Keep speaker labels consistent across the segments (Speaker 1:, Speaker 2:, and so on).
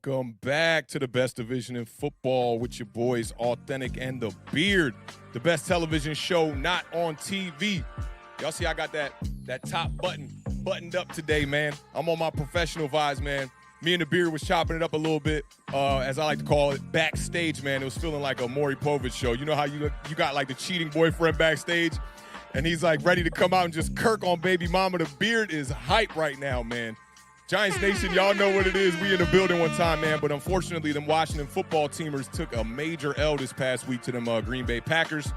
Speaker 1: Welcome back to the best division in football with your boys Awthentik and the Beard, the best television show not on TV. Y'all see I got that top button buttoned up today, man. I'm on my professional vibes, man. Me and the Beard was chopping it up a little bit, as I like to call it, backstage, man. It was feeling like a Maury Povich show. You know how you got like the cheating boyfriend backstage, and he's like ready to come out and just kirk on baby mama. The Beard is hype right now, man. Giants Nation, y'all know what it is. We in the building one time, man. But unfortunately, them Washington football teamers took a major L this past week to them Green Bay Packers.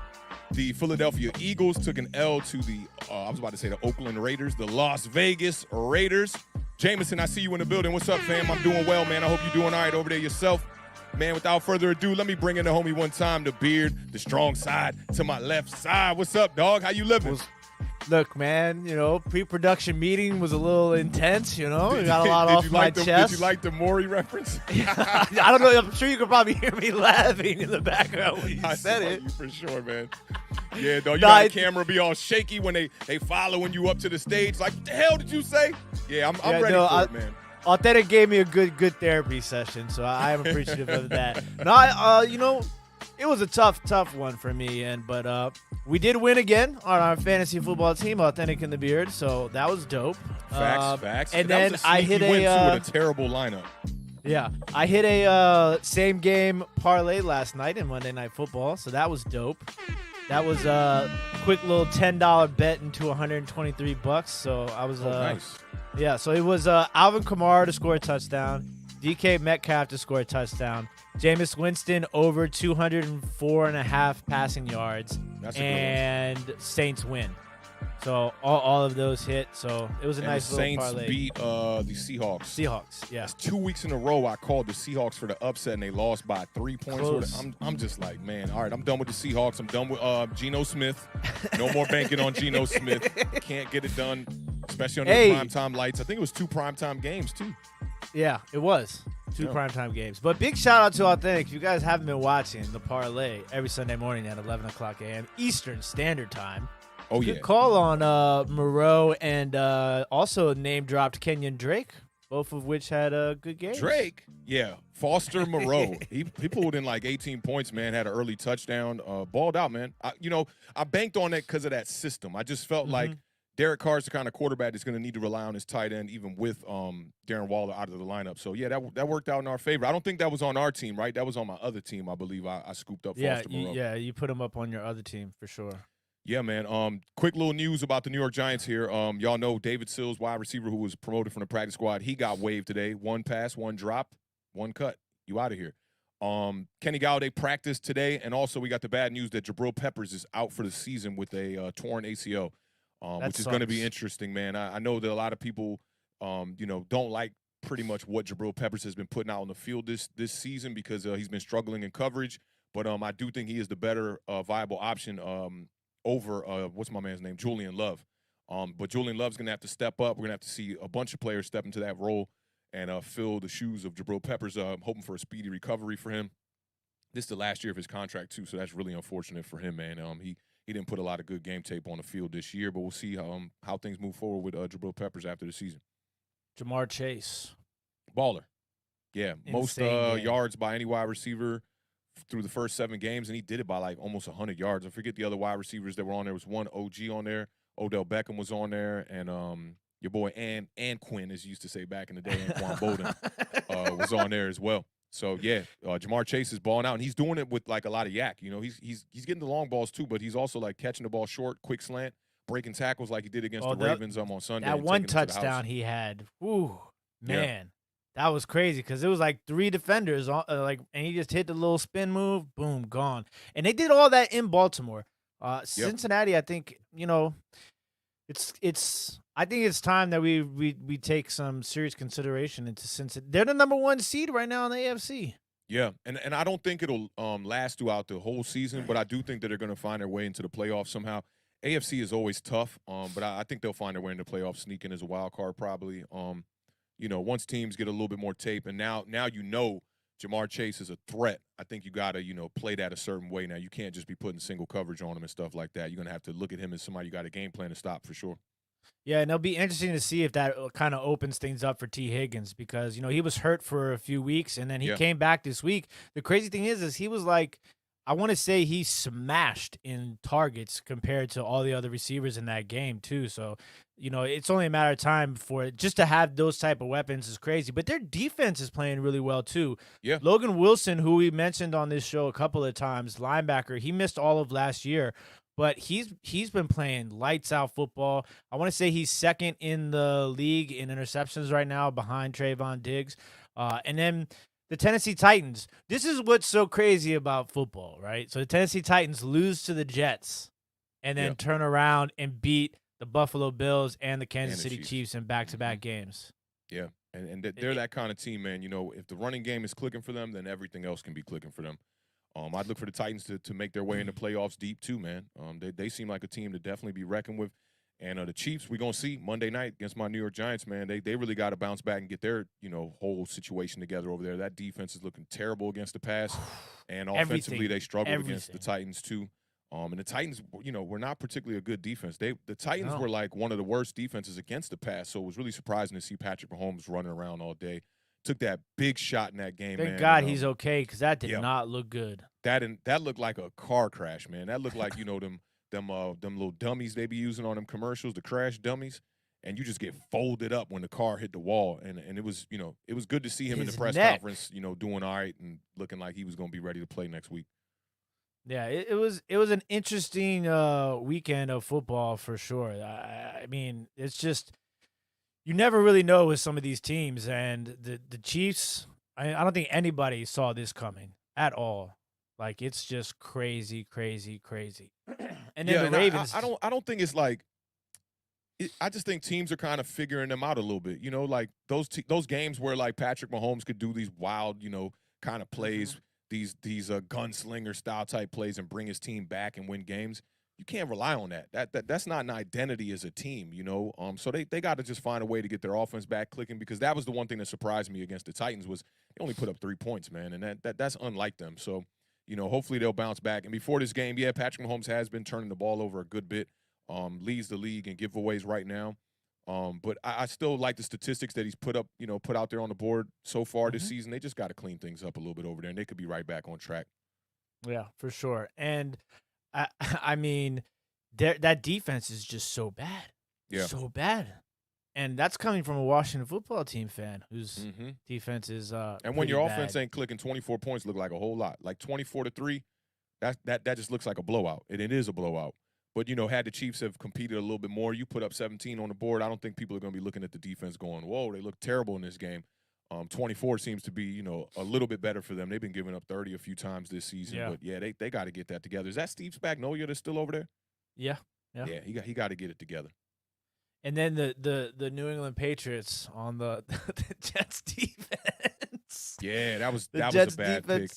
Speaker 1: The Philadelphia Eagles took an L to the, the Oakland Raiders, the Las Vegas Raiders. Jameson, I see you in the building. What's up, fam? I'm doing well, man. I hope you're doing all right over there yourself. Man, without further ado, let me bring in the homie one time, the Beard, the strong side to my left side. What's up, dog? How you living?
Speaker 2: Look, man, pre-production meeting was a little intense, We got a lot off my chest.
Speaker 1: Did you like the Maury reference?
Speaker 2: I don't know. I'm sure you could probably hear me laughing in the background when you said it.
Speaker 1: You for sure, man. Yeah, though, you got the camera be all shaky when they following you up to the stage. Like, what the hell did you say? Yeah, I'm ready for it, man.
Speaker 2: Awthentik gave me a good therapy session, so I am appreciative of that. No, it was a tough one for me, but we did win again on our fantasy football team, Awthentik and the Beard, so that was dope.
Speaker 1: Facts.
Speaker 2: And then I hit
Speaker 1: with a terrible lineup.
Speaker 2: Yeah, I hit a same game parlay last night in Monday Night Football, so that was dope. That was a quick little $10 bet into $123. So I was
Speaker 1: nice.
Speaker 2: Yeah, so it was Alvin Kamara to score a touchdown, DK Metcalf to score a touchdown, Jameis Winston over 204.5 passing yards, and Saints win. So all of those hit. So it was a nice little parlay.
Speaker 1: Saints beat the Seahawks.
Speaker 2: Seahawks, yeah.
Speaker 1: It's 2 weeks in a row I called the Seahawks for the upset, and they lost by 3 points.
Speaker 2: Close.
Speaker 1: I'm just like, man, all right, I'm done with the Seahawks. I'm done with Geno Smith. No more banking on Geno Smith. Can't get it done, especially under the primetime lights. I think it was 2 primetime games, too.
Speaker 2: Yeah, it was. 2 primetime games. But big shout out to Awthentik. If you guys haven't been watching the parlay every Sunday morning at 11 o'clock a.m. Eastern Standard Time.
Speaker 1: Oh, yeah.
Speaker 2: Good call on Moreau and also name-dropped Kenyon Drake, both of which had good games.
Speaker 1: Drake? Yeah. Foster Moreau. he pulled in like 18 points, man, had an early touchdown, balled out, man. I banked on that because of that system. I just felt like Derek Carr's the kind of quarterback that's going to need to rely on his tight end, even with Darren Waller out of the lineup. So, yeah, that worked out in our favor. I don't think that was on our team, right? That was on my other team, I believe. I scooped up Foster Moreau.
Speaker 2: Yeah, you put him up on your other team for sure.
Speaker 1: Yeah, man. Quick little news about the New York Giants here. Y'all know David Sills, wide receiver who was promoted from the practice squad. He got waived today. 1 pass, 1 drop, 1 cut. You out of here. Kenny Golladay practiced today, and also we got the bad news that Jabril Peppers is out for the season with a torn ACL, which is going to be interesting, man. I know that a lot of people, don't like pretty much what Jabril Peppers has been putting out on the field this season because he's been struggling in coverage. But I do think he is the better viable option over what's my man's name, Julian Love. But Julian Love's going to have to step up. We're going to have to see a bunch of players step into that role and fill the shoes of Jabril Peppers. I'm hoping for a speedy recovery for him. This is the last year of his contract, too, so that's really unfortunate for him, man. He didn't put a lot of good game tape on the field this year, but we'll see how things move forward with Jabril Peppers after the season.
Speaker 2: Jamar Chase.
Speaker 1: Baller. Yeah, most
Speaker 2: game.
Speaker 1: yards by any wide receiver through the first 7 games, and he did it by like almost 100 yards. I forget the other wide receivers that were on there. Was one OG on there. Odell Beckham was on there, and your boy and Quinn, as you used to say back in the day, Anquan Bolden was on there as well. So yeah, Jamar Chase is balling out, and he's doing it with like a lot of yak. He's getting the long balls too, but he's also like catching the ball short, quick slant, breaking tackles like he did against the Ravens on Sunday.
Speaker 2: That one touchdown he had, man. Yeah. That was crazy because it was like 3 defenders, and he just hit the little spin move, boom, gone. And they did all that in Baltimore. Cincinnati, I think, I think it's time that we take some serious consideration into Cincinnati. They're the number 1 seed right now in the AFC.
Speaker 1: Yeah, and I don't think it'll last throughout the whole season, but I do think that they're going to find their way into the playoffs somehow. AFC is always tough, but I think they'll find their way into the playoffs, sneak in as a wild card probably. Once teams get a little bit more tape, and now Jamar Chase is a threat, I think you got to, play that a certain way. Now, you can't just be putting single coverage on him and stuff like that. You're going to have to look at him as somebody you got a game plan to stop for sure.
Speaker 2: Yeah, and it'll be interesting to see if that kind of opens things up for T. Higgins because, he was hurt for a few weeks and then he came back this week. The crazy thing is he was like, I want to say he smashed in targets compared to all the other receivers in that game too. So, it's only a matter of time for it. Just to have those type of weapons is crazy. But their defense is playing really well too.
Speaker 1: Yeah.
Speaker 2: Logan Wilson, who we mentioned on this show a couple of times, linebacker, he missed all of last year. But he's been playing lights out football. I want to say he's second in the league in interceptions right now behind Trayvon Diggs. And then the Tennessee Titans. This is what's so crazy about football, right? So the Tennessee Titans lose to the Jets and then turn around and beat the Buffalo Bills and the Kansas City Chiefs in back-to-back games.
Speaker 1: Yeah, and they're that kind of team, man. If the running game is clicking for them, then everything else can be clicking for them. I'd look for the Titans to make their way into playoffs deep too, man. They seem like a team to definitely be reckoned with. And the Chiefs, we're going to see Monday night against my New York Giants, man. They really got to bounce back and get their, whole situation together over there. That defense is looking terrible against the pass. And offensively, they struggled against the Titans too. And the Titans, were not particularly a good defense. The Titans were like one of the worst defenses against the pass. So it was really surprising to see Patrick Mahomes running around all day. Took that big shot in that game, man.
Speaker 2: Thank God he's okay because that did not look good.
Speaker 1: That looked like a car crash, man. That looked like, them little dummies they be using on them commercials, the crash dummies, and you just get folded up when the car hit the wall. And it was, it was good to see him in the press conference, doing all right and looking like he was going to be ready to play next week.
Speaker 2: Yeah, it was an interesting weekend of football for sure. I mean, it's just you never really know with some of these teams, and the Chiefs. I don't think anybody saw this coming at all. Like it's just crazy. And then the Ravens.
Speaker 1: I don't think it's like. I just think teams are kind of figuring them out a little bit. Like those games where like Patrick Mahomes could do these wild, kind of plays. These gunslinger style type plays and bring his team back and win games. You can't rely on that. That's not an identity as a team, So they got to just find a way to get their offense back clicking because that was the one thing that surprised me against the Titans was they only put up 3 points, man, and that's unlike them. So, hopefully they'll bounce back. And before this game, Patrick Mahomes has been turning the ball over a good bit, leads the league in giveaways right now. But I still like the statistics that he's put out there on the board so far this season. They just got to clean things up a little bit over there, and they could be right back on track.
Speaker 2: Yeah, for sure. And I mean, that defense is just so bad.
Speaker 1: Yeah,
Speaker 2: so bad. And that's coming from a Washington football team fan whose defense is
Speaker 1: and when your offense ain't clicking, 24 points look like a whole lot. Like 24-3, that just looks like a blowout, and it is a blowout. But, had the Chiefs have competed a little bit more, you put up 17 on the board, I don't think people are going to be looking at the defense going, whoa, they look terrible in this game. 24 seems to be, a little bit better for them. They've been giving up 30 a few times this season.
Speaker 2: Yeah.
Speaker 1: But, they got to get that together. Is that Steve Spagnuolo that's still over there?
Speaker 2: Yeah.
Speaker 1: Yeah, he got to get it together.
Speaker 2: And then the New England Patriots on the Jets defense.
Speaker 1: Yeah, that was a bad pick.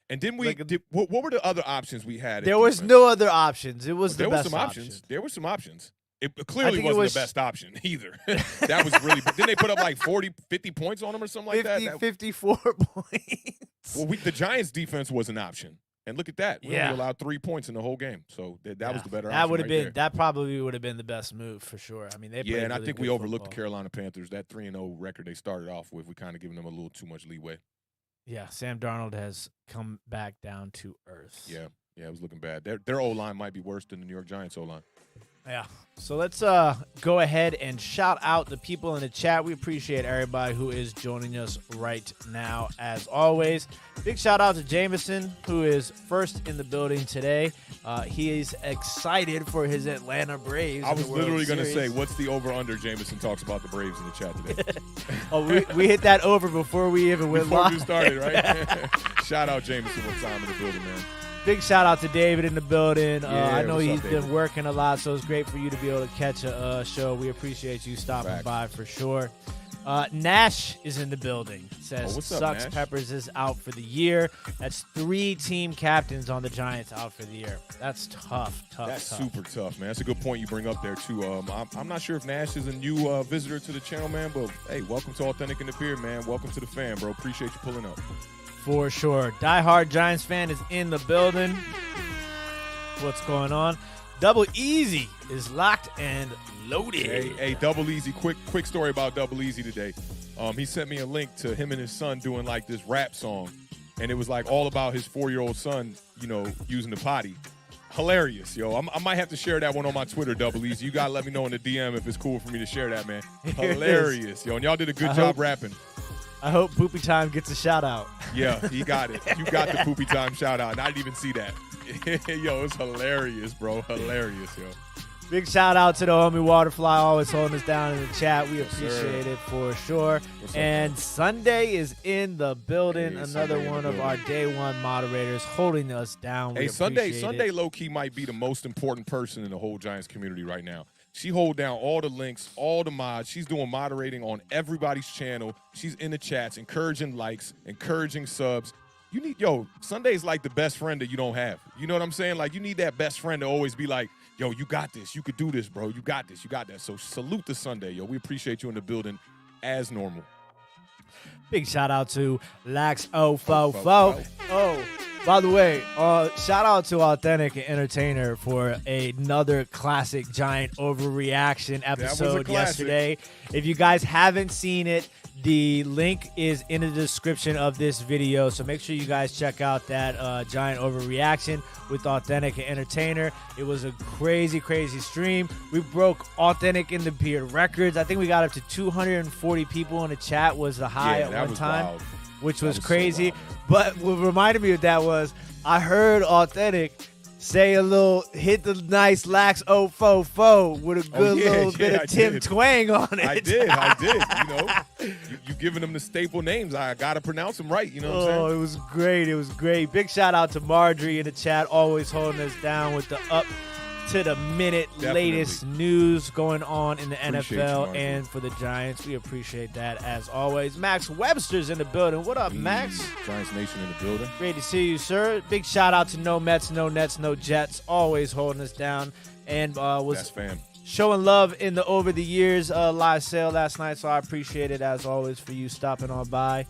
Speaker 1: And didn't we? What were the other options we had?
Speaker 2: There was no other options. It was the best option.
Speaker 1: There were some options. It clearly wasn't the best option either. That was really. Didn't they put up like 40, 50 points on them or something like that?
Speaker 2: 54 points.
Speaker 1: Well, the Giants' defense was an option, and look at that. We only allowed 3 points in the whole game, so that was the better.
Speaker 2: That
Speaker 1: option
Speaker 2: would have been.
Speaker 1: there.
Speaker 2: That probably would have been the best move for sure. I mean, they played
Speaker 1: and I
Speaker 2: really
Speaker 1: think
Speaker 2: good
Speaker 1: we overlooked
Speaker 2: football.
Speaker 1: the Carolina Panthers. That 3-0 record they started off with, we kind of giving them a little too much leeway.
Speaker 2: Yeah, Sam Darnold has come back down to earth.
Speaker 1: Yeah, it was looking bad. Their O-line might be worse than the New York Giants O-line.
Speaker 2: Yeah. So let's go ahead and shout out the people in the chat. We appreciate everybody who is joining us right now, as always. Big shout out to Jameson, who is first in the building today. He is excited for his Atlanta Braves.
Speaker 1: I was literally going to say, what's the over-under? Jameson talks about the Braves in the chat today.
Speaker 2: we hit that over before we even went live.
Speaker 1: Before you started, right? Shout out Jameson one time in the building, man.
Speaker 2: Big shout out to David in the building. I know he's
Speaker 1: up,
Speaker 2: been working a lot, so it's great for you to be able to catch a show. We appreciate you stopping by for sure. Nash is in the building. Says
Speaker 1: what's up,
Speaker 2: Sucks
Speaker 1: Nash?
Speaker 2: Peppers is out for the year. That's 3 team captains on the Giants out for the year. That's tough.
Speaker 1: That's super tough, man. That's a good point you bring up there, too. I'm not sure if Nash is a new visitor to the channel, man, but, hey, welcome to Awthentik and the Beard, man. Welcome to the fan, bro. Appreciate you pulling up.
Speaker 2: For sure. Die Hard Giants fan is in the building. What's going on? Double Easy is locked and loaded.
Speaker 1: Hey, Double Easy, quick story about Double Easy today. He sent me a link to him and his son doing like this rap song, and it was like all about his 4-year-old son, using the potty. Hilarious, yo. I might have to share that one on my Twitter, Double Easy. You gotta let me know in the DM if it's cool for me to share that, man. Hilarious, yo. And y'all did a good job rapping.
Speaker 2: I hope Poopy Time gets a shout out.
Speaker 1: Yeah, he got it. You got the Poopy Time shout out, and I didn't even see that. Yo, it's hilarious, bro. Hilarious, yo.
Speaker 2: Big shout out to the homie Waterfly, always holding us down in the chat. We appreciate it for sure. And Sunday is in the building. Another one of our day one moderators holding us down.
Speaker 1: Hey, Sunday low-key might be the most important person in the whole Giants community right now. She hold down all the links, all the mods. She's doing moderating on everybody's channel. She's in the chats, encouraging likes, encouraging subs. Sunday's like the best friend that you don't have. You know what I'm saying? Like, you need that best friend to always be like, yo, you got this. You could do this, bro. You got this. You got that. So salute to Sunday, yo. We appreciate you in the building as normal.
Speaker 2: Big shout out to Lax044. Oh, by the way, shout out to Awthentik and Entertainer for another classic Giant overreaction episode yesterday. If you guys haven't seen it, the link is in the description of this video, so make sure you guys check out that Giant overreaction with Awthentik and Entertainer. It was a crazy, crazy stream. We broke Awthentik in the Beard records. I think we got up to 240 people in the chat was the high at one time, wild. Which was crazy. So but what reminded me of that was I heard Awthentik say a little, hit the nice Lax 044 with a good little bit of Tim Twang on it.
Speaker 1: I did. You giving them the staple names. I got to pronounce them right. You know what I'm saying?
Speaker 2: It was great. It was great. Big shout out to Marjorie in the chat, always holding us down with the up-to-the-minute latest news going on in the NFL and for the Giants. We appreciate that as always. Max Webster's in the building. What up, Max?
Speaker 1: Giants Nation in the building.
Speaker 2: Great to see you, sir. Big shout out to No Mets, No Nets, No Jets, always holding us down. And was showing love in the over the years live sale last night, so I appreciate it as always for you stopping on by.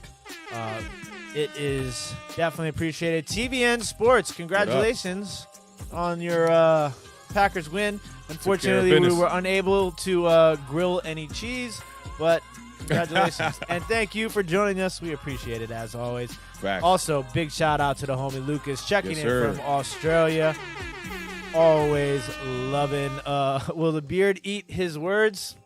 Speaker 2: It is definitely appreciated. TVN Sports, congratulations on your Packers win. Unfortunately, we were unable to grill any cheese, but congratulations. And thank you for joining us. We appreciate it as always.
Speaker 1: Facts.
Speaker 2: Also, big shout out to the homie Lucas checking in from Australia. Always loving. Will the beard eat his words?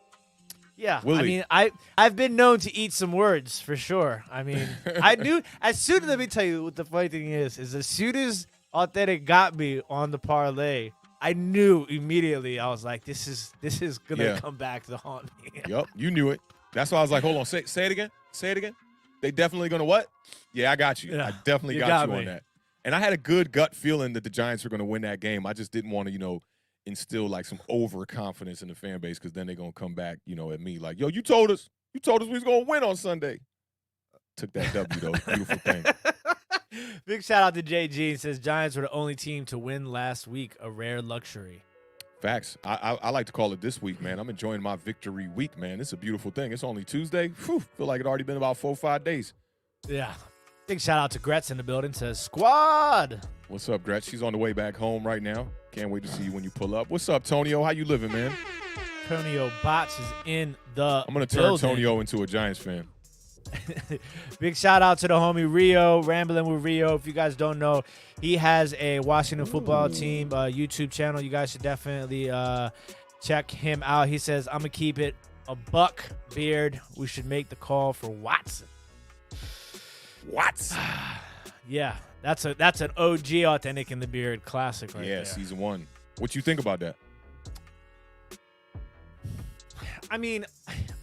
Speaker 2: Yeah. I mean, I've been known to eat some words for sure. I mean, I knew let me tell you what the funny thing is as soon as Awthentik got me on the parlay, I knew immediately. I was like, this is gonna come back to haunt me.
Speaker 1: Yep, you knew it. That's why I was like, hold on, say it again. Say it again. They definitely gonna what? Yeah, I got you. Yeah, I definitely got you on that. And I had a good gut feeling that the Giants were gonna win that game. I just didn't want to, instill like some overconfidence in the fan base because then they're gonna come back, at me like, yo, you told us we was gonna win on Sunday. Took that W though. Beautiful thing.
Speaker 2: Big shout out to JG and says Giants were the only team to win last week, a rare luxury.
Speaker 1: Facts. I like to call it this week, man. I'm enjoying my victory week, man. It's a beautiful thing. It's only Tuesday. Whew, feel like it already been about 4 or 5 days.
Speaker 2: Yeah. Big shout out to Gretz in the building. Says squad.
Speaker 1: What's up, Gretz? She's on the way back home right now. Can't wait to see you when you pull up. What's up, Tonio? How you living, man?
Speaker 2: Tonio Bots is in the
Speaker 1: I'm going to turn Tonio into a Giants fan.
Speaker 2: Big shout out to the homie Rio, Rambling with Rio. If you guys don't know, he has a Washington football team YouTube channel. You guys should definitely check him out. He says, I'm going to keep it a buck, Beard. We should make the call for Watson.
Speaker 1: Watson.
Speaker 2: Yeah, that's an OG Awthentik in the Beard classic right there.
Speaker 1: Yeah, season 1. What you think about that?
Speaker 2: I mean,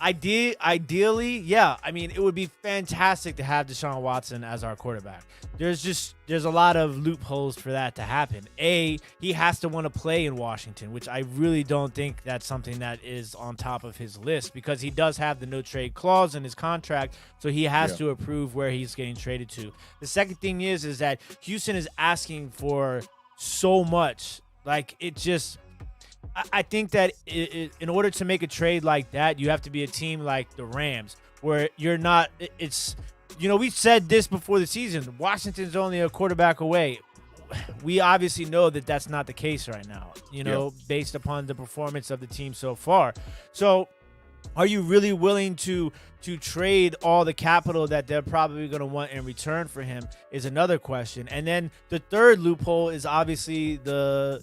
Speaker 2: ideally, yeah. I mean, it would be fantastic to have Deshaun Watson as our quarterback. There's a lot of loopholes for that to happen. He has to want to play in Washington, which I really don't think that's something that is on top of his list because he does have the no trade clause in his contract, so he has to approve where he's getting traded to. The second thing is that Houston is asking for so much. Like, it just... I think that in order to make a trade like that, you have to be a team like the Rams, where you're not – we said this before the season. Washington's only a quarterback away. we obviously know that that's not the case right now, based upon the performance of the team so far. So are you really willing to trade all the capital that they're probably going to want in return for him is another question. And then the third loophole is obviously the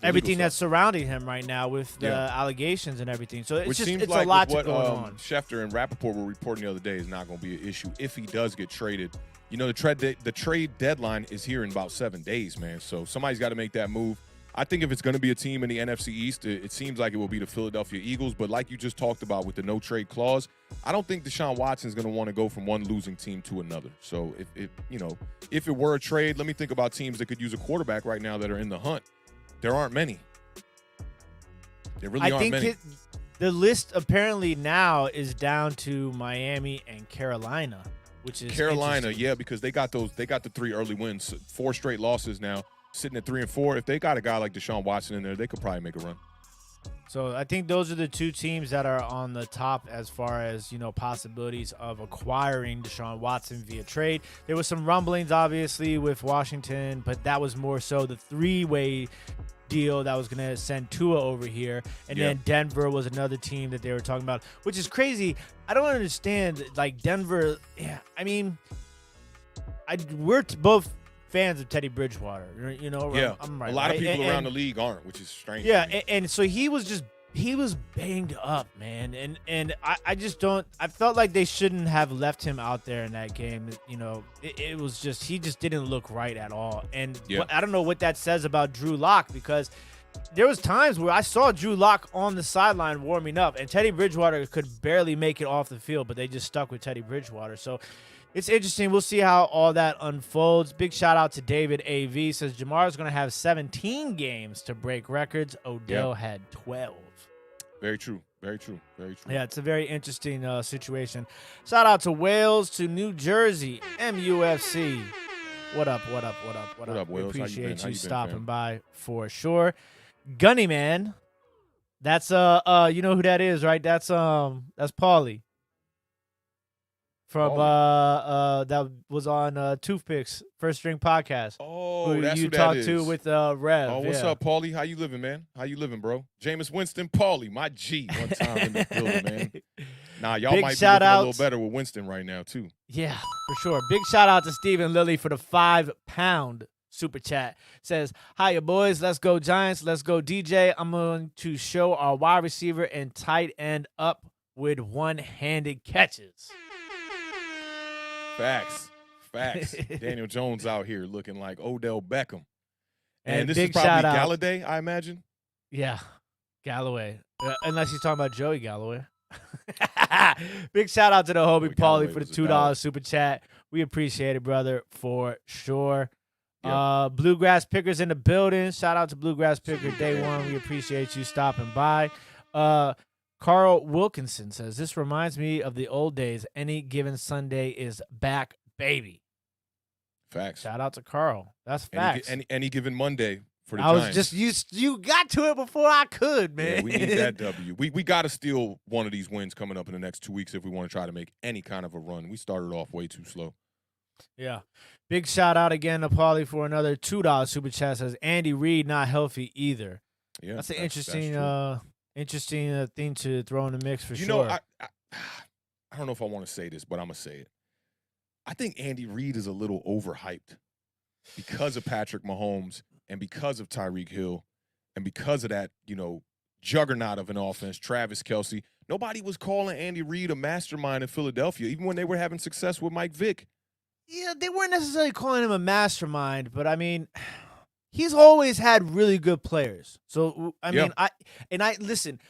Speaker 2: everything that's surrounding him right now with the allegations and everything. So it's a lot going on.
Speaker 1: Schefter and Rappaport were reporting the other day is not going to be an issue if he does get traded. The trade deadline is here in about 7 days, man. So somebody's got to make that move. I think if it's going to be a team in the NFC East, it seems like it will be the Philadelphia Eagles. But like you just talked about with the no trade clause, I don't think Deshaun Watson is going to want to go from one losing team to another. So if it were a trade, let me think about teams that could use a quarterback right now that are in the hunt. There aren't many. There really aren't many.
Speaker 2: The list apparently now is down to Miami and Carolina, which is
Speaker 1: Carolina, because they got the 3 early wins, 4 straight losses now. Sitting at 3 and 4, if they got a guy like Deshaun Watson in there, they could probably make a run.
Speaker 2: So I think those are the 2 teams that are on the top as far as possibilities of acquiring Deshaun Watson via trade. There was some rumblings, obviously, with Washington, but that was more so the 3-way deal that was going to send Tua over here, and then Denver was another team that they were talking about, which is crazy. I don't understand, like Denver. Yeah, I mean, we're both fans of Teddy Bridgewater, I'm right.
Speaker 1: A lot of people around the league aren't, which is strange.
Speaker 2: Yeah, and so he was banged up, man, and I just don't. I felt like they shouldn't have left him out there in that game. It was just he just didn't look right at all, and I don't know what that says about Drew Lock, because there was times where I saw Drew Lock on the sideline warming up, and Teddy Bridgewater could barely make it off the field, but they just stuck with Teddy Bridgewater. So it's interesting. We'll see how all that unfolds. Big shout out to David A.V. Says Jamar's going to have 17 games to break records. Odell had 12.
Speaker 1: Very true. Very true. Very true.
Speaker 2: Yeah, it's a very interesting situation. Shout out to Wales, to New Jersey, MUFC. What up, what up, what up, what up? We appreciate you stopping by for sure. Gunny Man. That's you know who that is, right? That's Paulie. From that was on Toothpicks First String Podcast.
Speaker 1: Oh, that's
Speaker 2: you
Speaker 1: who that
Speaker 2: talked
Speaker 1: is.
Speaker 2: to with Rev.
Speaker 1: Oh, what's up, Paulie? How you living, man? How you living, bro? Jameis Winston, Paulie, my G, one time in the building, man. Nah, y'all might be looking a little better with Winston right now too.
Speaker 2: Yeah, for sure. Big shout out to Stephen Lilly for the £5 super chat. Says, hiya boys, let's go Giants, let's go DJ. I'm going to show our wide receiver and tight end up with one-handed catches.
Speaker 1: Facts. Daniel Jones out here looking like Odell Beckham. And this
Speaker 2: big
Speaker 1: is probably
Speaker 2: shout out.
Speaker 1: Galladay, I imagine.
Speaker 2: Yeah, Galloway. Unless he's talking about Joey Galloway. Big shout out to the homie Paulie for the $2 super chat. We appreciate it, brother, for sure. Yeah. Bluegrass Pickers in the building. Shout out to Bluegrass Picker Day One. We appreciate you stopping by. Carl Wilkinson says, this reminds me of the old days. Any given Sunday is back, baby.
Speaker 1: Facts.
Speaker 2: Shout out to Carl. That's facts.
Speaker 1: Any given Monday for the
Speaker 2: Giants.
Speaker 1: Was
Speaker 2: just, you got to it before I could, man.
Speaker 1: Yeah, we need that W. We got to steal one of these wins coming up in the next 2 weeks if we want to try to make any kind of a run. We started off way too slow.
Speaker 2: Yeah. Big shout out again to Paulie for another $2 super chat. Says Andy Reid not healthy either.
Speaker 1: Yeah,
Speaker 2: that's an interesting thing to throw in the mix for sure.
Speaker 1: You know, I don't know if I want to say this, but I'm gonna say it. I think Andy Reid is a little overhyped because of Patrick Mahomes and because of Tyreek Hill and because of that, juggernaut of an offense, Travis Kelce. Nobody was calling Andy Reid a mastermind in Philadelphia, even when they were having success with Mike Vick.
Speaker 2: Yeah, they weren't necessarily calling him a mastermind, but I mean, he's always had really good players. So I mean, listen.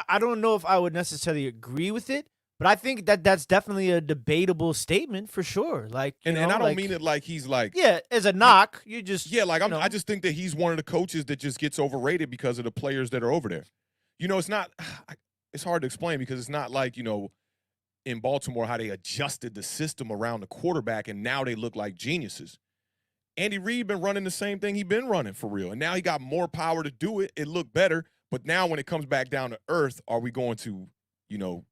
Speaker 2: I don't know if I would necessarily agree with it, but I think that's definitely a debatable statement for sure. Like,
Speaker 1: and I don't mean it like he's like
Speaker 2: as a knock. You just
Speaker 1: I just think that he's one of the coaches that just gets overrated because of the players that are over there. It's not. It's hard to explain because it's not like in Baltimore how they adjusted the system around the quarterback and now they look like geniuses. Andy Reid been running the same thing he's been running for real, and now he got more power to do it. It looked better, but now when it comes back down to earth, are we going to,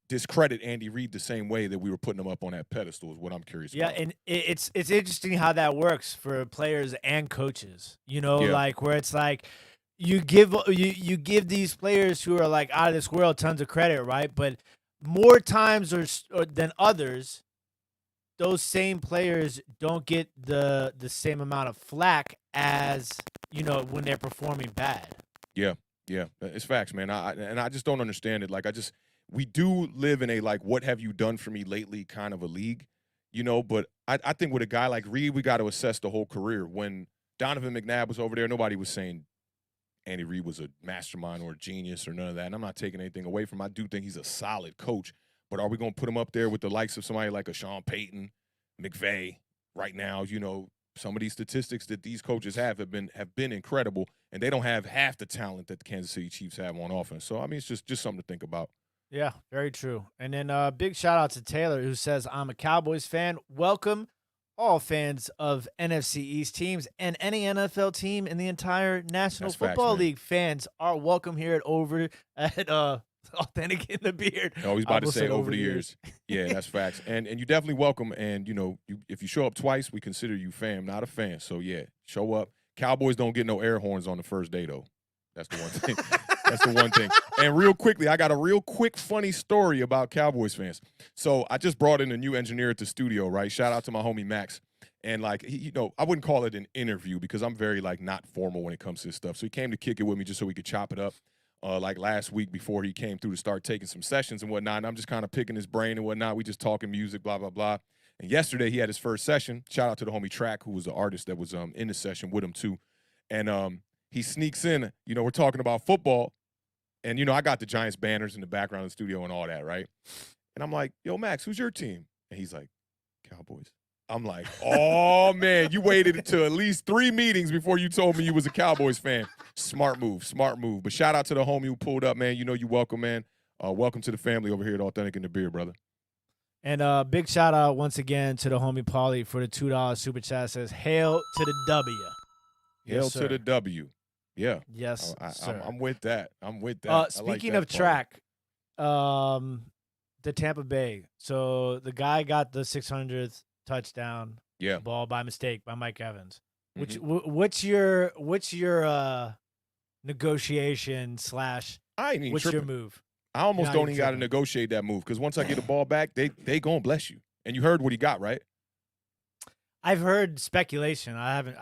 Speaker 1: discredit Andy Reid the same way that we were putting him up on that pedestal is what I'm curious about.
Speaker 2: Yeah, and it's interesting how that works for players and coaches. Like where it's like you give these players who are like out of this world tons of credit, right? But more times or than others, those same players don't get the same amount of flack as when they're performing bad.
Speaker 1: Yeah, it's facts, man. I just don't understand it. Like we do live in a like what have you done for me lately kind of a league, But I think with a guy like Reid, we got to assess the whole career. When Donovan McNabb was over there, nobody was saying Andy Reid was a mastermind or a genius or none of that. And I'm not taking anything away from him. I do think he's a solid coach. But are we going to put him up there with the likes of somebody like a Sean Payton, McVay right now? Some of these statistics that these coaches have been incredible, and they don't have half the talent that the Kansas City Chiefs have on offense. So, I mean, it's just something to think about.
Speaker 2: Yeah, very true. And then big shout out to Taylor, who says, I'm a Cowboys fan. Welcome all fans of NFC East teams and any NFL team in the entire National Football League. Fans are welcome here at Awthentik in the Beard.
Speaker 1: Oh, he's about to say over the years. Yeah, that's facts. And you definitely welcome. And, if you show up twice, we consider you fam, not a fan. So, yeah, show up. Cowboys don't get no air horns on the first day, though. That's the one thing. That's the one thing. And real quickly, I got a real quick funny story about Cowboys fans. So I just brought in a new engineer at the studio, right? Shout out to my homie Max. And like, I wouldn't call it an interview because I'm very like not formal when it comes to this stuff. So he came to kick it with me just so we could chop it up. Like last week before he came through to start taking some sessions and whatnot. And I'm just kind of picking his brain and whatnot. We just talking music, blah, blah, blah. And yesterday he had his first session. Shout out to the homie Track, who was the artist that was in the session with him too. And he sneaks in, we're talking about football. And, I got the Giants banners in the background of the studio and all that, right? And I'm like, yo, Max, who's your team? And he's like, Cowboys. I'm like, oh, man, you waited until at least 3 meetings before you told me you was a Cowboys fan. Smart move. But shout out to the homie who pulled up, man. You're welcome, man. Welcome to the family over here at Awthentik in the Beard, brother.
Speaker 2: And big shout out once again to the homie Paulie for the $2 super chat. Says, hail to the W.
Speaker 1: Hail to the W. Yeah.
Speaker 2: Yes, sir.
Speaker 1: I'm with that.
Speaker 2: Speaking of Track, the Tampa Bay. So the guy got the 600th touchdown ball by mistake by Mike Evans. What's your negotiation / what's your move?
Speaker 1: I almost don't even got to negotiate that move because once I get the ball back, they gonna bless you. And you heard what he got, right?
Speaker 2: I've heard speculation. I haven't.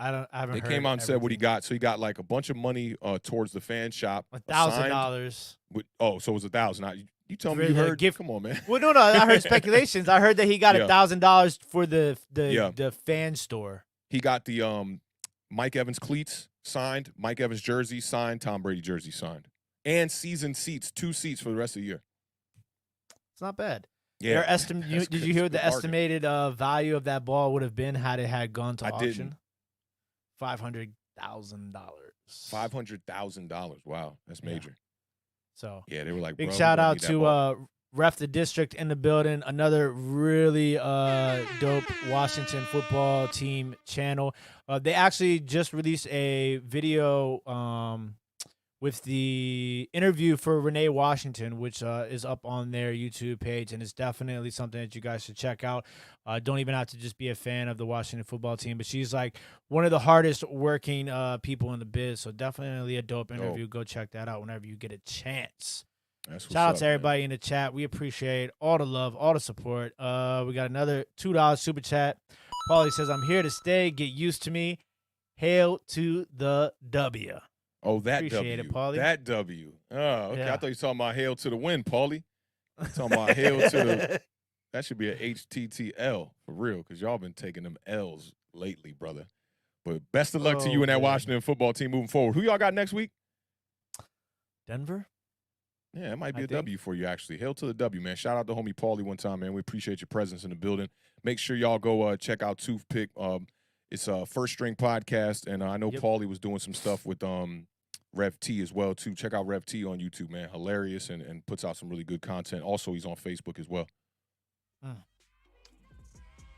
Speaker 1: They came out and said what he got. So he got like a bunch of money towards the fan shop.
Speaker 2: $1,000.
Speaker 1: So it was $1,000. You tell me you heard. Come on, man.
Speaker 2: Well, no. I heard speculations. I heard that he got $1,000 for the fan store.
Speaker 1: He got the Mike Evans cleats signed, Mike Evans jersey signed, Tom Brady jersey signed, and season seats, 2 seats for the rest of the year.
Speaker 2: It's not bad.
Speaker 1: Yeah.
Speaker 2: Did you hear what the estimated value of that ball would have been had it had gone to auction? $500,000.
Speaker 1: $500,000. Wow, that's major.
Speaker 2: So
Speaker 1: yeah, they were like,
Speaker 2: big shout out to Ref the District in the building. Another really dope Washington football team channel. They actually just released a video with the interview for Renee Washington, which is up on their YouTube page, and it's definitely something that you guys should check out. Don't even have to just be a fan of the Washington football team, but she's like one of the hardest working people in the biz, so definitely a dope interview. Go check that out whenever you get a chance. Shout out to everybody in the chat. We appreciate all the love, all the support. We got another $2 super chat. Paulie says, I'm here to stay. Get used to me. Hail to the W.
Speaker 1: Oh, that
Speaker 2: Appreciate
Speaker 1: W.
Speaker 2: It, Paulie.
Speaker 1: That W. Oh, okay.
Speaker 2: Yeah.
Speaker 1: I thought you were talking about hail to the win, Paulie. You talking about hail to the – that should be a HTTL for real because y'all been taking them L's lately, brother. But best of luck to you and that Washington football team moving forward. Who y'all got next week?
Speaker 2: Denver?
Speaker 1: Yeah, it might be a W for you, actually. Hail to the W, man. Shout out to homie Paulie one time, man. We appreciate your presence in the building. Make sure y'all go check out Toothpick. It's a First String podcast, and I know Paulie was doing some stuff with Rev T as well, too. Check out Rev T on YouTube, man. Hilarious and puts out some really good content. Also, he's on Facebook as well.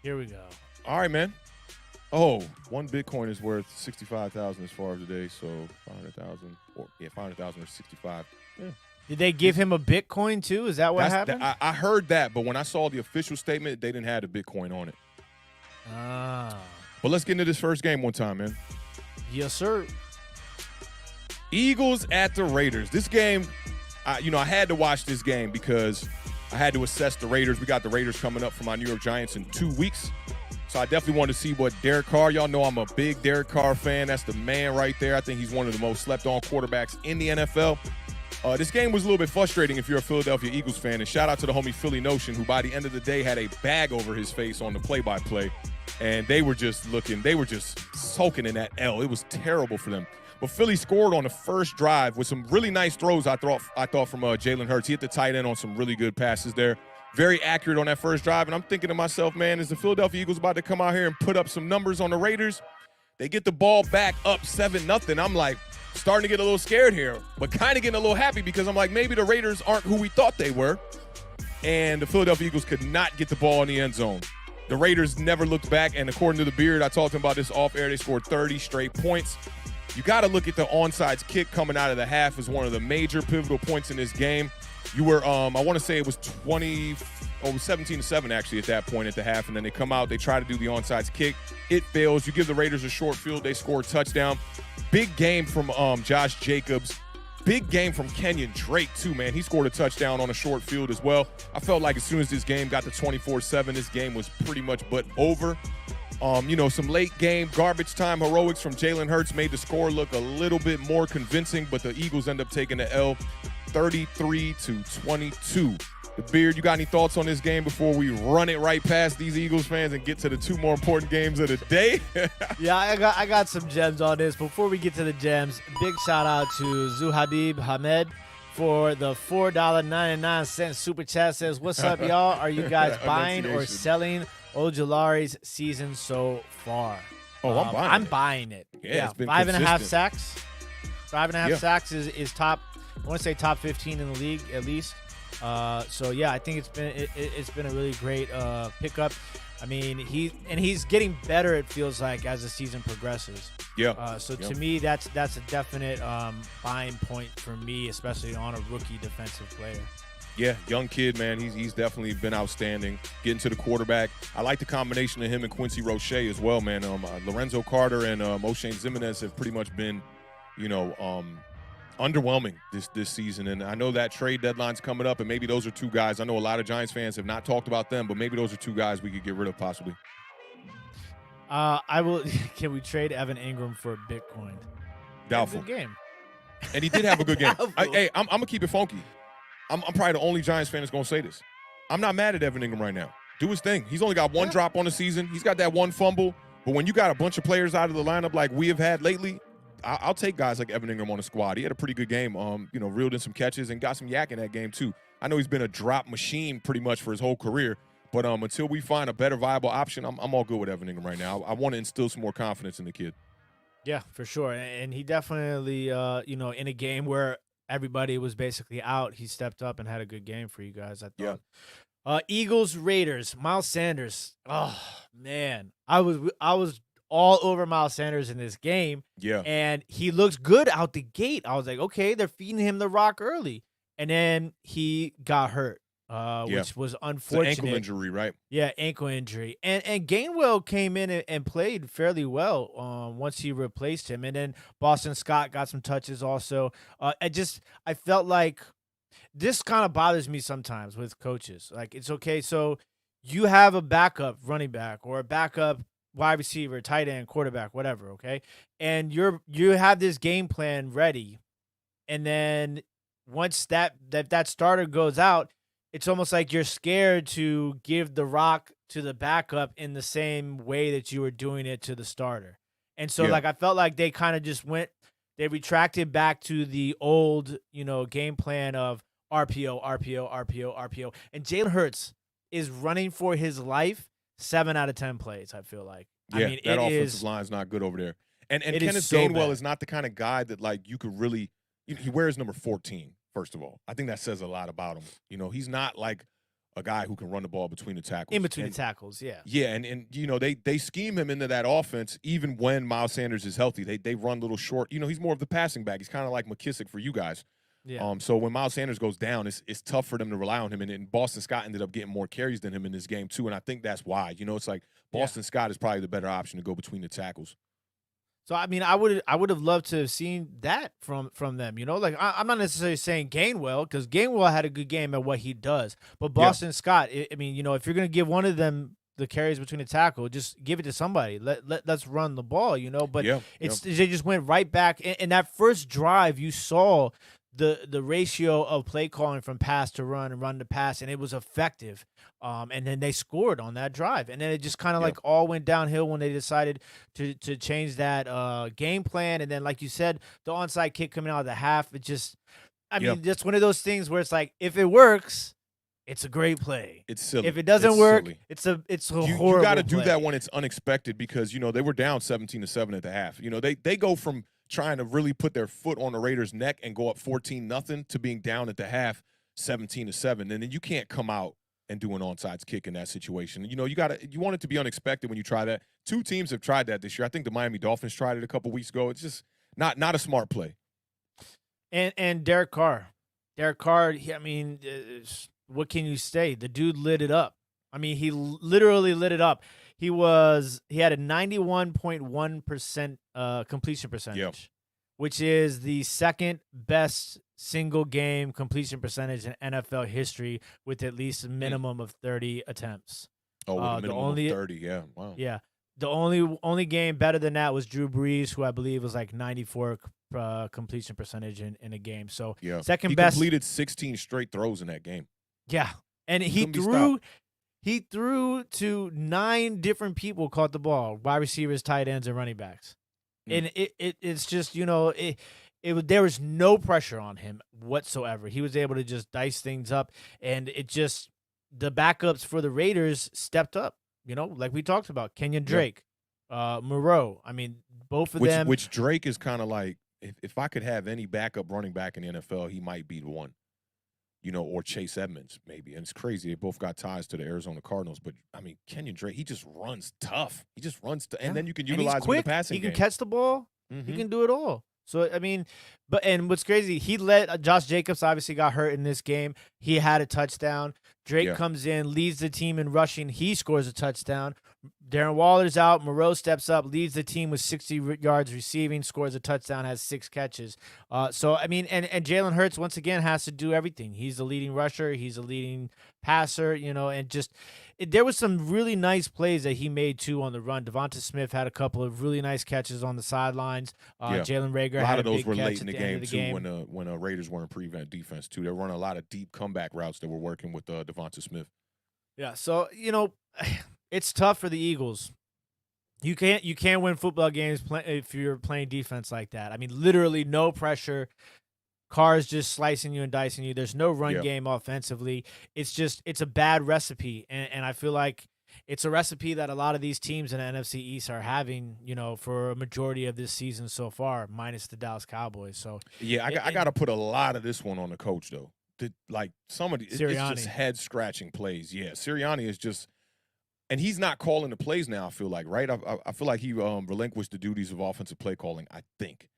Speaker 2: Here we go.
Speaker 1: All right, man. Oh, 1 Bitcoin is worth $65,000 as far as today, so 500,000. 500,000 or 65. Yeah.
Speaker 2: Did they give him a Bitcoin too? Is that what happened?
Speaker 1: I heard that, but when I saw the official statement, they didn't have the Bitcoin on it.
Speaker 2: Ah.
Speaker 1: But let's get into this first game one time, man.
Speaker 2: Yes, sir.
Speaker 1: Eagles at the Raiders. This game, I had to watch this game because I had to assess the Raiders. We got the Raiders coming up for my New York Giants in 2 weeks. So I definitely wanted to see what Derek Carr. Y'all know I'm a big Derek Carr fan. That's the man right there. I think he's one of the most slept-on quarterbacks in the NFL. This game was a little bit frustrating if you're a Philadelphia Eagles fan. And shout out to the homie Philly Notion, who by the end of the day had a bag over his face on the play-by-play. And they were just soaking in that L. It was terrible for them. But Philly scored on the first drive with some really nice throws, I thought from Jalen Hurts. He hit the tight end on some really good passes there. Very accurate on that first drive. And I'm thinking to myself, man, is the Philadelphia Eagles about to come out here and put up some numbers on the Raiders? They get the ball back up 7-0. I'm like, starting to get a little scared here, but kind of getting a little happy because I'm like, maybe the Raiders aren't who we thought they were. And the Philadelphia Eagles could not get the ball in the end zone. The Raiders never looked back, and according to the Beard, I talked to him about this off air, they scored 30 straight points. You got to look at the onside kick coming out of the half as one of the major pivotal points in this game. You were, I want to say it was 17-7 actually at that point at the half, and then they come out, they try to do the onside kick. It fails. You give the Raiders a short field, they score a touchdown. Big game from Josh Jacobs. Big game from Kenyon Drake, too, man. He scored a touchdown on a short field as well. I felt like as soon as this game got to 24-7, this game was pretty much over. Some late game garbage time heroics from Jalen Hurts made the score look a little bit more convincing, but the Eagles end up taking the L 33-22. The Beard, you got any thoughts on this game before we run it right past these Eagles fans and get to the two more important games of the day?
Speaker 2: Yeah, I got some gems on this. Before we get to the gems, big shout out to Zuhabib Hamed for the $4.99 super chat. Says, what's up, y'all? Are you guys buying or selling Ojulari's season so far?
Speaker 1: Oh,
Speaker 2: I'm buying it.
Speaker 1: Yeah, it's been
Speaker 2: 5.5 sacks. 5.5 sacks is top. I want to say top 15 in the league at least. So yeah, I think it's been a really great pickup. I mean, he's getting better. It feels like as the season progresses.
Speaker 1: Yeah.
Speaker 2: To me, that's a definite buying point for me, especially on a rookie defensive player.
Speaker 1: Yeah, young kid, man. He's definitely been outstanding. Getting to the quarterback. I like the combination of him and Quincy Roche as well, man. Lorenzo Carter and O'Shane Zimenez have pretty much been, underwhelming this season. And I know that trade deadline's coming up, and maybe those are two guys. I know a lot of Giants fans have not talked about them, but maybe those are two guys we could get rid of possibly.
Speaker 2: I will. Can we trade Evan Ingram for Bitcoin?
Speaker 1: Doubtful.
Speaker 2: Good game.
Speaker 1: And he did have a good game. I'm gonna keep it funky. I'm probably the only Giants fan that's gonna say this. I'm not mad at Evan Ingram right now. Do his thing. He's only got one drop on the season. He's got that one fumble. But when you got a bunch of players out of the lineup like we have had lately, I'll take guys like Evan Ingram on the squad. He had a pretty good game. Reeled in some catches and got some yak in that game too. I know he's been a drop machine pretty much for his whole career. But until we find a better viable option, I'm all good with Evan Ingram right now. I want to instill some more confidence in the kid. Yeah,
Speaker 2: for sure. And he definitely, in a game where everybody was basically out, he stepped up and had a good game for you guys, I thought. Yeah. Eagles, Raiders, Miles Sanders. Oh, man. I was all over Miles Sanders in this game.
Speaker 1: Yeah.
Speaker 2: And he looks good out the gate. I was like, okay, they're feeding him the rock early. And then he got hurt. Which was unfortunate.
Speaker 1: It's an ankle injury, right?
Speaker 2: Yeah, ankle injury. And Gainwell came in and played fairly well once he replaced him. And then Boston Scott got some touches also. I felt like this kind of bothers me sometimes with coaches. Like, it's okay, so you have a backup running back or a backup wide receiver, tight end, quarterback, whatever, okay? And you have this game plan ready. And then once that starter goes out, it's almost like you're scared to give the rock to the backup in the same way that you were doing it to the starter. And so, I felt like they kind of just they retracted back to the old, game plan of RPO. And Jalen Hurts is running for his life 7 out of 10 plays, I feel like.
Speaker 1: Yeah, that offensive line's not good over there. And Kenneth Gainwell is not the kind of guy that, you could really – he wears number 14. First of all, I think that says a lot about him. He's not like a guy who can run the ball between the tackles.
Speaker 2: In between the tackles, yeah.
Speaker 1: Yeah, and they scheme him into that offense even when Miles Sanders is healthy. They run little short. He's more of the passing back. He's kind of like McKissick for you guys.
Speaker 2: Yeah.
Speaker 1: So when Miles Sanders goes down, it's tough for them to rely on him. And Boston Scott ended up getting more carries than him in this game too. And I think that's why. It's like Boston Scott is probably the better option to go between the tackles.
Speaker 2: So I mean, I would have loved to have seen that from them. Like I'm not necessarily saying Gainwell, because Gainwell had a good game at what he does, but Boston Scott. I mean, if you're gonna give one of them the carries between the tackle, just give it to somebody. Let's run the ball. But they just went right back in that first drive. You saw the ratio of play calling from pass to run and run to pass, and it was effective. And then they scored on that drive, and then it just kind of like all went downhill when they decided to change that game plan. And then, like you said, the onside kick coming out of the half, it just, I mean, that's one of those things where it's like, if it works, it's a great play.
Speaker 1: It's silly.
Speaker 2: If it doesn't work,
Speaker 1: silly.
Speaker 2: it's a horrible.
Speaker 1: You got to do
Speaker 2: play.
Speaker 1: that when it's unexpected, because they were down 17-7 at the half. They go from trying to really put their foot on the Raiders' neck and go up 14-0 to being down at the half 17-7, and then you can't come out and do an onside kick in that situation. You want it to be unexpected when you try that. Two teams have tried that this year. I think the Miami Dolphins tried it a couple weeks ago. It's just not a smart play.
Speaker 2: And Derek Carr, I mean, what can you say? The dude lit it up. I mean, he literally lit it up. He had a 91.1% completion percentage, which is the second best single game completion percentage in NFL history, with at least a minimum of 30 attempts.
Speaker 1: Oh, with a minimum of 30, yeah. Wow.
Speaker 2: Yeah. The only game better than that was Drew Brees, who I believe was like 94 completion percentage in a game. So second best.
Speaker 1: He completed 16 straight throws in that game.
Speaker 2: Yeah. And he threw to 9 different people, caught the ball, wide receivers, tight ends, and running backs. And it's just, there was no pressure on him whatsoever. He was able to just dice things up, and the backups for the Raiders stepped up, like we talked about, Kenyon Drake, Moreau. I mean, both of them.
Speaker 1: Which Drake is kind of like, if I could have any backup running back in the NFL, he might be the one. Or Chase Edmonds, maybe. And it's crazy. They both got ties to the Arizona Cardinals. But, I mean, Kenyon Drake, he just runs tough. He just runs and then you can utilize him in the passing game.
Speaker 2: He can catch the ball. Mm-hmm. He can do it all. So, I mean, and what's crazy, he let Josh Jacobs obviously got hurt in this game. He had a touchdown. Drake comes in, leads the team in rushing. He scores a touchdown. Darren Waller's out. Moreau steps up, leads the team with 60 yards receiving, scores a touchdown, has 6 catches. So, I mean, and Jalen Hurts, once again, has to do everything. He's the leading rusher. He's the leading passer, and just there was some really nice plays that he made, too, on the run. Devonta Smith had a couple of really nice catches on the sidelines. Jalen Reagor had a big catch. A lot of those were late in the game, too,
Speaker 1: when Raiders were in prevent defense, too. They were running a lot of deep comeback routes that were working with Devonta Smith.
Speaker 2: Yeah, so, it's tough for the Eagles. You can't win football games if you're playing defense like that. I mean, literally no pressure. Carr's just slicing you and dicing you. There's no run game offensively. It's a bad recipe, and I feel like it's a recipe that a lot of these teams in the NFC East are having, for a majority of this season so far, minus the Dallas Cowboys. So
Speaker 1: I got to put a lot of this one on the coach, though. Somebody, it's just head scratching plays. Yeah, Sirianni is just. And he's not calling the plays now, I feel like, right? I feel like he relinquished the duties of offensive play calling, I think.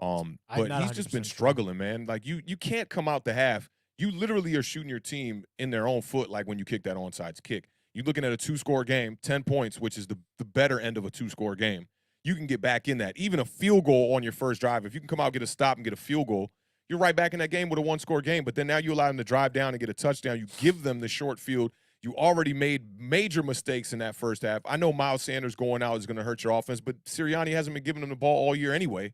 Speaker 1: But he's just been struggling, man. Like, you can't come out the half. You literally are shooting your team in their own foot, like when you kick that onside kick. You're looking at a 2-score game, 10 points, which is the better end of a 2-score game. You can get back in that. Even a field goal on your first drive, if you can come out, get a stop, and get a field goal, you're right back in that game with a 1-score game. But then now you allow them to drive down and get a touchdown. You give them the short field. You already made major mistakes in that first half. I know Miles Sanders going out is going to hurt your offense, but Sirianni hasn't been giving them the ball all year anyway.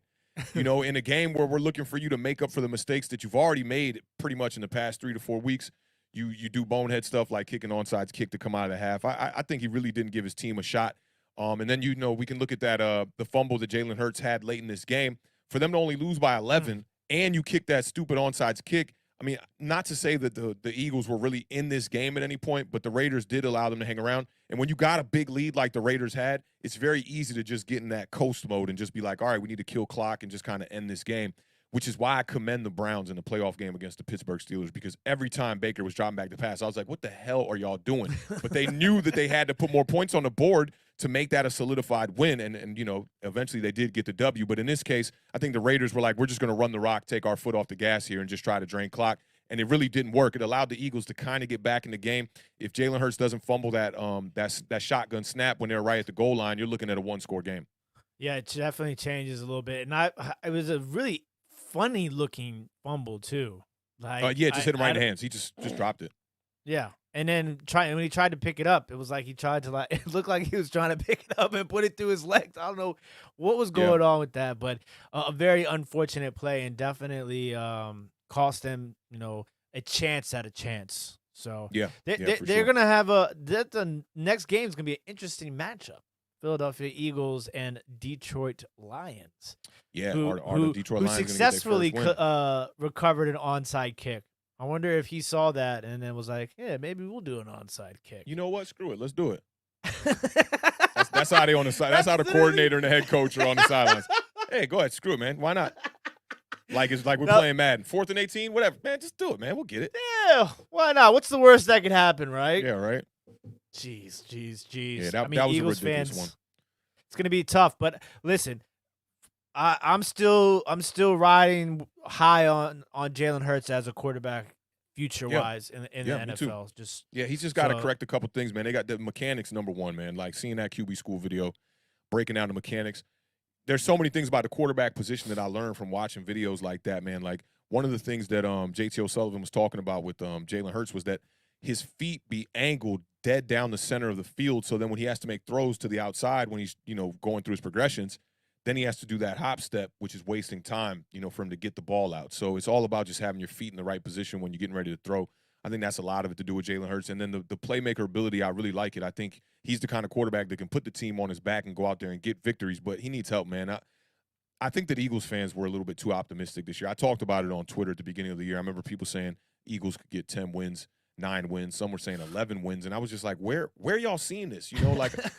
Speaker 1: In a game where we're looking for you to make up for the mistakes that you've already made pretty much in the past 3 to 4 weeks, you do bonehead stuff like kicking onside kick to come out of the half. I think he really didn't give his team a shot. And then, we can look at that the fumble that Jalen Hurts had late in this game. For them to only lose by 11 and you kick that stupid onside kick, I mean, not to say that the Eagles were really in this game at any point, but the Raiders did allow them to hang around. And when you got a big lead like the Raiders had, it's very easy to just get in that coast mode and just be like, all right, we need to kill clock and just kind of end this game. which is why I commend the Browns in the playoff game against the Pittsburgh Steelers, because every time Baker was dropping back to pass, I was like, what the hell are y'all doing? But they knew that they had to put more points on the board to make that a solidified win. And eventually they did get the W. But in this case, I think the Raiders were like, we're just going to run the rock, take our foot off the gas here, and just try to drain clock. And it really didn't work. It allowed the Eagles to kind of get back in the game. If Jalen Hurts doesn't fumble that shotgun snap when they're right at the goal line, you're looking at a one-score game.
Speaker 2: Yeah, it definitely changes a little bit. And it was a really funny-looking fumble, too.
Speaker 1: Like, just hit him right in the hands. He just dropped it.
Speaker 2: Yeah. And then when he tried to pick it up, it was like he tried to it looked like he was trying to pick it up and put it through his legs. I don't know what was going on with that, but a very unfortunate play and definitely cost them, a chance at a chance. So they're going to have the next game is going to be an interesting matchup. Philadelphia Eagles and Detroit Lions.
Speaker 1: Yeah, are the Detroit Lions
Speaker 2: successfully recovered an onside kick. I wonder if he saw that and then was like, yeah, maybe we'll do an onside kick.
Speaker 1: You know what? Screw it. Let's do it. that's how they on the side. That's how the coordinator and the head coach are on the sidelines. Hey, go ahead. Screw it, man. Why not? It's like we're playing Madden. 4th and 18, whatever. Man, just do it, man. We'll get it.
Speaker 2: Yeah, why not? What's the worst that could happen, right?
Speaker 1: Yeah, right.
Speaker 2: Jeez.
Speaker 1: Yeah, that was
Speaker 2: Eagles
Speaker 1: a ridiculous
Speaker 2: fans,
Speaker 1: one.
Speaker 2: It's going to be tough, but listen, I'm still riding high on Jalen Hurts as a quarterback future-wise in the NFL.
Speaker 1: He's just got to correct a couple things, man. They got the mechanics, number one, man. Like seeing that QB school video, breaking down the mechanics. There's so many things about the quarterback position that I learned from watching videos like that, man. Like one of the things that JT O'Sullivan was talking about with Jalen Hurts was that his feet be angled dead down the center of the field, so then when he has to make throws to the outside when he's going through his progressions, then he has to do that hop step, which is wasting time, for him to get the ball out. So it's all about just having your feet in the right position when you're getting ready to throw. I think that's a lot of it to do with Jalen Hurts. And then the playmaker ability, I really like it. I think he's the kind of quarterback that can put the team on his back and go out there and get victories, but he needs help, man. I think that Eagles fans were a little bit too optimistic this year. I talked about it on Twitter at the beginning of the year. I remember people saying Eagles could get 10 wins. 9 wins. Some were saying 11 wins. And I was just like, where y'all seeing this?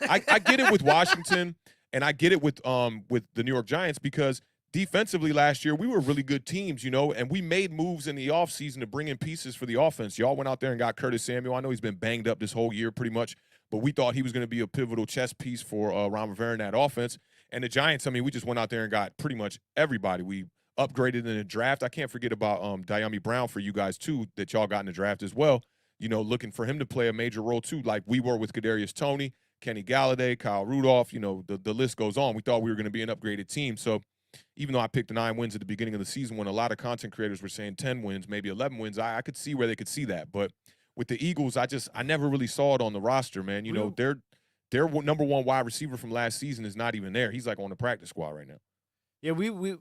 Speaker 1: I get it with Washington and I get it with the New York Giants because defensively last year we were really good teams, and we made moves in the offseason to bring in pieces for the offense. Y'all went out there and got Curtis Samuel. I know he's been banged up this whole year pretty much, but we thought he was going to be a pivotal chess piece for Ron Rivera in that offense. And the Giants, we just went out there and got pretty much everybody. We upgraded in the draft. I can't forget about Diami Brown for you guys, too, that y'all got in the draft as well. Looking for him to play a major role, too, like we were with Kadarius Toney, Kenny Galladay, Kyle Rudolph. The list goes on. We thought we were going to be an upgraded team. So even though I picked 9 wins at the beginning of the season when a lot of content creators were saying 10 wins, maybe 11 wins, I could see where they could see that. But with the Eagles, I never really saw it on the roster, man. Their number one wide receiver from last season is not even there. He's like on the practice squad right now.
Speaker 2: Yeah,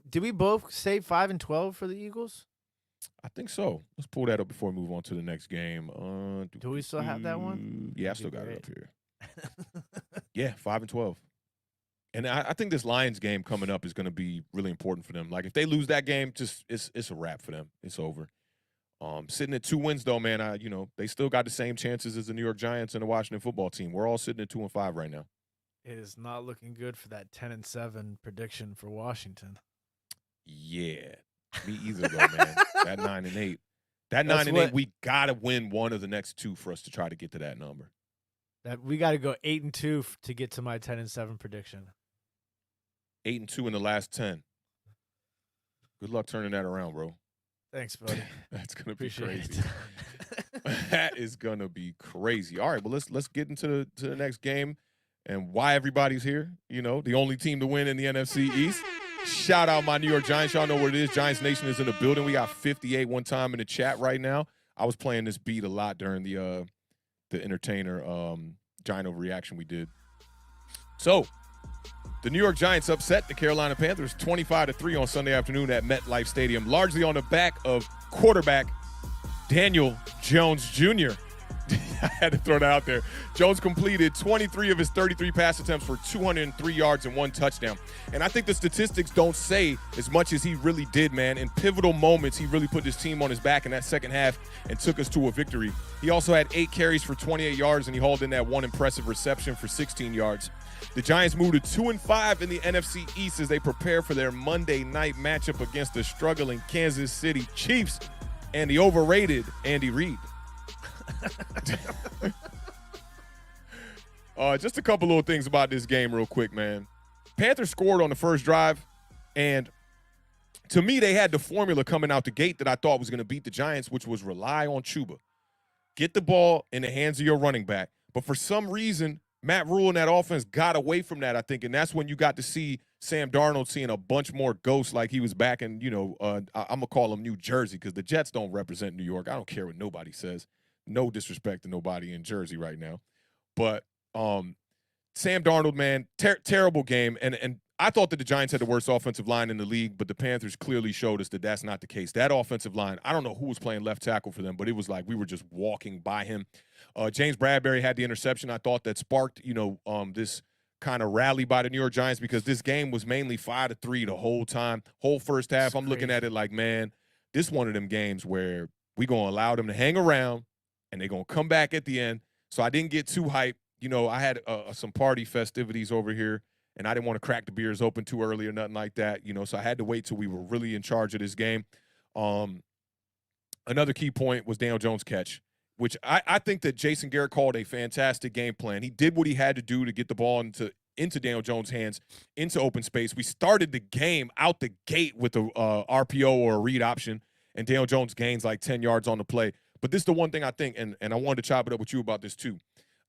Speaker 2: did we both say 5-12 for the Eagles?
Speaker 1: I think so. Let's pull that up before we move on to the next game.
Speaker 2: Do we still have that one?
Speaker 1: Yeah, I still got it up here. Yeah, 5-12. And I think this Lions game coming up is going to be really important for them. Like if they lose that game, just it's a wrap for them. It's over. Sitting at 2 wins though, man. They still got the same chances as the New York Giants and the Washington football team. We're all sitting at 2-5 right now.
Speaker 2: It is not looking good for that 10-7 prediction for Washington.
Speaker 1: Yeah, me either though, man. That 9-8. That 9-8, we gotta win one of the next 2 for us to try to get to that number.
Speaker 2: That we got to go 8-2 to get to my 10-7 prediction.
Speaker 1: 8-2 in the last 10. Good luck turning that around, bro.
Speaker 2: Thanks, buddy.
Speaker 1: That's gonna be crazy. That is gonna be crazy. All right, well let's get into the next game and why everybody's here. The only team to win in the NFC East. Shout out my New York Giants. Y'all know what it is. Giants Nation is in the building. We got 58 one time in the chat right now. I was playing this beat a lot during the entertainer Giant overreaction we did. So the New York Giants upset the Carolina Panthers 25-3 on Sunday afternoon at MetLife Stadium, largely on the back of quarterback Daniel Jones Jr. I had to throw that out there. Jones completed 23 of his 33 pass attempts for 203 yards and 1 touchdown. And I think the statistics don't say as much as he really did, man. In pivotal moments, he really put his team on his back in that second half and took us to a victory. He also had 8 carries for 28 yards, and he hauled in that 1 impressive reception for 16 yards. The Giants moved to 2-5 in the NFC East as they prepare for their Monday night matchup against the struggling Kansas City Chiefs and the overrated Andy Reid. Just a couple little things about this game real quick, man. Panthers scored on the first drive, and to me, they had the formula coming out the gate that I thought was going to beat the Giants, which was rely on Chuba. Get the ball in the hands of your running back. But for some reason, Matt Rule and that offense got away from that, I think, and that's when you got to see Sam Darnold seeing a bunch more ghosts like he was back in, I'm going to call him New Jersey because the Jets don't represent New York. I don't care what nobody says. No disrespect to nobody in Jersey right now. But Sam Darnold, man, terrible game. And I thought that the Giants had the worst offensive line in the league, but the Panthers clearly showed us that that's not the case. That offensive line, I don't know who was playing left tackle for them, but it was like we were just walking by him. James Bradbury had the interception, I thought, that sparked, this kind of rally by the New York Giants because this game was mainly 5-3 the whole time. Whole first half, I'm looking at it like, man, this one of them games where we going to allow them to hang around and they're going to come back at the end. So I didn't get too hyped. I had some party festivities over here, and I didn't want to crack the beers open too early or nothing like that, so I had to wait till we were really in charge of this game. Another key point was Daniel Jones' catch, which I think that Jason Garrett called a fantastic game plan. He did what he had to do to get the ball into Daniel Jones' hands, into open space. We started the game out the gate with a RPO or a read option, and Daniel Jones gains like 10 yards on the play. But this is the one thing I think, and I wanted to chop it up with you about this too.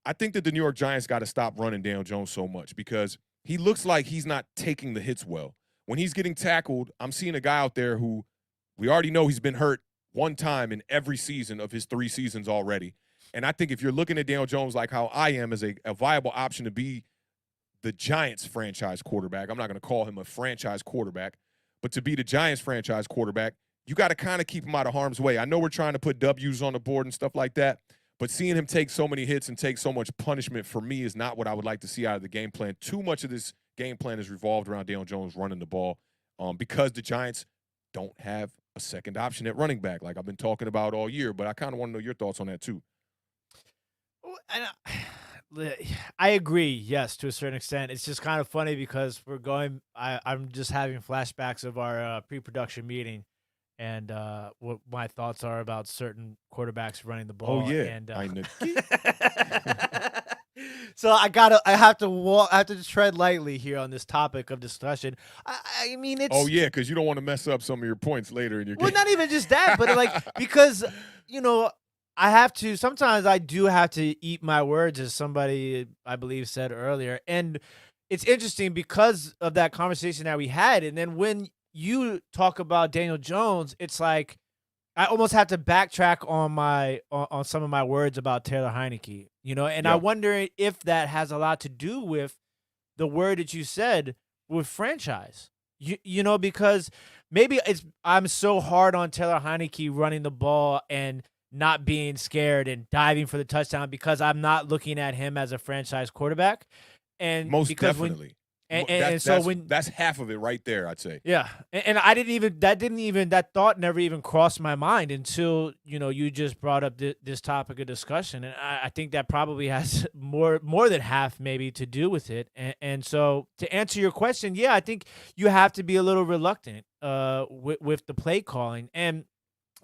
Speaker 1: I think that the New York Giants got to stop running Daniel Jones so much because he looks like he's not taking the hits well. When he's getting tackled, I'm seeing a guy out there who we already know he's been hurt one time in every season of his 3 seasons already. And I think if you're looking at Daniel Jones like how I am as a viable option to be the Giants franchise quarterback, I'm not going to call him a franchise quarterback, but to be the Giants franchise quarterback, you got to kind of keep him out of harm's way. I know we're trying to put W's on the board and stuff like that, but seeing him take so many hits and take so much punishment for me is not what I would like to see out of the game plan. Too much of this game plan is revolved around Daniel Jones running the ball because the Giants don't have a second option at running back like I've been talking about all year, but I kind of want to know your thoughts on that too.
Speaker 2: I agree, yes, to a certain extent. It's just kind of funny because I'm just having flashbacks of our pre-production meeting and what my thoughts are about certain quarterbacks running the ball.
Speaker 1: Oh, yeah.
Speaker 2: And,
Speaker 1: I know.
Speaker 2: So I have to tread lightly here on this topic of discussion. I mean, it's.
Speaker 1: Oh, yeah, because you don't want to mess up some of your points later in your game.
Speaker 2: Well, not even just that, but because, sometimes I do have to eat my words, as somebody, I believe, said earlier. And it's interesting because of that conversation that we had. And then when you talk about Daniel Jones, it's like I almost have to backtrack on some of my words about Taylor Heineke, and
Speaker 1: Yeah.
Speaker 2: I wonder if that has a lot to do with the word that you said with franchise, because maybe I'm so hard on Taylor Heineke running the ball and not being scared and diving for the touchdown because I'm not looking at him as a franchise quarterback. And
Speaker 1: Most
Speaker 2: because
Speaker 1: definitely.
Speaker 2: That's
Speaker 1: half of it right there, I'd say.
Speaker 2: Yeah, and that thought never even crossed my mind until you just brought up this topic of discussion, and I think that probably has more than half maybe to do with it. And so to answer your question, yeah, I think you have to be a little reluctant with the play calling, and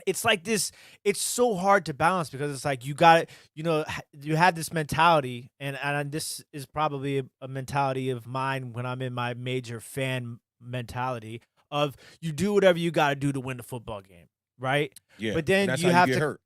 Speaker 2: it's like this. It's so hard to balance because it's like you got you had this mentality, and this is probably a mentality of mine when I'm in my major fan mentality of you do whatever you got to do to win the football game, right?
Speaker 1: Yeah,
Speaker 2: but then
Speaker 1: and that's
Speaker 2: you
Speaker 1: how
Speaker 2: have
Speaker 1: you get
Speaker 2: to
Speaker 1: hurt.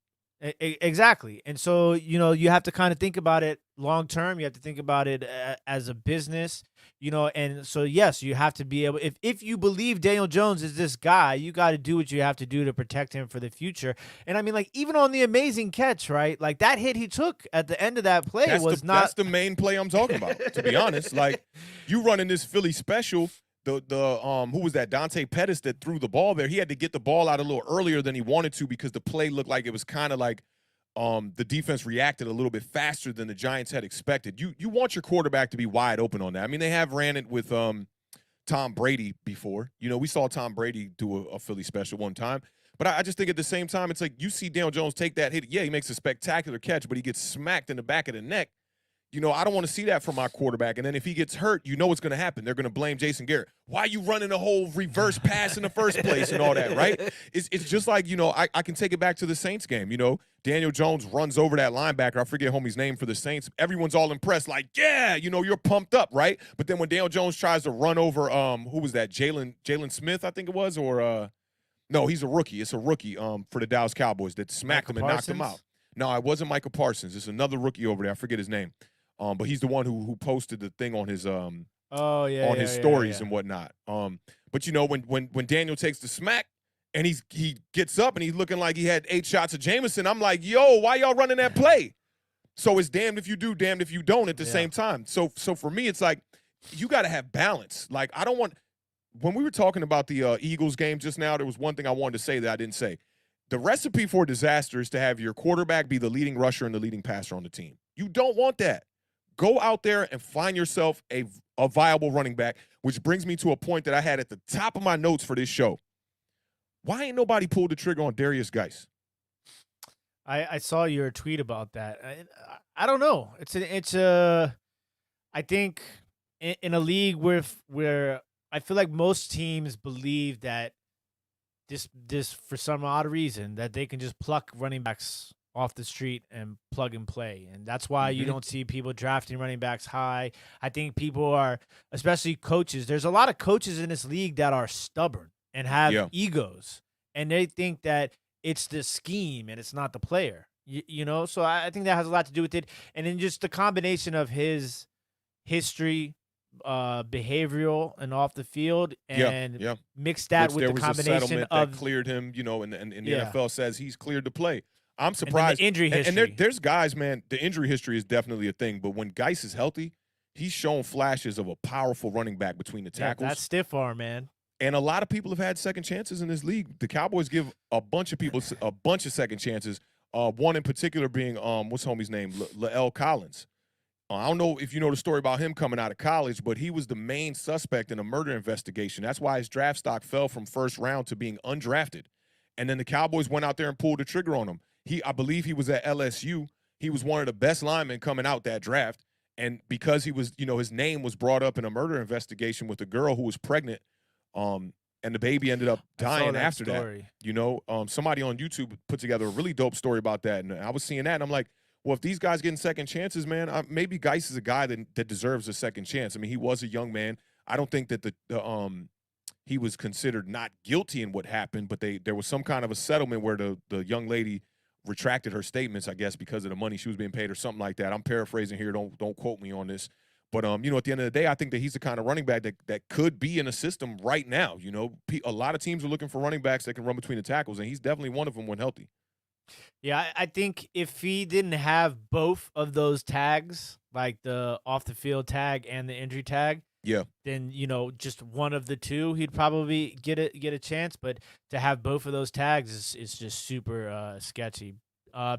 Speaker 2: Exactly. And so, you have to kind of think about it long term. You have to think about it as a business, and so, yes, you have to be able, if you believe Daniel Jones is this guy, you got to do what you have to do to protect him for the future. And I mean, like, even on the amazing catch, right? Like that hit he took at the end of that play
Speaker 1: That's the main play I'm talking about, to be honest. Like, you running this Philly special. Who was that? Dante Pettis that threw the ball there. He had to get the ball out a little earlier than he wanted to because the play looked like it was kind of like the defense reacted a little bit faster than the Giants had expected. You want your quarterback to be wide open on that. I mean, they have ran it with Tom Brady before. You know, we saw Tom Brady do a Philly special one time. But I just think at the same time, it's like you see Daniel Jones take that hit. Yeah, he makes a spectacular catch, but he gets smacked in the back of the neck. You know, I don't want to see that from my quarterback. And then if he gets hurt, you know what's going to happen. They're going to blame Jason Garrett. Why are you running a whole reverse pass in the first place and all that, right? It's just like, you know, I can take it back to the Saints game. You know, Daniel Jones runs over that linebacker. I forget homie's name for the Saints. Everyone's all impressed, like, yeah, you know, you're pumped up, right? But then when Daniel Jones tries to run over, who was that? Jalen Smith, I think it was, or no, he's a rookie. It's a rookie for the Dallas Cowboys that smacked him and knocked him out. No, it wasn't Michael Parsons. It's another rookie over there. I forget his name. But he's the one who posted the thing on his his stories and whatnot. But you know, when Daniel takes the smack and he gets up and he's looking like he had 8 shots of Jameson, I'm like, yo, why y'all running that play? So it's damned if you do, damned if you don't at the same time. So for me, it's like you got to have balance. Like I don't want. When we were talking about the Eagles game just now, there was one thing I wanted to say that I didn't say. The recipe for disaster is to have your quarterback be the leading rusher and the leading passer on the team. You don't want that. Go out there and find yourself a viable running back, which brings me to a point that I had at the top of my notes for this show. Why ain't nobody pulled the trigger on Darius Geis?
Speaker 2: I saw your tweet about that. I don't know. I think in a league where I feel like most teams believe that this for some odd reason that they can just pluck running backs off the street and plug and play. And that's why you don't see people drafting running backs high. I think people are, especially coaches, there's a lot of coaches in this league that are stubborn and have egos. And they think that it's the scheme and it's not the player. You know? So I think that has a lot to do with it. And then just the combination of his history, behavioral and off the field, and mix that with the combination of
Speaker 1: that cleared him, you know, and the NFL says he's cleared to play. I'm surprised.
Speaker 2: And the injury history.
Speaker 1: And there's guys, man, the injury history is definitely a thing. But when Geis is healthy, he's shown flashes of a powerful running back between the tackles.
Speaker 2: That's stiff arm, man.
Speaker 1: And a lot of people have had second chances in this league. The Cowboys give a bunch of people a bunch of second chances. One in particular being, what's homie's name? Lael Collins. I don't know if you know the story about him coming out of college, but he was the main suspect in a murder investigation. That's why his draft stock fell from first round to being undrafted. And then the Cowboys went out there and pulled the trigger on him. I believe he was at LSU. He was one of the best linemen coming out that draft. And because he was, you know, his name was brought up in a murder investigation with a girl who was pregnant, and the baby ended up dying after that. You know, somebody on YouTube put together a really dope story about that. And I was seeing that, and I'm like, well, if these guys getting second chances, man, maybe Geis is a guy that deserves a second chance. I mean, he was a young man. I don't think that he was considered not guilty in what happened, but there was some kind of a settlement where the young lady retracted her statements, I guess, because of the money she was being paid or something like that. I'm paraphrasing here. Don't quote me on this. But, you know, at the end of the day, I think that he's the kind of running back that could be in a system right now. You know, a lot of teams are looking for running backs that can run between the tackles, and he's definitely one of them when healthy.
Speaker 2: Yeah, I think if he didn't have both of those tags, like the off-the-field tag and the injury tag, then, you know, just one of the two, he'd probably get a chance. But to have both of those tags is just super sketchy.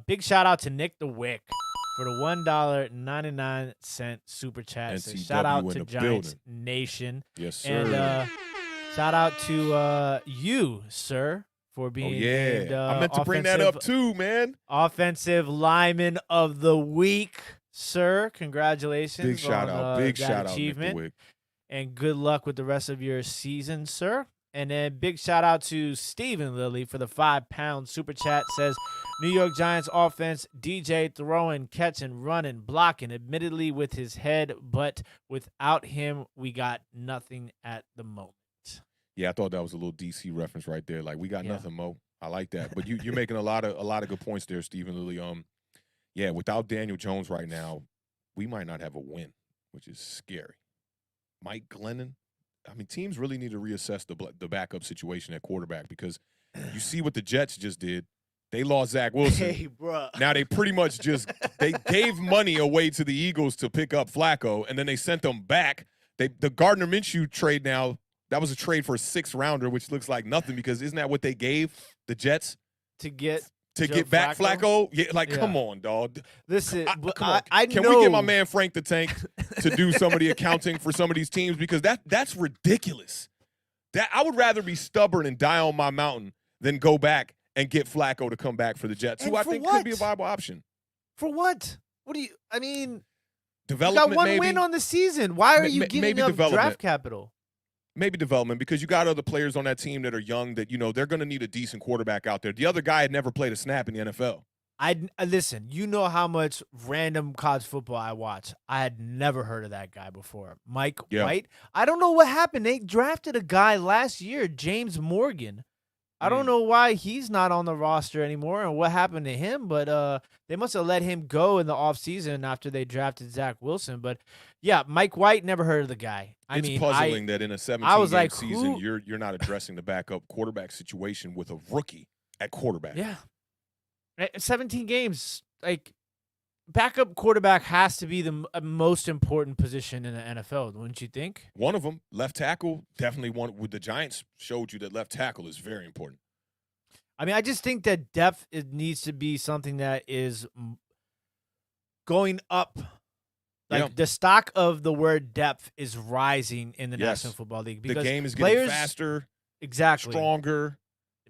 Speaker 2: Big shout-out to Nick the Wick for the $1.99 super chat. So shout out to Giants Nation.
Speaker 1: Yes, sir.
Speaker 2: And shout out to you, sir, for being named,
Speaker 1: I meant to bring that up too, man.
Speaker 2: Offensive Lineman of the Week, sir. Congratulations.
Speaker 1: Big shout out. Big shout out,
Speaker 2: achievement.
Speaker 1: Nick the Wick.
Speaker 2: And good luck with the rest of your season, sir. And then big shout out to Stephen Lilly for the £5 super chat. Says, New York Giants offense, DJ throwing, catching, running, blocking, admittedly with his head, but without him, we got nothing at the moment.
Speaker 1: Yeah, I thought that was a little DC reference right there. Like, we got nothing, Mo. I like that. But you're making a lot of good points there, Stephen Lilly. Yeah, without Daniel Jones right now, we might not have a win, which is scary. Mike Glennon. I mean, teams really need to reassess the backup situation at quarterback, because you see what the Jets just did. They lost Zach Wilson.
Speaker 2: Hey, bro.
Speaker 1: Now they pretty much they gave money away to the Eagles to pick up Flacco, and then they sent them back. The Gardner Minshew trade now, that was a trade for a 6th rounder, which looks like nothing, because isn't that what they gave the Jets
Speaker 2: to get
Speaker 1: to get back Flacco? Yeah, come on, dog.
Speaker 2: Listen,
Speaker 1: come on.
Speaker 2: I
Speaker 1: Can
Speaker 2: know.
Speaker 1: we get my man Frank the Tank to do some of the accounting for some of these teams? Because that's ridiculous. That I would rather be stubborn and die on my mountain than go back and get Flacco to come back for the Jets, who I think could be a viable option.
Speaker 2: For what? What do you – I mean –
Speaker 1: development,
Speaker 2: you got one
Speaker 1: maybe.
Speaker 2: win on the season. Why are you giving up draft capital?
Speaker 1: Maybe development, because you got other players on that team that are young that, they're going to need a decent quarterback out there. The other guy had never played a snap in the NFL.
Speaker 2: Listen, you know how much random college football I watch. I had never heard of that guy before. Mike White. I don't know what happened. They drafted a guy last year, James Morgan. I don't know why he's not on the roster anymore and what happened to him, but they must have let him go in the offseason after they drafted Zach Wilson. But, yeah, Mike White, never heard of the guy.
Speaker 1: It's puzzling that in a 17-game season you're not addressing the backup quarterback situation with a rookie at quarterback.
Speaker 2: Yeah. 17 games, backup quarterback has to be the most important position in the NFL, wouldn't you think?
Speaker 1: One of them, left tackle, definitely one. With the Giants showed you that left tackle is very important.
Speaker 2: I mean, I just think that depth needs to be something that is going up. The stock of the word depth is rising in the National Football League. Because
Speaker 1: the game is getting faster, stronger,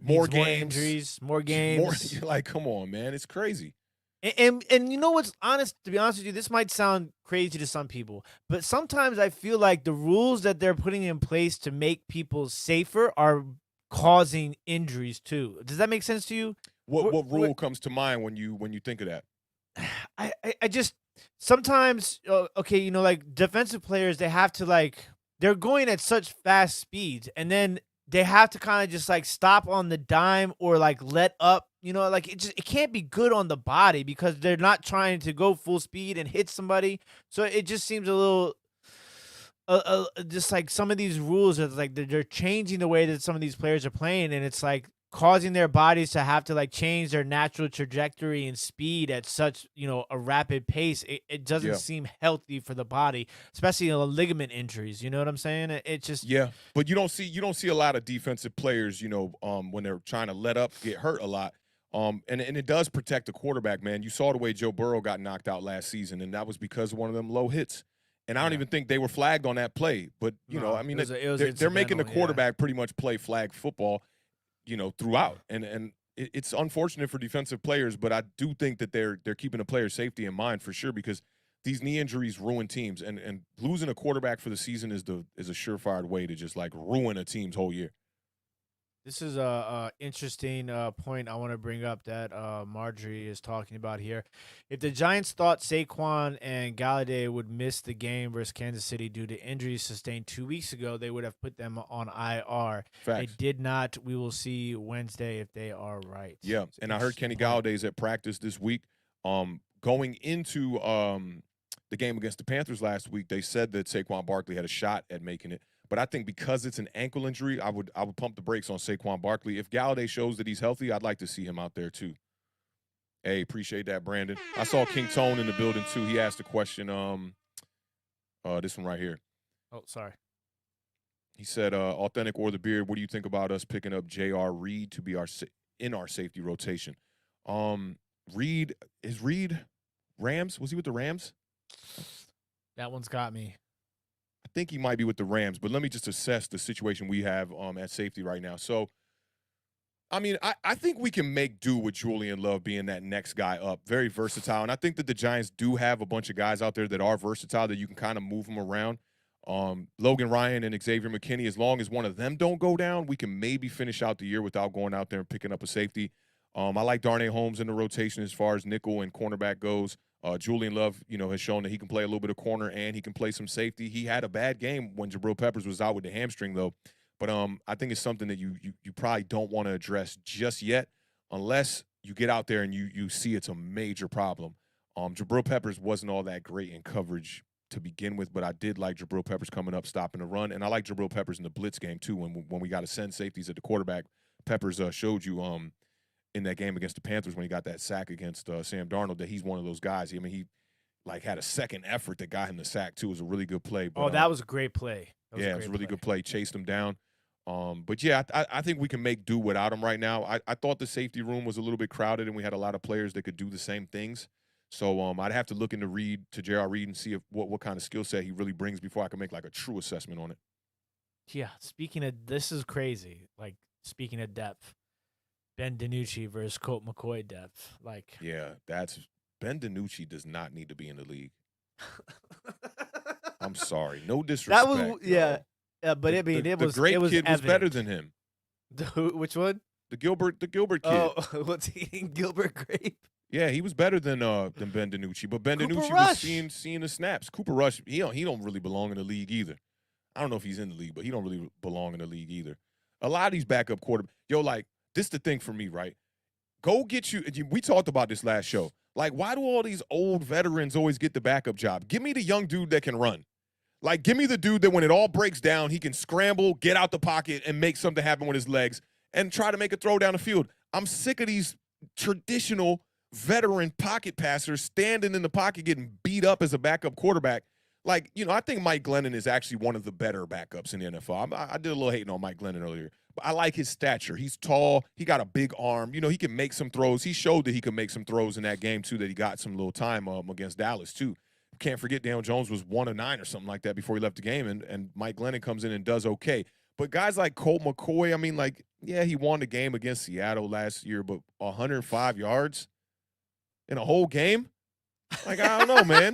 Speaker 1: more games.
Speaker 2: More injuries, more games.
Speaker 1: You're like, come on, man. It's crazy.
Speaker 2: And you know what's to be honest with you, this might sound crazy to some people, but sometimes I feel like the rules that they're putting in place to make people safer are causing injuries too. Does that make sense to you?
Speaker 1: What rule comes to mind when you think of that?
Speaker 2: I just sometimes defensive players, they have to they're going at such fast speeds, and then they have to kind of just stop on the dime or let up. It can't be good on the body because they're not trying to go full speed and hit somebody. So it just seems a little, just some of these rules are they're changing the way that some of these players are playing, and it's causing their bodies to have to change their natural trajectory and speed at such a rapid pace. It doesn't seem healthy for the body, especially ligament injuries. You know what I'm saying? It just
Speaker 1: But you don't see a lot of defensive players when they're trying to let up get hurt a lot. And it does protect the quarterback, man. You saw the way Joe Burrow got knocked out last season, and that was because of one of them low hits. And I don't even think they were flagged on that play. But they're making the quarterback pretty much play flag football, throughout. And it's unfortunate for defensive players, but I do think that they're keeping the player safety in mind for sure, because these knee injuries ruin teams, and losing a quarterback for the season is a surefire way to just ruin a team's whole year.
Speaker 2: This is a interesting point I want to bring up that Marjorie is talking about here. If the Giants thought Saquon and Galladay would miss the game versus Kansas City due to injuries sustained 2 weeks ago, they would have put them on IR.
Speaker 1: Facts.
Speaker 2: They did not. We will see Wednesday if they are right.
Speaker 1: Yeah, and I heard Kenny Galladay's at practice this week. Going into the game against the Panthers last week, they said that Saquon Barkley had a shot at making it. But I think because it's an ankle injury, I would pump the brakes on Saquon Barkley. If Galladay shows that he's healthy, I'd like to see him out there too. Hey, appreciate that, Brandon. I saw King Tone in the building too. He asked a question. This one right here.
Speaker 2: Oh, sorry.
Speaker 1: He said, "Authentic or the Beard, what do you think about us picking up J.R. Reed to be in our safety rotation?" Reed Rams? Was he with the Rams?
Speaker 2: That one's got me.
Speaker 1: I think he might be with the Rams, but let me just assess the situation we have at safety right now. So, I mean, I think we can make do with Julian Love being that next guy up. Very versatile. And I think that the Giants do have a bunch of guys out there that are versatile that you can kind of move them around. Logan Ryan and Xavier McKinney, as long as one of them don't go down, we can maybe finish out the year without going out there and picking up a safety. I like Darnay Holmes in the rotation as far as nickel and cornerback goes. Julian Love, has shown that he can play a little bit of corner and he can play some safety. He had a bad game when Jabril Peppers was out with the hamstring, though. But I think it's something that you probably don't want to address just yet unless you get out there and you see it's a major problem. Jabril Peppers wasn't all that great in coverage to begin with, but I did like Jabril Peppers coming up, stopping the run. And I like Jabril Peppers in the blitz game, too, when we got to send safeties at the quarterback. Peppers showed you in that game against the Panthers when he got that sack against Sam Darnold that he's one of those guys. I mean, he had a second effort that got him the sack, too. It was a really good play. But,
Speaker 2: that was a great play.
Speaker 1: It was a really good play. Chased him down. But yeah, I think we can make do without him right now. I thought the safety room was a little bit crowded, and we had a lot of players that could do the same things. So I'd have to look into J.R. Reed and see what kind of skill set he really brings before I can make like a true assessment on it.
Speaker 2: Yeah, this is crazy. Like, speaking of depth, Ben DiNucci versus Colt McCoy depth. Like,
Speaker 1: yeah, Ben DiNucci does not need to be in the league. I'm sorry, no disrespect.
Speaker 2: That was yeah, but it was
Speaker 1: the great
Speaker 2: it was
Speaker 1: kid
Speaker 2: evident.
Speaker 1: was better than him.
Speaker 2: Which one?
Speaker 1: The Gilbert kid.
Speaker 2: Oh, what's he? Gilbert Grape.
Speaker 1: Yeah, he was better than Ben DiNucci, but Ben DiNucci was seeing the snaps. Cooper Rush, he don't really belong in the league either. I don't know if he's in the league, but he don't really belong in the league either. A lot of these backup quarterbacks, like, this is the thing for me, right? Go get we talked about this last show. Like, why do all these old veterans always get the backup job? Give me the young dude that can run. Like, give me the dude that when it all breaks down, he can scramble, get out the pocket, and make something happen with his legs and try to make a throw down the field. I'm sick of these traditional veteran pocket passers standing in the pocket getting beat up as a backup quarterback. Like, I think Mike Glennon is actually one of the better backups in the NFL. I did a little hating on Mike Glennon earlier, but I like his stature. He's tall. He got a big arm. He can make some throws. He showed that he could make some throws in that game, too, that he got some little time against Dallas, too. Can't forget Daniel Jones was 1 of 9 or something like that before he left the game, and Mike Glennon comes in and does okay. But guys like Colt McCoy, I mean, like, yeah, he won the game against Seattle last year, but 105 yards in a whole game? Like, I don't know, man.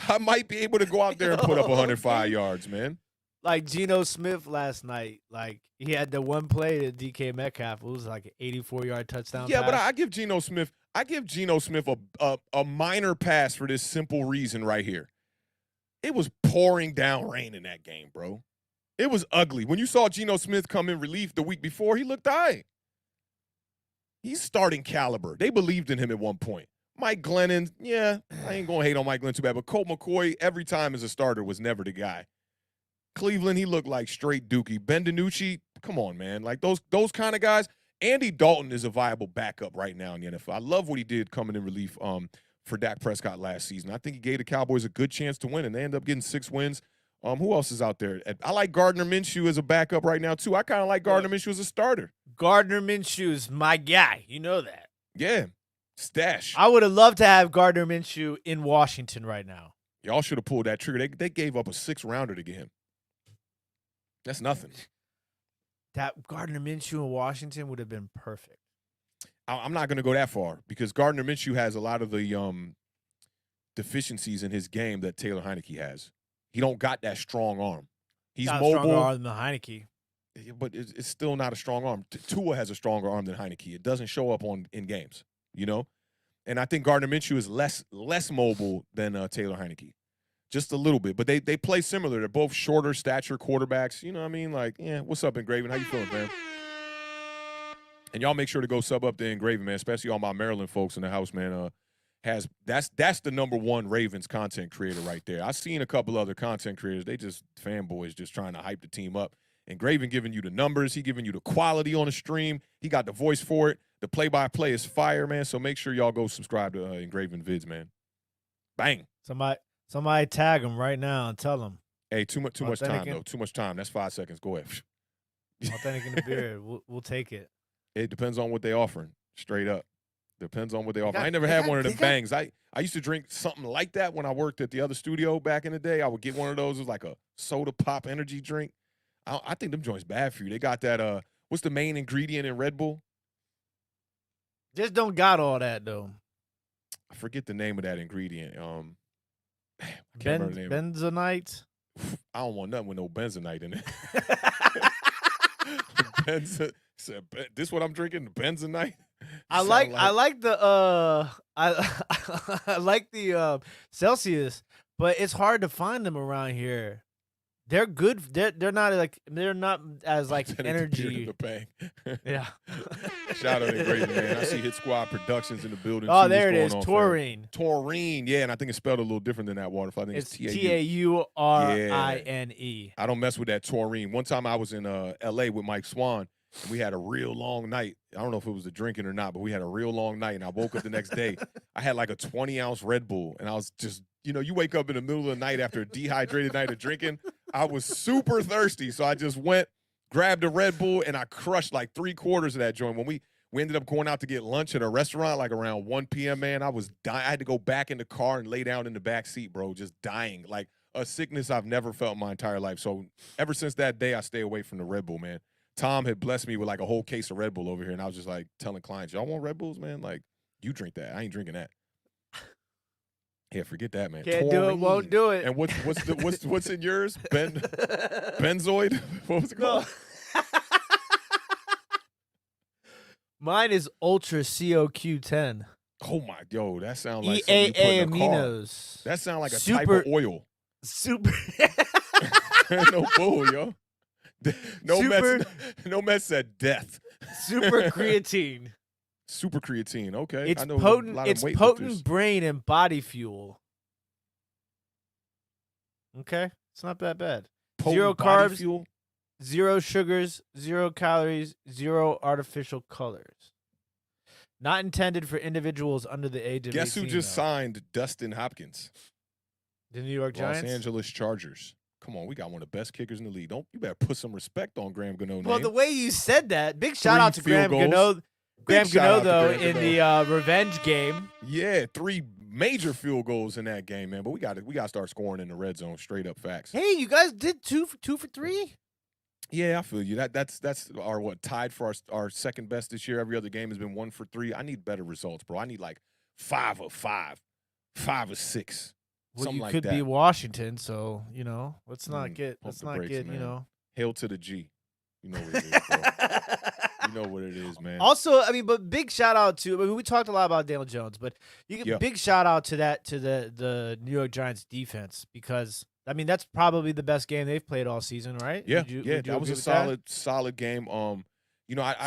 Speaker 1: I might be able to go out there and put up 105 yards, man.
Speaker 2: Like Geno Smith last night. Like, he had the one play to DK Metcalf. It was like an 84-yard touchdown pass.
Speaker 1: But I give Geno Smith a minor pass for this simple reason right here. It was pouring down rain in that game, bro. It was ugly. When you saw Geno Smith come in relief the week before, he looked all right. He's starting caliber. They believed in him at one point. Mike Glennon, yeah, I ain't going to hate on Mike Glennon too bad, but Colt McCoy, every time as a starter, was never the guy. Cleveland, he looked like straight dookie. Ben DiNucci, come on, man. Like, those kind of guys. Andy Dalton is a viable backup right now in the NFL. I love what he did coming in relief for Dak Prescott last season. I think he gave the Cowboys a good chance to win, and they ended up getting 6 wins. Who else is out there? I like Gardner Minshew as a backup right now, too. I kind of like Gardner Minshew as a starter.
Speaker 2: Gardner Minshew is my guy. You know that.
Speaker 1: Yeah. Stash.
Speaker 2: I would have loved to have Gardner Minshew in Washington right now.
Speaker 1: Y'all should have pulled that trigger. They gave up a 6th-rounder to get him. That's nothing.
Speaker 2: That Gardner Minshew in Washington would have been perfect.
Speaker 1: I'm not going to go that far because Gardner Minshew has a lot of the deficiencies in his game that Taylor Heineke has. He don't got that strong arm. He's
Speaker 2: got
Speaker 1: mobile.
Speaker 2: A stronger arm than Heineke.
Speaker 1: But it's still not a strong arm. Tua has a stronger arm than Heineke. It doesn't show up in games, And I think Gardner Minshew is less mobile than Taylor Heineke. Just a little bit. But they play similar. They're both shorter stature quarterbacks. You know what I mean? Like, yeah, what's up, Engraven? How you feeling, man? And y'all make sure to go sub up to Engraven, man, especially all my Maryland folks in the house, man. That's the #1 Ravens content creator right there. I've seen a couple other content creators. They just fanboys just trying to hype the team up. Engraven giving you the numbers. He giving you the quality on the stream. He got the voice for it. The play-by-play is fire, man. So make sure y'all go subscribe to Engraven Vids, man. Bang.
Speaker 2: Somebody tag him right now and tell him.
Speaker 1: Hey, too much time, though. Too much time. That's 5 seconds. Go ahead.
Speaker 2: Authentic in the beard. We'll take it.
Speaker 1: It depends on what they offering. Straight up. Depends on what they offer. I never had one of them bangs. I used to drink something like that when I worked at the other studio back in the day. I would get one of those. It was like a soda pop energy drink. I think them joints bad for you. They got that, what's the main ingredient in Red Bull?
Speaker 2: Just don't got all that, though.
Speaker 1: I forget the name of that ingredient. I can't remember the name.
Speaker 2: Benzonite?
Speaker 1: I don't want nothing with no benzonite in it. This what I'm drinking? Benzonite?
Speaker 2: I like the Celsius, but it's hard to find them around here. They're good. They're not as like energy.
Speaker 1: The bang.
Speaker 2: Yeah.
Speaker 1: Shout out to Engraven, man. I see Hit Squad Productions in the building.
Speaker 2: Oh, there it is. Taurine.
Speaker 1: Taurine. Yeah, and I think it's spelled a little different than that waterfall. I think it's
Speaker 2: Taurine.
Speaker 1: I don't mess with that Taurine. One time I was in L.A. with Mike Swan, and we had a real long night. I don't know if it was the drinking or not, but we had a real long night, and I woke up the next day. I had like a 20-ounce Red Bull, and I was just, you wake up in the middle of the night after a dehydrated night of drinking. I was super thirsty, so I just went, grabbed a Red Bull, and I crushed like 3/4 of that joint. When we ended up going out to get lunch at a restaurant like around 1 p.m., man, I was dying. I had to go back in the car and lay down in the back seat, bro, just dying. Like a sickness I've never felt in my entire life. So ever since that day, I stay away from the Red Bull, man. Tom had blessed me with like a whole case of Red Bull over here, and I was just like telling clients, y'all want Red Bulls, man? Like, you drink that. I ain't drinking that. Yeah, forget that, man.
Speaker 2: Can't do it, won't do it.
Speaker 1: And what's in yours? Benzoid? What was it called?
Speaker 2: Mine is Ultra COQ10.
Speaker 1: Oh my, yo, that sounds like something you put in a
Speaker 2: aminos.
Speaker 1: Car. That sounds like a type of oil.
Speaker 2: Super.
Speaker 1: No bull, yo. No mess said death.
Speaker 2: Super creatine.
Speaker 1: Super creatine. Okay,
Speaker 2: It's
Speaker 1: I know
Speaker 2: potent.
Speaker 1: A lot of
Speaker 2: It's
Speaker 1: weight
Speaker 2: potent
Speaker 1: lifters.
Speaker 2: brain and body fuel. Okay, it's not that bad.
Speaker 1: Potent
Speaker 2: Zero
Speaker 1: body
Speaker 2: carbs,
Speaker 1: fuel.
Speaker 2: 0 sugars, 0 calories, 0 artificial colors. Not intended for individuals under the age of 18.
Speaker 1: Guess who just
Speaker 2: though.
Speaker 1: signed Dustin Hopkins?
Speaker 2: The New York Giants?
Speaker 1: Los Angeles Chargers. Come on, we got one of the best kickers in the league. You better put some respect on Graham Gano name.
Speaker 2: Well, the way you said that, big shout
Speaker 1: 3
Speaker 2: out to Graham
Speaker 1: field
Speaker 2: Gano.
Speaker 1: goals.
Speaker 2: Graham
Speaker 1: Big shout
Speaker 2: Gano,
Speaker 1: out to
Speaker 2: though,
Speaker 1: Graham
Speaker 2: in
Speaker 1: Gano.
Speaker 2: the revenge game.
Speaker 1: Yeah, 3 major field goals in that game, man. But we got to start scoring in the red zone. Straight up facts.
Speaker 2: Hey, you guys did two for 3?
Speaker 1: Yeah, I feel you. That's our tied for our second best this year. Every other game has been 1 for 3. I need better results, bro. I need like 5 of 5, 5 of 6.
Speaker 2: Well,
Speaker 1: something
Speaker 2: you
Speaker 1: like
Speaker 2: could
Speaker 1: that.
Speaker 2: be Washington, so let's not
Speaker 1: Pump
Speaker 2: get
Speaker 1: the brakes, man.
Speaker 2: –
Speaker 1: Hail to the G. You know what it is, bro. You know what it is, man.
Speaker 2: Also, but big shout out to we talked a lot about Daniel Jones, but big shout out to the New York Giants defense, because that's probably the best game they've played all season, right?
Speaker 1: Yeah,
Speaker 2: would you
Speaker 1: that was
Speaker 2: agree
Speaker 1: a
Speaker 2: with
Speaker 1: solid game. I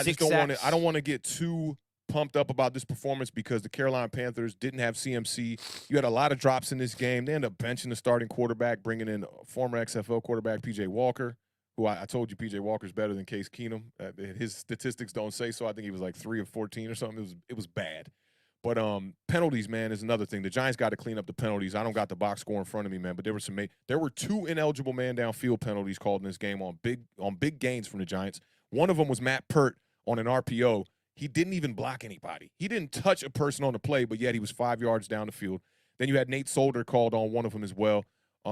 Speaker 1: just
Speaker 2: 6
Speaker 1: don't
Speaker 2: sacks.
Speaker 1: want to get too pumped up about this performance because the Carolina Panthers didn't have CMC. You had a lot of drops in this game. They ended up benching the starting quarterback, bringing in former XFL quarterback PJ Walker, who I told you PJ Walker's better than Case Keenum. His statistics don't say so. I think he was like 3 of 14 or something. It was bad. But penalties, man, is another thing. The Giants got to clean up the penalties. I don't got the box score in front of me, man, but there were 2 ineligible man downfield penalties called in this game on big gains from the Giants. One of them was Matt Pert on an RPO. He didn't even block anybody. He didn't touch a person on the play, but yet he was 5 yards down the field. Then you had Nate Solder called on one of them as well.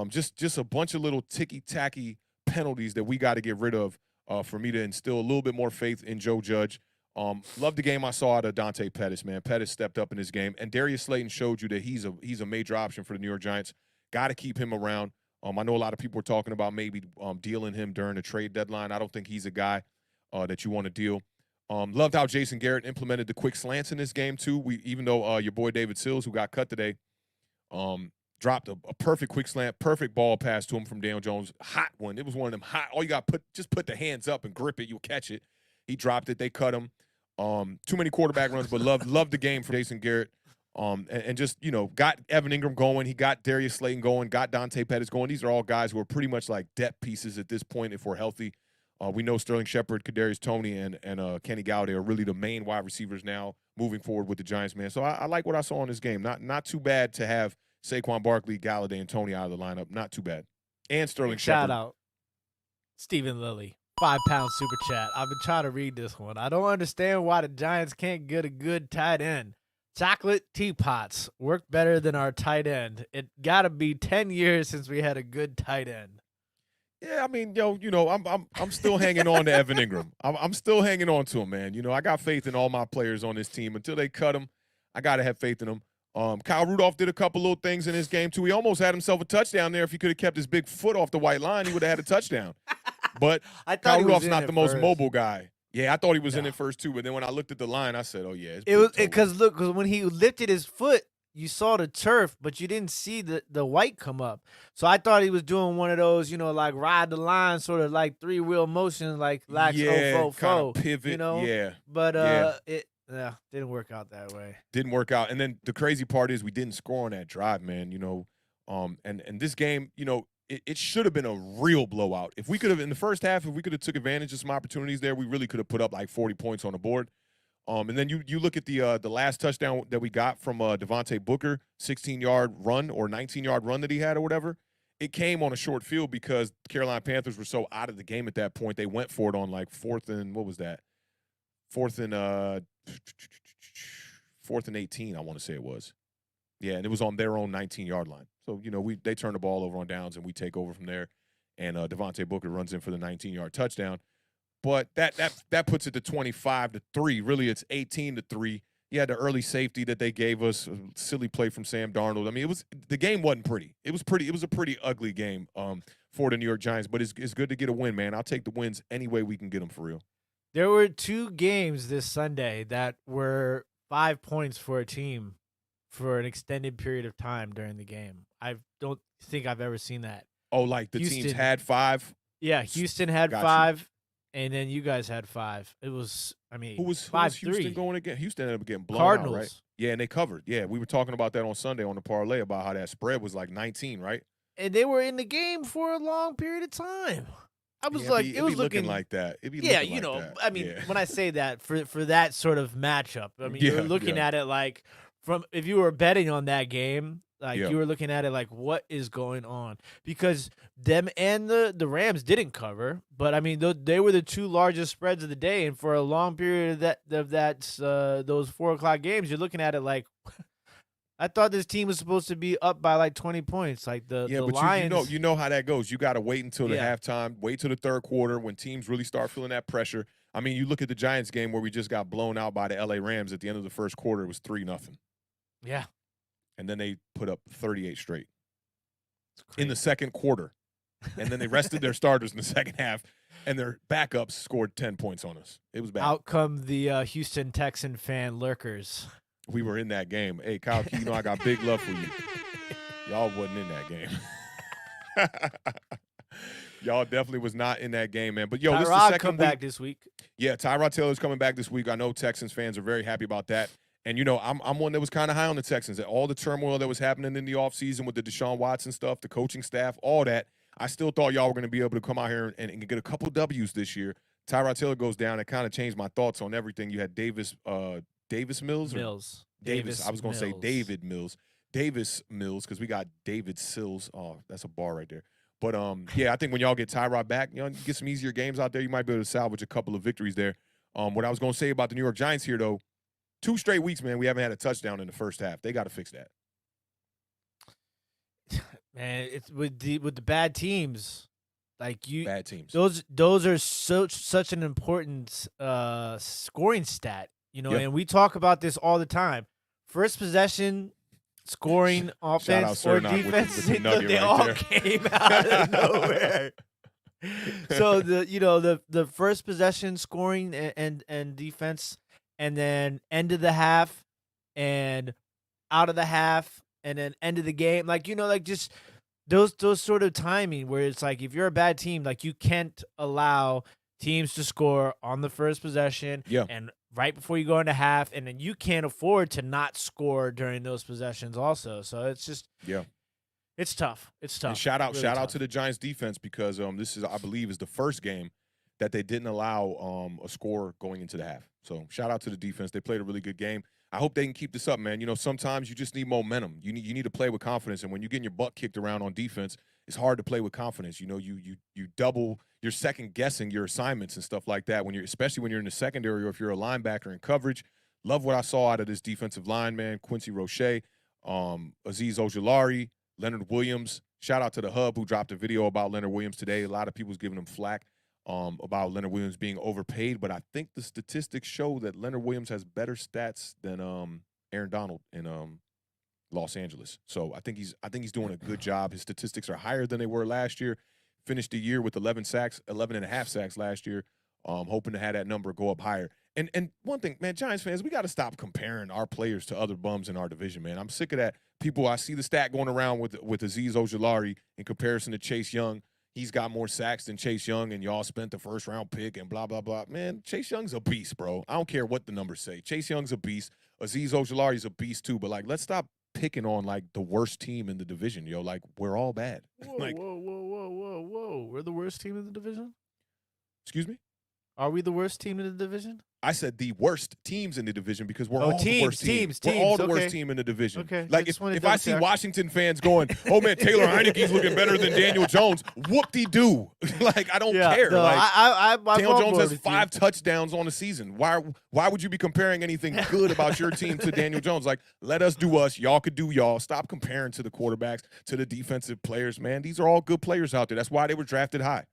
Speaker 1: Just a bunch of little ticky-tacky penalties that we got to get rid of for me to instill a little bit more faith in Joe Judge. Love the game I saw out of Dante Pettis, man. Pettis stepped up in this game, and Darius Slayton showed you that he's a major option for the New York Giants. Got to keep him around. I know a lot of people were talking about maybe dealing him during the trade deadline. I don't think he's a guy that you want to deal. Loved how Jason Garrett implemented the quick slants in this game too. Even though your boy David Sills, who got cut today, dropped a perfect quick slant, perfect ball pass to him from Daniel Jones. Hot one. It was one of them hot. All you got just put the hands up and grip it. You'll catch it. He dropped it. They cut him. Too many quarterback runs, but loved the game for Jason Garrett. And just, got Evan Ingram going. He got Darius Slayton going, got Dante Pettis going. These are all guys who are pretty much like depth pieces at this point if we're healthy. We know Sterling Shepard, Kadarius Toney, and Kenny Galladay are really the main wide receivers now moving forward with the Giants, man. So I like what I saw in this game. Not too bad to have Saquon Barkley, Galladay, and Toney out of the lineup. Not too bad. And Sterling Shepard.
Speaker 2: Shout out Stephen Lilly. £5 super chat. I've been trying to read this one. I don't understand why the Giants can't get a good tight end. Chocolate teapots work better than our tight end. It got to be 10 years since we had a good tight end.
Speaker 1: Yeah, I'm still hanging on to Evan Ingram. I'm still hanging on to him, man. I got faith in all my players on this team. Until they cut him, I got to have faith in them. Kyle Rudolph did a couple little things in his game, too. He almost had himself a touchdown there. If he could have kept his big foot off the white line, he would have had a touchdown. But Kyle Rudolph's not the most mobile guy. Yeah, I thought he was in it first, too. But then when I looked at the line, I said, oh, yeah.
Speaker 2: It was because when he lifted his foot, you saw the turf, but you didn't see the white come up. So I thought he was doing one of those, like ride the line, sort of like 3-wheel motion, like lax
Speaker 1: kind of pivot. Yeah.
Speaker 2: But it didn't work out that way.
Speaker 1: Didn't work out. And then the crazy part is we didn't score on that drive, man. And this game, it should have been a real blowout. If we could have in the first half, if we could have took advantage of some opportunities there, we really could have put up like 40 points on the board. And then you look at the last touchdown that we got from Devontae Booker, 16-yard run or 19-yard run that he had or whatever. it came on a short field because the Carolina Panthers were so out of the game at that point. They went for it on like fourth and 18, I want to say it was. Yeah, and it was on their own 19-yard line. So, they turn the ball over on downs, and we take over from there. And Devontae Booker runs in for the 19-yard touchdown. But that puts it to 25-3. Really, it's 18-3. You had the early safety that they gave us, a silly play from Sam Darnold. I mean, the game wasn't pretty. It was a pretty ugly game for the New York Giants, but it's good to get a win, man. I'll take the wins any way we can get them for real.
Speaker 2: There were 2 games this Sunday that were 5 points for a team for an extended period of time during the game. I don't think I've ever seen that.
Speaker 1: Oh, like the teams had 5?
Speaker 2: Yeah, Houston had 5. And then you guys had 5. It was, who was
Speaker 1: Houston going again? Houston ended up getting blown
Speaker 2: Cardinals.
Speaker 1: out, right? Yeah, and they covered. Yeah, we were talking about that on Sunday on the parlay about how that spread was like 19, right?
Speaker 2: And they were in the game for a long period of time. I was it was looking
Speaker 1: like that.
Speaker 2: When I say that for that sort of matchup, you're looking at it like if you were betting on that game. You were looking at it like, what is going on? Because them and the Rams didn't cover, but they were the 2 largest spreads of the day, and for a long period of those 4:00 games, you're looking at it like, I thought this team was supposed to be up by like 20 points. Like the Lions.
Speaker 1: You know how that goes. You got to wait until the halftime, wait till the third quarter when teams really start feeling that pressure. You look at the Giants game where we just got blown out by the LA Rams at the end of the first quarter. It was 3-0.
Speaker 2: Yeah.
Speaker 1: And then they put up 38 straight in the second quarter. And then they rested their starters in the second half, and their backups scored 10 points on us. It was bad.
Speaker 2: Out come the Houston Texan fan lurkers.
Speaker 1: We were in that game. Hey, Kyle, I got big love for you. Y'all wasn't in that game. Y'all definitely was not in that game, man. But, this is the second
Speaker 2: come back this week.
Speaker 1: Yeah, Tyrod Taylor's coming back this week. I know Texans fans are very happy about that. And, I'm one that was kind of high on the Texans. All the turmoil that was happening in the offseason with the Deshaun Watson stuff, the coaching staff, all that, I still thought y'all were going to be able to come out here and get a couple W's this year. Tyrod Taylor goes down. It kind of changed my thoughts on everything. You had Davis Mills?
Speaker 2: Davis.
Speaker 1: I was going to say David Mills. Davis Mills, because we got David Sills. Oh, that's a bar right there. But, I think when y'all get Tyrod back, you get some easier games out there. You might be able to salvage a couple of victories there. What I was going to say about the New York Giants here, though, 2 straight weeks, man, we haven't had a touchdown in the first half. They got to fix that.
Speaker 2: Man, it's with the bad teams,
Speaker 1: bad teams.
Speaker 2: Those are such an important scoring stat, and we talk about this all the time. First possession, scoring, offense or defense, they all came out of nowhere. So the first possession, scoring and defense. And then end of the half and out of the half and then end of the game. Just those sort of timing where it's like if you're a bad team, you can't allow teams to score on the first possession and right before you go into half, and then you can't afford to not score during those possessions also. So it's just it's tough. It's tough.
Speaker 1: And shout out to the Giants defense because this is, I believe, is the first game that they didn't allow a score going into the half. So shout out to the defense. They played a really good game. I hope they can keep this up, man. Sometimes you just need momentum. You need to play with confidence. And when you're getting your butt kicked around on defense, it's hard to play with confidence. You double, you're second guessing your assignments and stuff like that. Especially when you're in the secondary or if you're a linebacker in coverage. Love what I saw out of this defensive line, man. Quincy Roche, Azeez Ojulari, Leonard Williams. Shout out to the Hub who dropped a video about Leonard Williams today. A lot of people's giving him flack about Leonard Williams being overpaid, but I think the statistics show that Leonard Williams has better stats than Aaron Donald in Los Angeles. So I think he's doing a good job. His statistics are higher than they were last year. Finished the year with 11 and a half sacks last year. Hoping to have that number go up higher. And one thing, man, Giants fans, we got to stop comparing our players to other bums in our division, man. I'm sick of that. People, I see the stat going around with Azeez Ojulari in comparison to Chase Young. He's got more sacks than Chase Young, and y'all spent the first-round pick and blah, blah, blah. Man, Chase Young's a beast, bro. I don't care what the numbers say. Chase Young's a beast. Azeez Ojulari's a beast, too. But, let's stop picking on, the worst team in the division, yo. We're all bad.
Speaker 2: Whoa. We're the worst team in the division?
Speaker 1: Excuse me?
Speaker 2: Are we the worst team in the division?
Speaker 1: I said the worst teams in the division because we're all the worst teams.
Speaker 2: We're
Speaker 1: all the worst team in the division.
Speaker 2: Okay.
Speaker 1: Like if I see Washington fans going, "Oh man, Taylor Heineke's looking better than Daniel Jones," whoop-de-doo. Like I don't care.
Speaker 2: No,
Speaker 1: like Daniel Jones has 5 touchdowns on the season. Why would you be comparing anything good about your team to Daniel Jones? Like let us do us. Y'all could do y'all. Stop comparing to the quarterbacks, to the defensive players, man. These are all good players out there. That's why they were drafted high.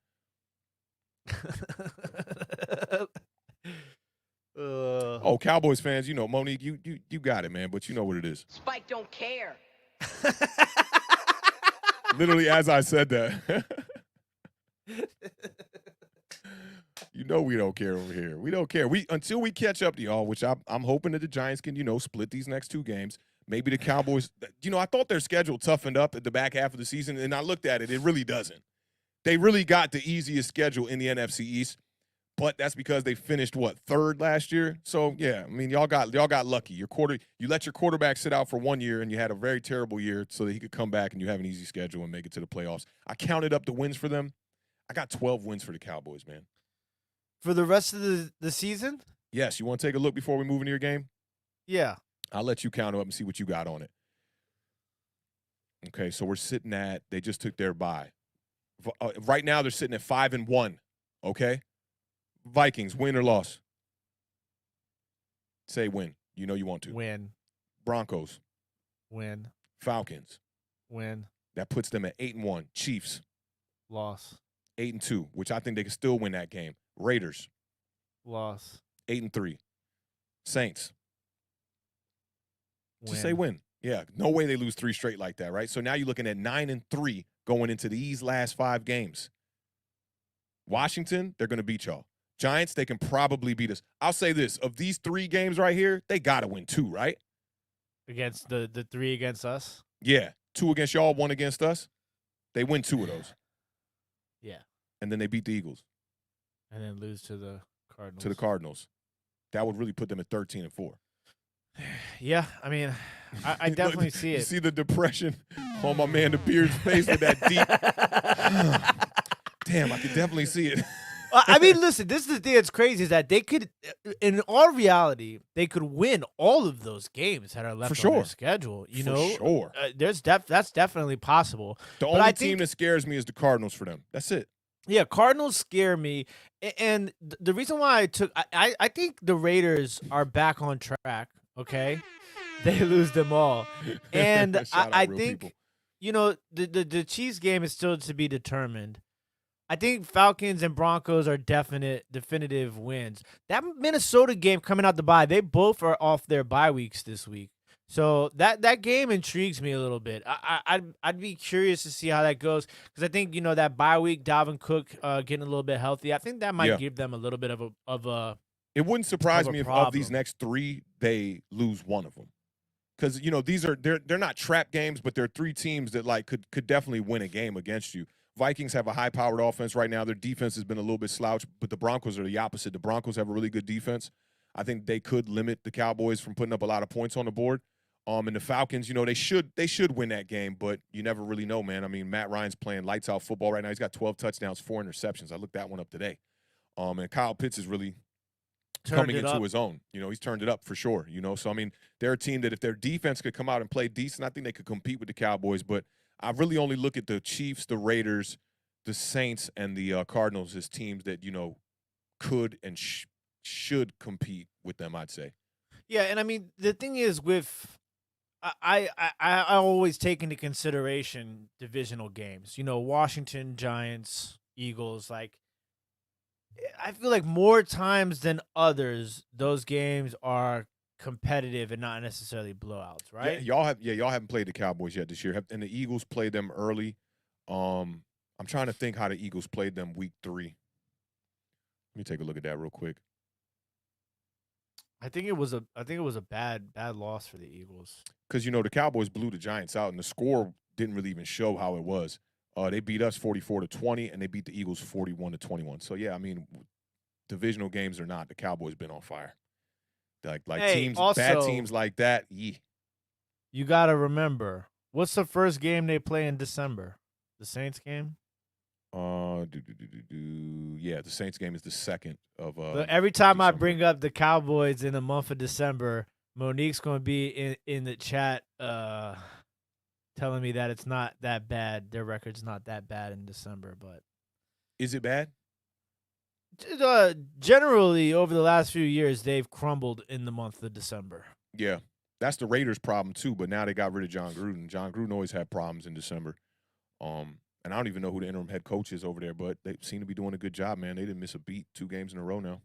Speaker 1: Oh, Cowboys fans, you know, Monique, you got it, man, but you know what it is.
Speaker 3: Spike don't care.
Speaker 1: Literally, as I said that. You know we don't care over here. We don't care. Until we catch up to y'all, which I'm hoping that the Giants can, you know, split these next 2 games. Maybe the Cowboys, you know, I thought their schedule toughened up at the back half of the season, and I looked at it. It really doesn't. They really got the easiest schedule in the NFC East. But that's because they finished 3rd last year. So yeah, I mean y'all got lucky. You let your quarterback sit out for 1 year, and you had a very terrible year, so that he could come back and you have an easy schedule and make it to the playoffs. I counted up the wins for them. I got 12 wins for the Cowboys, man.
Speaker 2: For the rest of the season?
Speaker 1: Yes. You want to take a look before we move into your game?
Speaker 2: Yeah.
Speaker 1: I'll let you count up and see what you got on it. Okay, so we're sitting at. They just took their bye. Right now they're sitting at 5-1. Okay. Vikings, win or loss? Say win. You know you want to.
Speaker 2: Win.
Speaker 1: Broncos.
Speaker 2: Win.
Speaker 1: Falcons.
Speaker 2: Win.
Speaker 1: That puts them at 8-1. Chiefs.
Speaker 2: Loss.
Speaker 1: 8-2, which I think they can still win that game. Raiders.
Speaker 2: Loss.
Speaker 1: 8-3. Saints.
Speaker 2: Win.
Speaker 1: Just say win. Yeah, no way they lose 3 straight like that, right? So now you're looking at 9-3 going into these last 5 games. Washington, they're going to beat y'all. Giants, they can probably beat us. I'll say this. Of these 3 games right here, they got to win 2, right?
Speaker 2: Against the 3 against us?
Speaker 1: Yeah. 2 against y'all, 1 against us. They win 2 of those.
Speaker 2: Yeah.
Speaker 1: And then they beat the Eagles.
Speaker 2: And then lose to the Cardinals.
Speaker 1: To the Cardinals. That would really put them at 13-4.
Speaker 2: Yeah, I mean, I definitely see it.
Speaker 1: You see the depression on my man, the Beard's face with that deep. Damn, I can definitely see it.
Speaker 2: I mean, listen, this is the thing that's crazy is that they could, in all reality, they could win all of those games that are left on their schedule. You know,
Speaker 1: sure.
Speaker 2: That's definitely possible.
Speaker 1: The only team that scares me is the Cardinals for them. That's it.
Speaker 2: Yeah, Cardinals scare me, and the reason why I think the Raiders are back on track. Okay, they lose them all, and I think you know the Chiefs game is still to be determined. I think Falcons and Broncos are definitive wins. That Minnesota game coming out the bye, they both are off their bye weeks this week. So that game intrigues me a little bit. I'd be curious to see how that goes because I think you know that bye week, Dalvin Cook getting a little bit healthy. I think that might give them a little bit of a.
Speaker 1: It wouldn't surprise me if of these next 3 they lose 1 of them, because you know they're not trap games, but they're 3 teams that like could definitely win a game against you. Vikings have a high-powered offense right now. Their defense has been a little bit slouched, but the Broncos are the opposite. The Broncos have a really good defense. I think they could limit the Cowboys from putting up a lot of points on the board. And the Falcons, you know, they should win that game, but you never really know, man. I mean, Matt Ryan's playing lights-out football right now. He's got 12 touchdowns, 4 interceptions. I looked that one up today. And Kyle Pitts is really coming into his own. You know, he's turned it up for sure, you know. So, I mean, they're a team that if their defense could come out and play decent, I think they could compete with the Cowboys, but I really only look at the Chiefs, the Raiders, the Saints, and the Cardinals as teams that, you know, could and should compete with them, I'd say.
Speaker 2: Yeah, and I mean, the thing is with I always take into consideration divisional games. You know, Washington, Giants, Eagles, like I feel like more times than others, those games are competitive and not necessarily blowouts, right?
Speaker 1: Yeah, y'all haven't played the Cowboys yet this year, and the Eagles played them early. I'm trying to think how the Eagles played them week 3. Let me take a look at that real quick.
Speaker 2: I think it was a bad loss for the Eagles.
Speaker 1: Because you know the Cowboys blew the Giants out, and the score didn't really even show how it was. They beat us 44-20, and they beat the Eagles 41-21. So yeah, I mean, divisional games or not, the Cowboys been on fire. Like teams, also, bad teams like that. Yeah.
Speaker 2: You got to remember, what's the first game they play in December? The Saints game?
Speaker 1: Yeah, the Saints game is the 2nd of
Speaker 2: But every time
Speaker 1: December.
Speaker 2: I bring up the Cowboys in the month of December, Monique's going to be in the chat telling me that it's not that bad. Their record's not that bad in December, but
Speaker 1: is it bad?
Speaker 2: Generally, over the last few years, they've crumbled in the month of December.
Speaker 1: Yeah, that's the Raiders' problem too. But now they got rid of John Gruden. John Gruden always had problems in December. And I don't even know who the interim head coach is over there, but they seem to be doing a good job, man. They didn't miss a beat 2 games in a row now.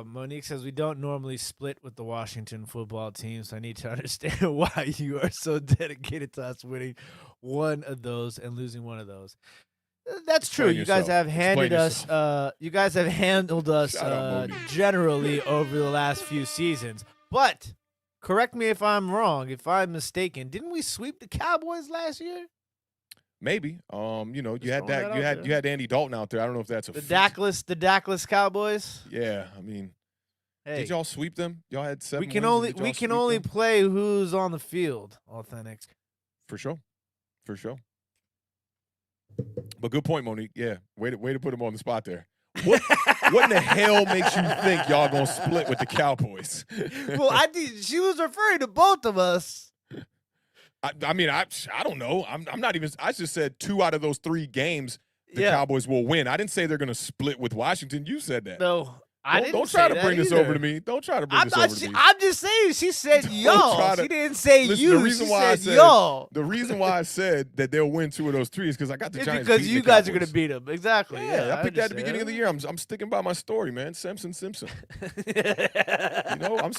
Speaker 2: Monique says, we don't normally split with the Washington football team, so I need to understand why you are so dedicated to us winning one of those and losing one of those. That's true. You guys have handled us generally over the last few seasons. But correct me if I'm wrong, if I'm mistaken. Didn't we sweep the Cowboys last year?
Speaker 1: Maybe. You had Andy Dalton out there. I don't know if that's
Speaker 2: the Dackless Cowboys.
Speaker 1: Yeah, I mean, did y'all sweep them? Y'all had 7
Speaker 2: We
Speaker 1: wins.
Speaker 2: We can only play who's on the field. Awthentik.
Speaker 1: For sure. But good point, Monique. Yeah, way to put him on the spot there. What in the hell makes you think y'all gonna split with the Cowboys?
Speaker 2: Well, she was referring to both of us.
Speaker 1: I mean, I don't know. I'm not even. I just said 2 out of those 3 games the Cowboys will win. I didn't say they're going to split with Washington. You said that.
Speaker 2: No, I didn't.
Speaker 1: Don't try to bring this over to me. Don't try to bring this over to me. I'm
Speaker 2: just saying. She said y'all. She didn't say you. She said y'all.
Speaker 1: The reason why I said that they'll win 2 of those 3 is because I got the Giants.
Speaker 2: Because you guys are going to beat them. Exactly.
Speaker 1: Yeah, I picked that at the beginning of the year. I'm sticking by my story, man. Simpson. I'm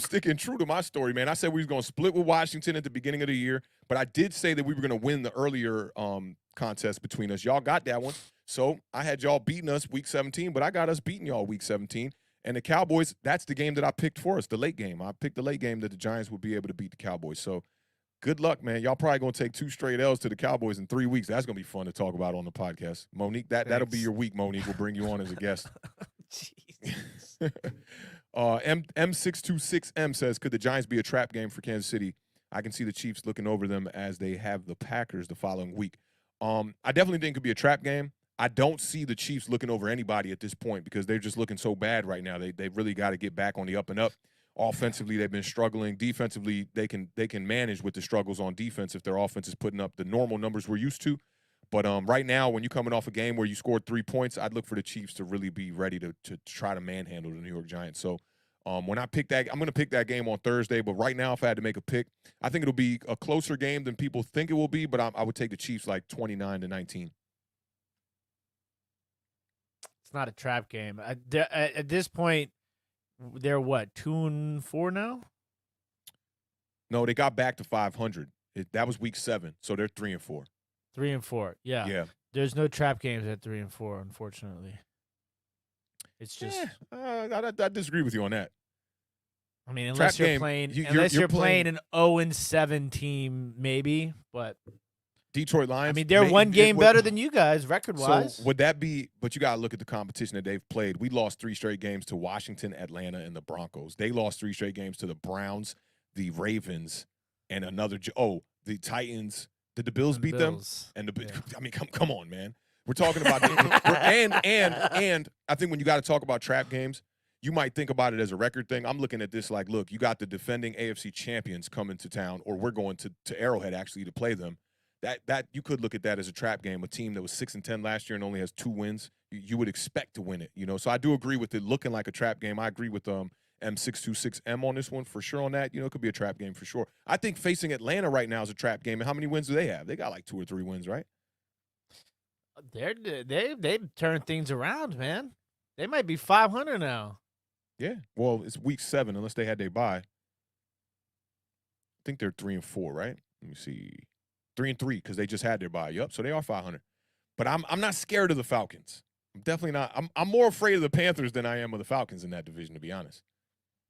Speaker 1: sticking true to my story, man. I said we was going to split with Washington at the beginning of the year, but I did say that we were going to win the earlier contest between us. Y'all got that one. So I had y'all beating us week 17, but I got us beating y'all week 17. And the Cowboys, that's the game that I picked for us, the late game. I picked the late game that the Giants would be able to beat the Cowboys. So good luck, man. Y'all probably going to take 2 straight L's to the Cowboys in 3 weeks. That's going to be fun to talk about on the podcast. Monique, that'll be your week, Monique. We'll bring you on as a guest. M626M says, could the Giants be a trap game for Kansas City? I can see the Chiefs looking over them as they have the Packers the following week. I definitely think it could be a trap game. I don't see the Chiefs looking over anybody at this point because they're just looking so bad right now. They really got to get back on the up and up. Offensively, they've been struggling. Defensively, they can manage with the struggles on defense if their offense is putting up the normal numbers we're used to. But right now, when you're coming off a game where you scored 3 points, I'd look for the Chiefs to really be ready to try to manhandle the New York Giants. So when I pick that, I'm going to pick that game on Thursday. But right now, if I had to make a pick, I think it'll be a closer game than people think it will be. But I would take the Chiefs like 29-19.
Speaker 2: It's not a trap game. At this point, they're what, 2-4 now?
Speaker 1: No, they got back to 500. That was week 7, so they're 3-4.
Speaker 2: 3-4. Yeah. There's no trap games at 3-4, unfortunately. It's just.
Speaker 1: I disagree with you on that.
Speaker 2: I mean, unless you're playing an 0-7 team, maybe. But
Speaker 1: Detroit Lions.
Speaker 2: I mean, they're one game better than you guys, record-wise.
Speaker 1: So would that be? But you got to look at the competition that they've played. We lost 3 straight games to Washington, Atlanta, and the Broncos. They lost 3 straight games to the Browns, the Ravens, and the Titans. Did the Bills beat them? And I mean, come on, man. We're talking about and I think when you got to talk about trap games, you might think about it as a record thing. I'm looking at this like, look, you got the defending AFC champions coming to town, or we're going to Arrowhead actually to play them. That you could look at that as a trap game. A team that was 6-10 last year and only has 2 wins, you would expect to win it. So I do agree with it looking like a trap game. I agree with M626M on this one for sure on that. It could be a trap game for sure. I think facing Atlanta right now is a trap game. And how many wins do they have? They got like 2 or 3 wins, right?
Speaker 2: They've turned things around, man. They might be 500 now.
Speaker 1: Yeah. Well, it's week 7 unless they had their bye. I think they're 3-4, right? Let me see. 3-3 because they just had their bye. Yep. So they are 500. But I'm not scared of the Falcons. I'm definitely not. I'm more afraid of the Panthers than I am of the Falcons in that division, to be honest.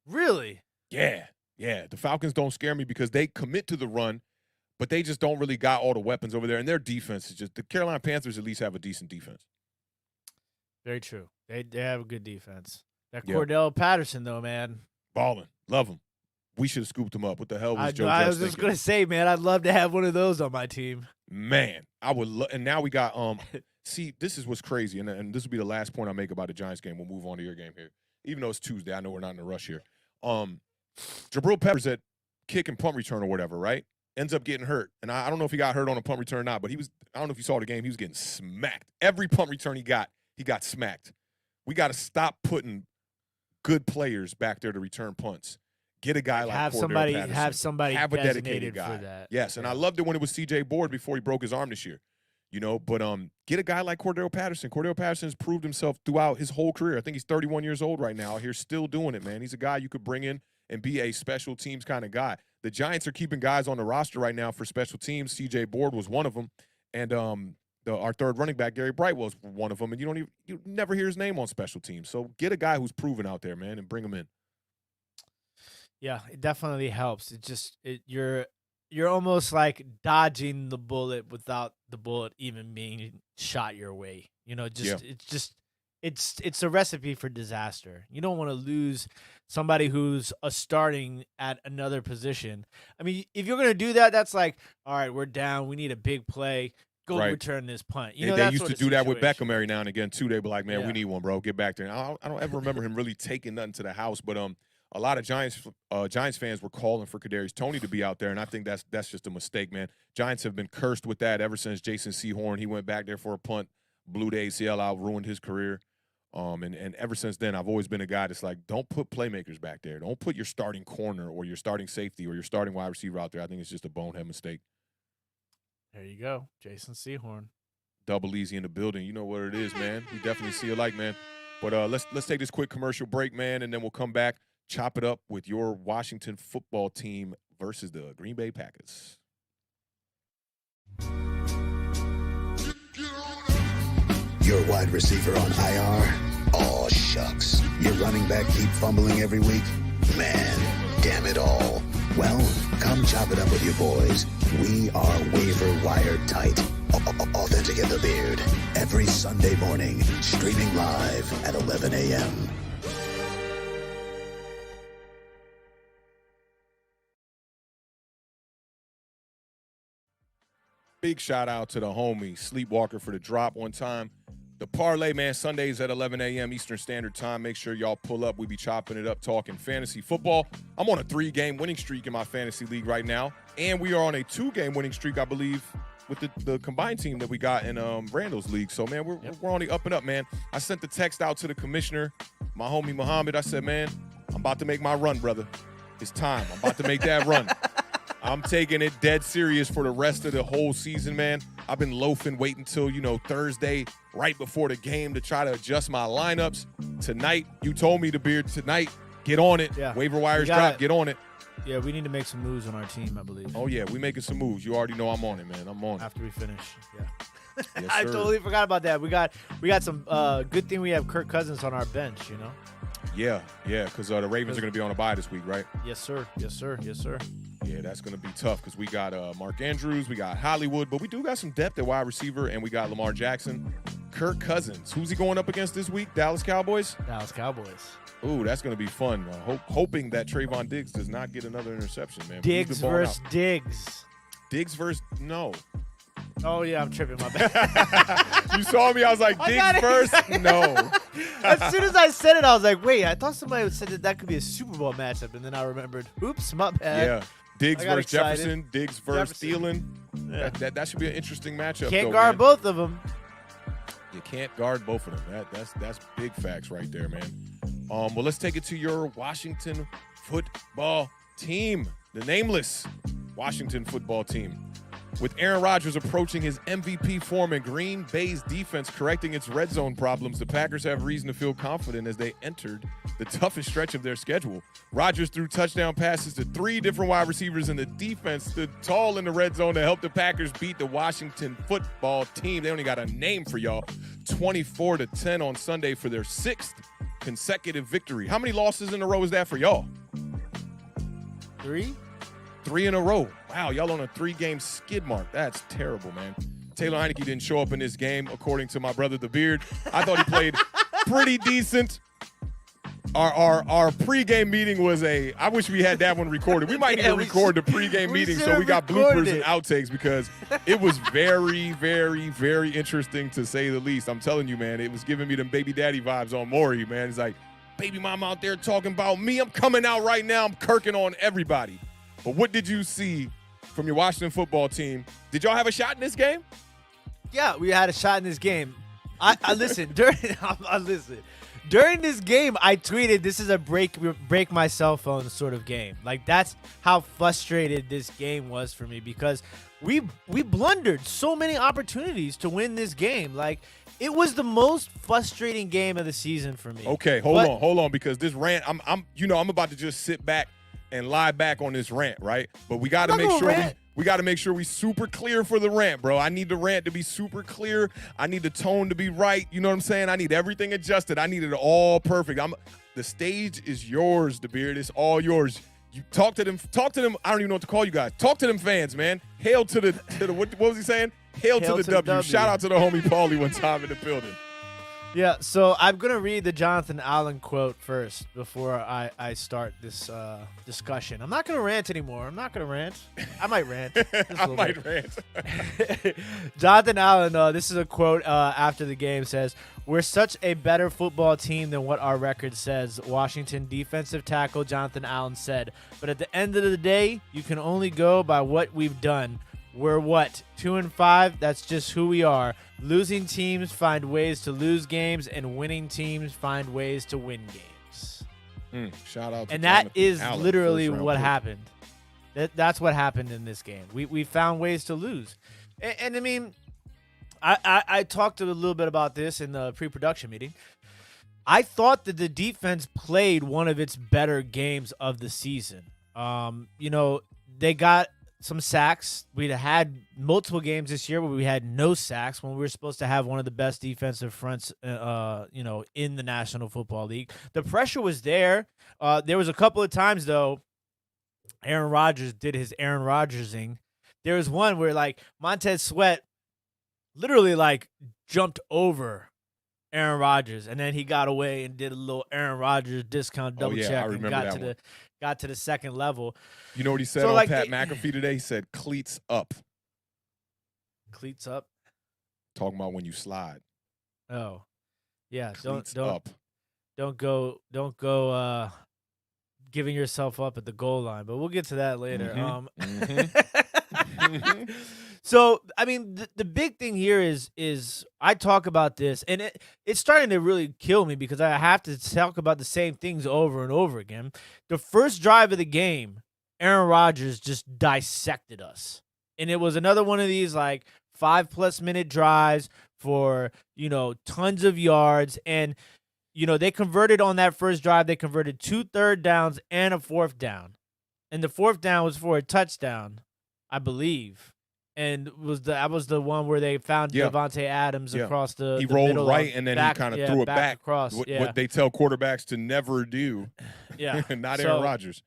Speaker 2: Really?
Speaker 1: Yeah. The Falcons don't scare me because they commit to the run, but they just don't really got all the weapons over there. And their defense is just – the Carolina Panthers at least have a decent defense.
Speaker 2: Very true. They have a good defense. That Cordell Patterson, though, man.
Speaker 1: Balling. Love him. We should have scooped him up. What the hell was Joe
Speaker 2: I
Speaker 1: Judge
Speaker 2: was just
Speaker 1: thinking?
Speaker 2: going to say, man, I'd love to have one of those on my team.
Speaker 1: Man, I would and now we got see, this is what's crazy, and this will be the last point I make about the Giants game. We'll move on to your game here. Even though it's Tuesday, I know we're not in a rush here. Jabril Peppers at kick and punt return or whatever, right? Ends up getting hurt. And I don't know if he got hurt on a punt return or not, but I don't know if you saw the game, he was getting smacked. Every punt return he got smacked. We got to stop putting good players back there to return punts. Get a guy like Cordero Patterson.
Speaker 2: Have
Speaker 1: a dedicated guy.
Speaker 2: For that.
Speaker 1: Yes, and I loved it when it was C.J. Board before he broke his arm this year. But get a guy like Cordero Patterson. Cordero Patterson has proved himself throughout his whole career. I think he's 31 years old right now. He's still doing it, man. He's a guy you could bring in and be a special teams kind of guy. The Giants are keeping guys on the roster right now for special teams. C.J. Board was one of them, and our third running back, Gary Bright, was one of them. And you never hear his name on special teams. So get a guy who's proven out there, man, and bring him in.
Speaker 2: Yeah, it definitely helps. You're almost like dodging the bullet without the bullet even being shot your way. It's a recipe for disaster. You don't want to lose somebody who's a starting at another position. I mean, if you're going to do that, that's like, all right, we're down. We need a big play. Go return this punt.
Speaker 1: They used to do that with Beckham every now and again, too. They'd be like, man, we need one, bro. Get back there. And I don't ever remember him really taking nothing to the house, but a lot of Giants fans were calling for Kadarius Toney to be out there, and I think that's just a mistake, man. Giants have been cursed with that ever since Jason Sehorn. He went back there for a punt, blew the ACL out, ruined his career. And ever since then, I've always been a guy that's like, don't put playmakers back there. Don't put your starting corner or your starting safety or your starting wide receiver out there. I think it's just a bonehead mistake.
Speaker 2: There you go, Jason Sehorn.
Speaker 1: Double Easy in the building. You know what it is, man. We definitely see alike, man. But let's take this quick commercial break, man, and then we'll come back. Chop it up with your Washington football team versus the Green Bay Packers.
Speaker 3: Your wide receiver on IR? Aw, shucks. Your running back keep fumbling every week? Man, damn it all. Well, come chop it up with your boys. We are waiver wire tight. Awthentik and the Beard. Every Sunday morning, streaming live at 11 a.m.
Speaker 1: Big shout out to the homie Sleepwalker for the drop one time. The parlay, man, Sundays at 11 a.m. Eastern Standard Time. Make sure y'all pull up. We be chopping it up, talking fantasy football. I'm on a 3-game winning streak in my fantasy league right now, and we are on a 2-game winning streak, I believe, with the combined team that we got in Randall's league. So, man, we're on the up and up, man. I sent the text out to the commissioner, my homie Muhammad. I said, man, I'm about to make my run, brother. It's time. I'm about to make that run. I'm taking it dead serious for the rest of the whole season, man. I've been loafing, waiting till, Thursday, right before the game to try to adjust my lineups. Tonight, you told me, the Beard, tonight, get on it. Yeah. Waiver wires drop, get on it.
Speaker 2: Yeah, we need to make some moves on our team, I believe.
Speaker 1: Oh, yeah, we making some moves. You already know I'm on it, man. I'm on it.
Speaker 2: After we finish, yeah.
Speaker 1: Yes,
Speaker 2: I totally forgot about that. We got some good thing we have Kirk Cousins on our bench,
Speaker 1: Yeah, because the Ravens are going to be on a bye this week, right?
Speaker 2: Yes, sir.
Speaker 1: Yeah, that's going to be tough because we got Mark Andrews, we got Hollywood, but we do got some depth at wide receiver, and we got Lamar Jackson. Kirk Cousins. Who's he going up against this week? Dallas Cowboys?
Speaker 2: Dallas Cowboys.
Speaker 1: Ooh, that's going to be fun. Hoping that Trayvon Diggs does not get another interception, man.
Speaker 2: Diggs versus Diggs.
Speaker 1: Diggs versus no.
Speaker 2: Oh, yeah, I'm tripping. My bad.
Speaker 1: You saw me. I was like, Diggs versus no.
Speaker 2: As soon as I said it, I was like, wait, I thought somebody would say that could be a Super Bowl matchup. And then I remembered, oops, my bad.
Speaker 1: Yeah. Diggs versus Jefferson. Diggs versus Thielen. Yeah. That should be an interesting matchup.
Speaker 2: Can't guard both of them.
Speaker 1: You can't guard both of them. That's big facts right there, man. Well, let's take it to your Washington football team. The nameless Washington football team. With Aaron Rodgers approaching his MVP form and Green Bay's defense correcting its red zone problems, the Packers have reason to feel confident as they entered the toughest stretch of their schedule. Rodgers threw touchdown passes to 3 different wide receivers, and the defense stood tall in the red zone to help the Packers beat the Washington football team. They only got a name for y'all. 24-10 on Sunday for their 6th consecutive victory. How many losses in a row is that for y'all?
Speaker 2: 3?
Speaker 1: 3 in a row. Wow, y'all on a 3-game skid mark. That's terrible, man. Taylor Heineke didn't show up in this game, according to my brother, The Beard. I thought he played pretty decent. Our pregame meeting was I wish we had that one recorded. We might need to record the pregame meeting so we got bloopers and outtakes because it was very, very, very interesting to say the least. I'm telling you, man, it was giving me them baby daddy vibes on Maury, man. It's like, baby mom out there talking about me. I'm coming out right now. I'm kirking on everybody. But what did you see from your Washington football team? Did y'all have a shot in this game?
Speaker 2: Yeah, we had a shot in this game. I listen during this game. I tweeted, "This is a break my cell phone sort of game." Like that's how frustrated this game was for me because we blundered so many opportunities to win this game. Like it was the most frustrating game of the season for me.
Speaker 1: Okay, hold on, because this rant, I'm about to just sit back and lie back on this rant, right? But we got to make sure we super clear for the rant, bro. I need the rant to be super clear. I need the tone to be right. You know what I'm saying? I need everything adjusted. I need it all perfect. The stage is yours, the beard. It's all yours. You talk to them. I don't even know what to call you guys. Talk to them fans, man. Hail to the what was he saying? Hail to the W. Shout out to the homie Paulie one time in the building.
Speaker 2: Yeah, so I'm going to read the Jonathan Allen quote first before I start this discussion. I'm not going to rant anymore. I'm not going to rant. I might rant.
Speaker 1: rant.
Speaker 2: Jonathan Allen, this is a quote after the game, says, "We're such a better football team than what our record says," Washington defensive tackle Jonathan Allen said. "But at the end of the day, you can only go by what we've done. We're 2-5? That's just who we are. Losing teams find ways to lose games, and winning teams find ways to win games."
Speaker 1: Shout out to
Speaker 2: And that
Speaker 1: Jonathan
Speaker 2: is
Speaker 1: Allen,
Speaker 2: literally
Speaker 1: first round
Speaker 2: what
Speaker 1: pick.
Speaker 2: happened. That's what happened in this game. We found ways to lose. And I mean, I talked a little bit about this in the pre-production meeting. I thought that the defense played one of its better games of the season. They got some sacks. We'd had multiple games this year where we had no sacks when we were supposed to have one of the best defensive fronts, in the National Football League. The pressure was there. There was a couple of times, though, Aaron Rodgers did his Aaron Rodgersing. There was one where, Montez Sweat literally, jumped over Aaron Rodgers, and then he got away and did a little Aaron Rodgers discount double check and got to the second level.
Speaker 1: You know what he said on Pat McAfee today? He said, "Cleats up."
Speaker 2: Cleats up?
Speaker 1: Talking about when you slide.
Speaker 2: Oh. Yeah,
Speaker 1: Cleats
Speaker 2: don't
Speaker 1: up.
Speaker 2: Don't go giving yourself up at the goal line, but we'll get to that later. So, I mean, the big thing here is I talk about this, and it's starting to really kill me because I have to talk about the same things over and over again. The first drive of the game, Aaron Rodgers just dissected us. And it was another one of these 5+ minute drives for, tons of yards. And, they converted on that first drive. They converted 2 third downs and a 4th down. And the 4th down was for a touchdown, I believe. And that was the one where they found Devontae Adams across the
Speaker 1: He
Speaker 2: the
Speaker 1: rolled
Speaker 2: middle
Speaker 1: right, and then he kind of threw it back
Speaker 2: across.
Speaker 1: What they tell quarterbacks to never do.
Speaker 2: Yeah.
Speaker 1: Not Aaron Rodgers.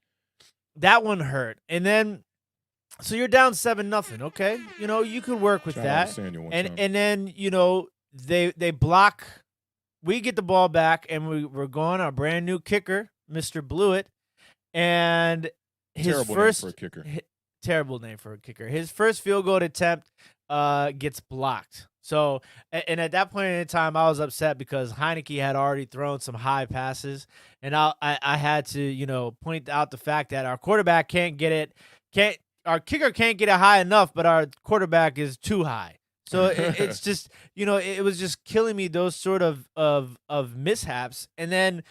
Speaker 2: That one hurt. And then, so you're down 7-0, okay? You could work with that. And then, they block. We get the ball back, and we're going our brand new kicker, Mr. Blewett. And his first
Speaker 1: name for a kicker.
Speaker 2: Terrible name for a kicker. His first field goal attempt gets blocked. So, and at that point in time, I was upset because Heineke had already thrown some high passes, and I had to, point out the fact that our quarterback our kicker can't get it high enough, but our quarterback is too high. So it's just, it was just killing me, those sort of mishaps. And then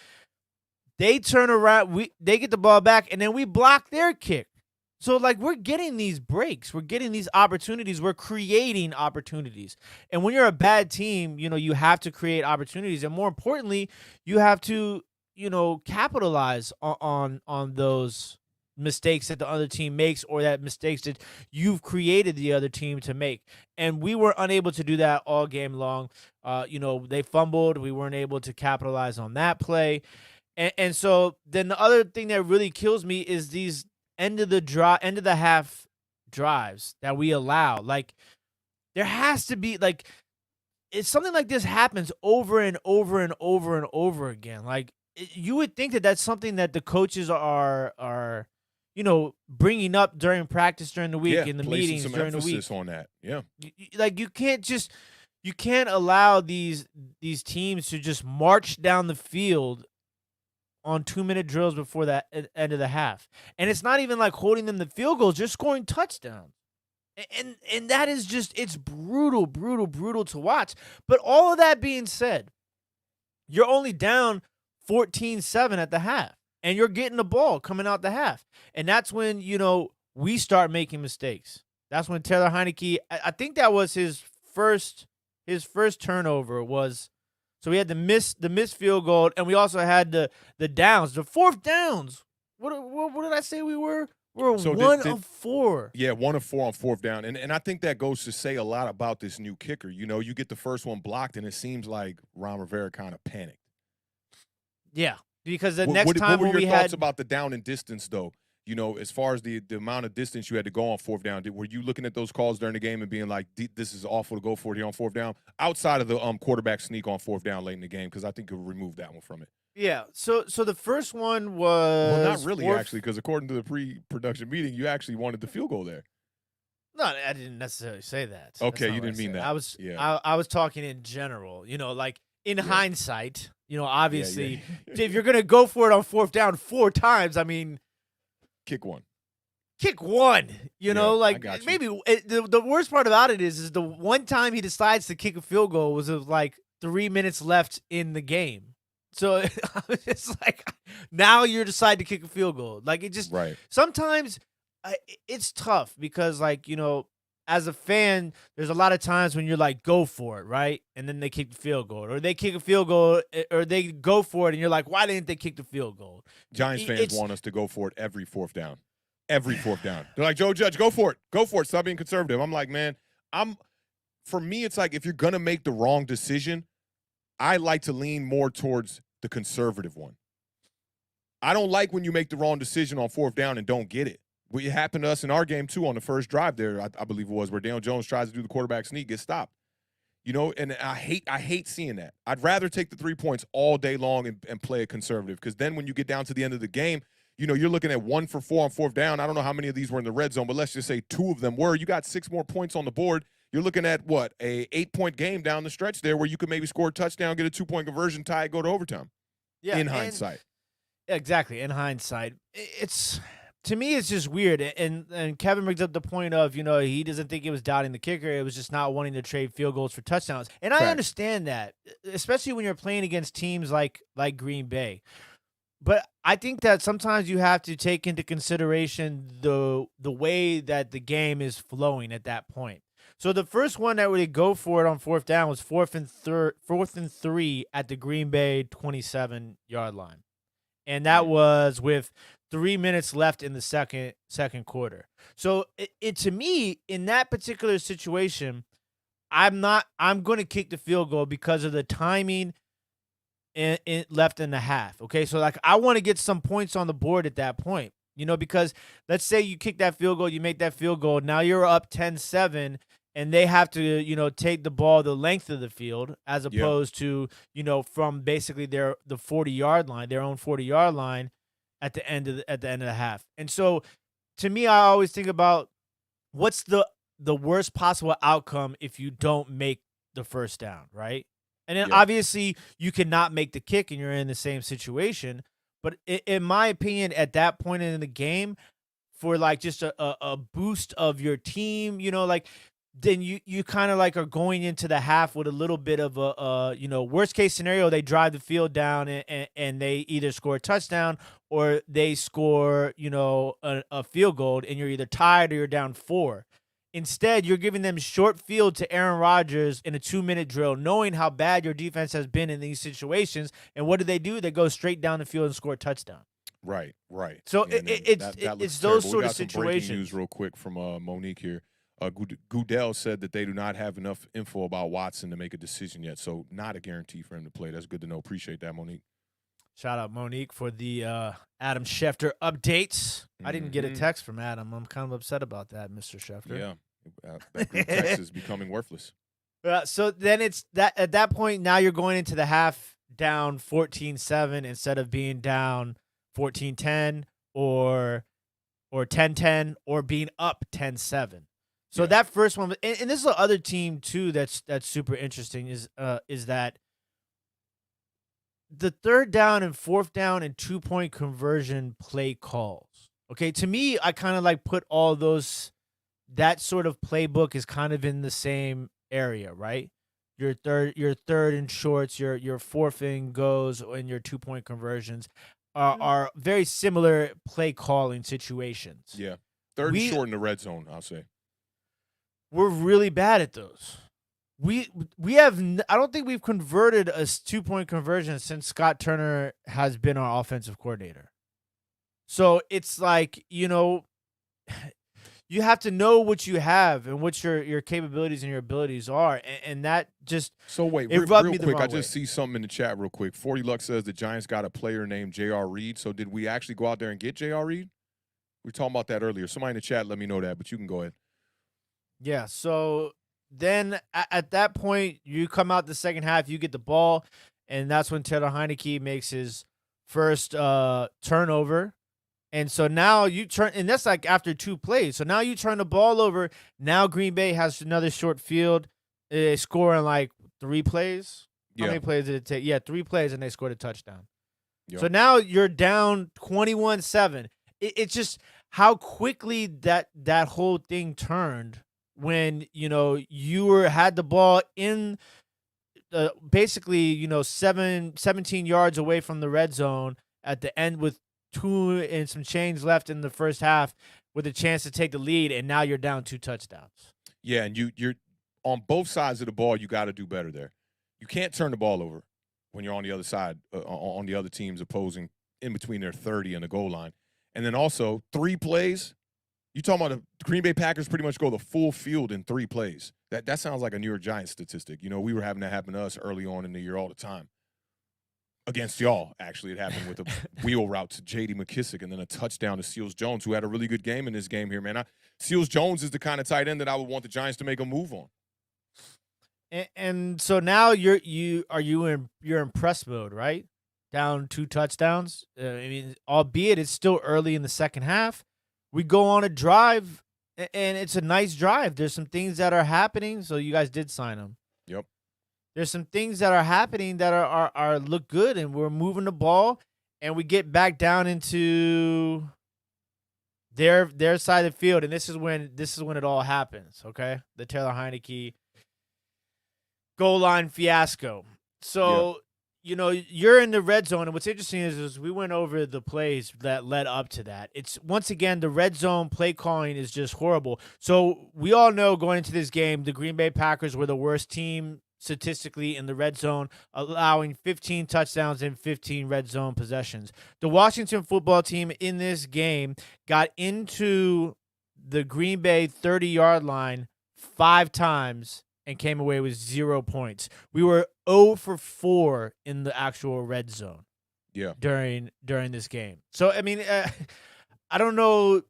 Speaker 2: they turn around, they get the ball back, and then we block their kick. So, we're getting these breaks. We're getting these opportunities. We're creating opportunities. And when you're a bad team, you have to create opportunities. And more importantly, you have to, capitalize on those mistakes that the other team makes, or that mistakes that you've created the other team to make. And we were unable to do that all game long. They fumbled. We weren't able to capitalize on that play. And so then the other thing that really kills me is these end of the half drives that we allow. There has to be it's something like this happens over and over and over and over again. you would think that that's something that the coaches are bringing up during practice during the week in the meetings
Speaker 1: some
Speaker 2: during the week.
Speaker 1: emphasis on that. Yeah,
Speaker 2: Like you can't allow these teams to just march down the field on 2-minute drills before that end of the half, and it's not even like holding them to field goals, just scoring touchdowns. And that is just, it's brutal to watch. But all of that being said, you're only down 14-7 at the half, and you're getting the ball coming out the half. And that's when, we start making mistakes. That's when Taylor Heineke, I think that was his first turnover was, so we had the missed field goal, and we also had the downs, the fourth downs. What did I say we were? We're
Speaker 1: so
Speaker 2: 1 of 4.
Speaker 1: Yeah, 1 of 4 on fourth down. And I think that goes to say a lot about this new kicker. You get the first one blocked, and it seems like Ron Rivera kind of panicked.
Speaker 2: Yeah, because the next time
Speaker 1: what were
Speaker 2: when
Speaker 1: your
Speaker 2: we
Speaker 1: thoughts
Speaker 2: had
Speaker 1: about the down and distance, though? As far as the amount of distance you had to go on fourth down, were you looking at those calls during the game and being like, this is awful to go for it here on fourth down, outside of the quarterback sneak on fourth down late in the game? Because I think you'll remove that one from it.
Speaker 2: Yeah, so the first one was...
Speaker 1: Well, not really, actually, because according to the pre-production meeting, you actually wanted the field goal there.
Speaker 2: No, I didn't necessarily say that.
Speaker 1: Okay, you didn't mean that.
Speaker 2: I was talking in general, like in hindsight, obviously, if you're going to go for it on fourth down 4 times, I mean...
Speaker 1: Kick one.
Speaker 2: Maybe the worst part about it is the one time he decides to kick a field goal was of like 3 minutes left in the game. So it's like, now you decide to kick a field goal. Like, it just, sometimes it's tough because, like, as a fan, there's a lot of times when you're like, go for it, right? And then they kick the field goal, or they kick a field goal, or they go for it, and you're like, why didn't they kick the field goal?
Speaker 1: Giants fans want us to go for it every fourth down. Every fourth down. They're like, Joe Judge, go for it. Go for it. Stop being conservative. I'm like, man, for me, it's like, if you're going to make the wrong decision, I like to lean more towards the conservative one. I don't like when you make the wrong decision on fourth down and don't get it. It happened to us in our game, too, on the first drive there, I believe it was, where Daniel Jones tries to do the quarterback sneak, gets stopped. And I hate seeing that. I'd rather take the 3 points all day long and play it conservative, because then when you get down to the end of the game, you're looking at 1 for 4 on fourth down. I don't know how many of these were in the red zone, but let's just say 2 of them were. You got 6 more points on the board. You're looking at, what, a 8-point game down the stretch there where you could maybe score a touchdown, get a 2-point conversion, tie it, go to overtime. Yeah, in hindsight.
Speaker 2: Exactly, in hindsight. To me, it's just weird. And Kevin brings up the point of, he doesn't think it was doubting the kicker. It was just not wanting to trade field goals for touchdowns. And I understand that, especially when you're playing against teams like Green Bay. But I think that sometimes you have to take into consideration the way that the game is flowing at that point. So the first one that would go for it on fourth down was 4th and 3 at the Green Bay 27-yard line. And that was with 3 minutes left in the second quarter. So it to me, in that particular situation, I'm going to kick the field goal because of the timing left in the half. Okay, so like, I want to get some points on the board at that point, because let's say you kick that field goal, you make that field goal, now you're up 10-7, and they have to, take the ball the length of the field as opposed to, from basically the 40-yard line, their own 40-yard line at the end of the half. And so, to me, I always think about what's the worst possible outcome if you don't make the first down, right? And then obviously you cannot make the kick and you're in the same situation. But in my opinion, at that point in the game, for like just a boost of your team, then you kind of like are going into the half with a little bit of a worst case scenario, they drive the field down and they either score a touchdown or they score, a field goal, and you're either tied or you're down 4. Instead, you're giving them short field to Aaron Rodgers in a 2-minute drill, knowing how bad your defense has been in these situations. And what do? They go straight down the field and score a touchdown.
Speaker 1: Right.
Speaker 2: So it's those sort of situations.
Speaker 1: Some breaking news real quick from Monique here. Goodell said that they do not have enough info about Watson to make a decision yet, so not a guarantee for him to play. That's good to know. Appreciate that, Monique.
Speaker 2: Shout out, Monique, for the Adam Schefter updates. I didn't get a text from Adam. I'm kind of upset about that, Mr. Schefter.
Speaker 1: Yeah, that group text is becoming worthless.
Speaker 2: So then it's that at that point, now you're going into the half down 14-7 instead of being down 14-10 or 10-10 or being up 10-7. So that first one, and this is the other team too that's super interesting is that the third down and fourth down and 2-point conversion play calls. Okay, to me, I kind of like put all those, that sort of playbook is kind of in the same area, right? Your third and shorts, your fourth and goes, and your 2-point conversions are very similar play calling situations.
Speaker 1: Yeah, third and short in the red zone, I'll say.
Speaker 2: We're really bad at those. We have I don't think we've converted a 2-point conversion since Scott Turner has been our offensive coordinator. So it's like, you you have to know what you have and what your capabilities and your abilities are, and that just
Speaker 1: wait,
Speaker 2: it
Speaker 1: real
Speaker 2: rubbed me the
Speaker 1: quick.
Speaker 2: wrong
Speaker 1: I just see something in the chat real quick. 40 Luck says the Giants got a player named J.R. Reed. So did we actually go out there and get J.R. Reed? We were talking about that earlier. Somebody in the chat let me know that, but you can go ahead.
Speaker 2: Yeah, so then at that point, you come out the second half, you get the ball, and that's when Taylor Heineke makes his first turnover. And so now you turn, and that's like after 2 plays. So now you turn the ball over. Now Green Bay has another short field. They score in like 3 plays. How many plays did it take? Yeah, 3 plays, and they scored a touchdown. Yep. So now you're down 21-7. It's just how quickly that whole thing turned when, you had the ball in basically, 17 yards away from the red zone at the end with 2 and some change left in the first half with a chance to take the lead, and now you're down 2 touchdowns.
Speaker 1: Yeah, and you're on both sides of the ball. You got to do better there. You can't turn the ball over when you're on the other side, on the other team's opposing, in between their 30 and the goal line. And then also 3 plays. You talking about the Green Bay Packers pretty much go the full field in 3 plays. That sounds like a New York Giants statistic. We were having that happen to us early on in the year all the time. Against y'all, actually, it happened with a wheel route to J.D. McKissick and then a touchdown to Seals Jones, who had a really good game in this game here, man. Seals Jones is the kind of tight end that I would want the Giants to make a move on.
Speaker 2: And so now you're in impressed mode, right? Down 2 touchdowns. Albeit it's still early in the second half. We go on a drive, and it's a nice drive. There's some things that are happening. So you guys did sign him.
Speaker 1: Yep.
Speaker 2: There's some things that are happening that are look good, and we're moving the ball, and we get back down into their side of the field, and this is when it all happens. Okay, the Taylor Heineke goal line fiasco. So. Yeah. You're in the red zone, and what's interesting is we went over the plays that led up to that. It's, once again, the red zone play calling is just horrible. So we all know going into this game, the Green Bay Packers were the worst team statistically in the red zone, allowing 15 touchdowns and 15 red zone possessions. The Washington football team in this game got into the Green Bay 30-yard line 5 times and came away with 0 points. We were 0 for 4 in the actual red zone. Yeah. During this game. So I don't know.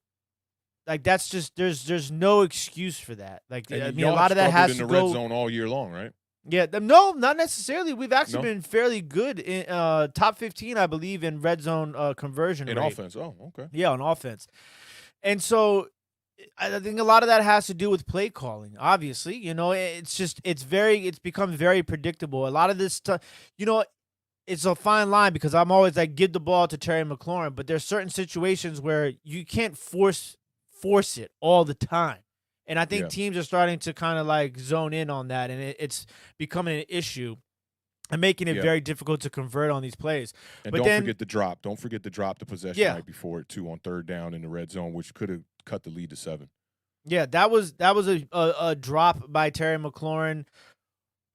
Speaker 2: Like, that's just there's no excuse for that. Like, a lot of that has to go
Speaker 1: in the red zone all year long, right?
Speaker 2: Yeah. No, not necessarily. We've actually been fairly good in top 15, I believe, in red zone conversion
Speaker 1: in
Speaker 2: rate.
Speaker 1: Offense. Oh, okay.
Speaker 2: Yeah, on offense. And so I think a lot of that has to do with play calling. Obviously, it's become very predictable. A lot of this stuff, it's a fine line, because I'm always like, give the ball to Terry McLaurin, but there's certain situations where you can't force it all the time. And I think teams are starting to kind of like zone in on that, and it's becoming an issue and making it very difficult to convert on these plays.
Speaker 1: And but don't forget the drop. Don't forget the drop, the possession right before it too on 3rd down in the red zone, which could have cut the lead to 7.
Speaker 2: Yeah, that was a drop by Terry McLaurin.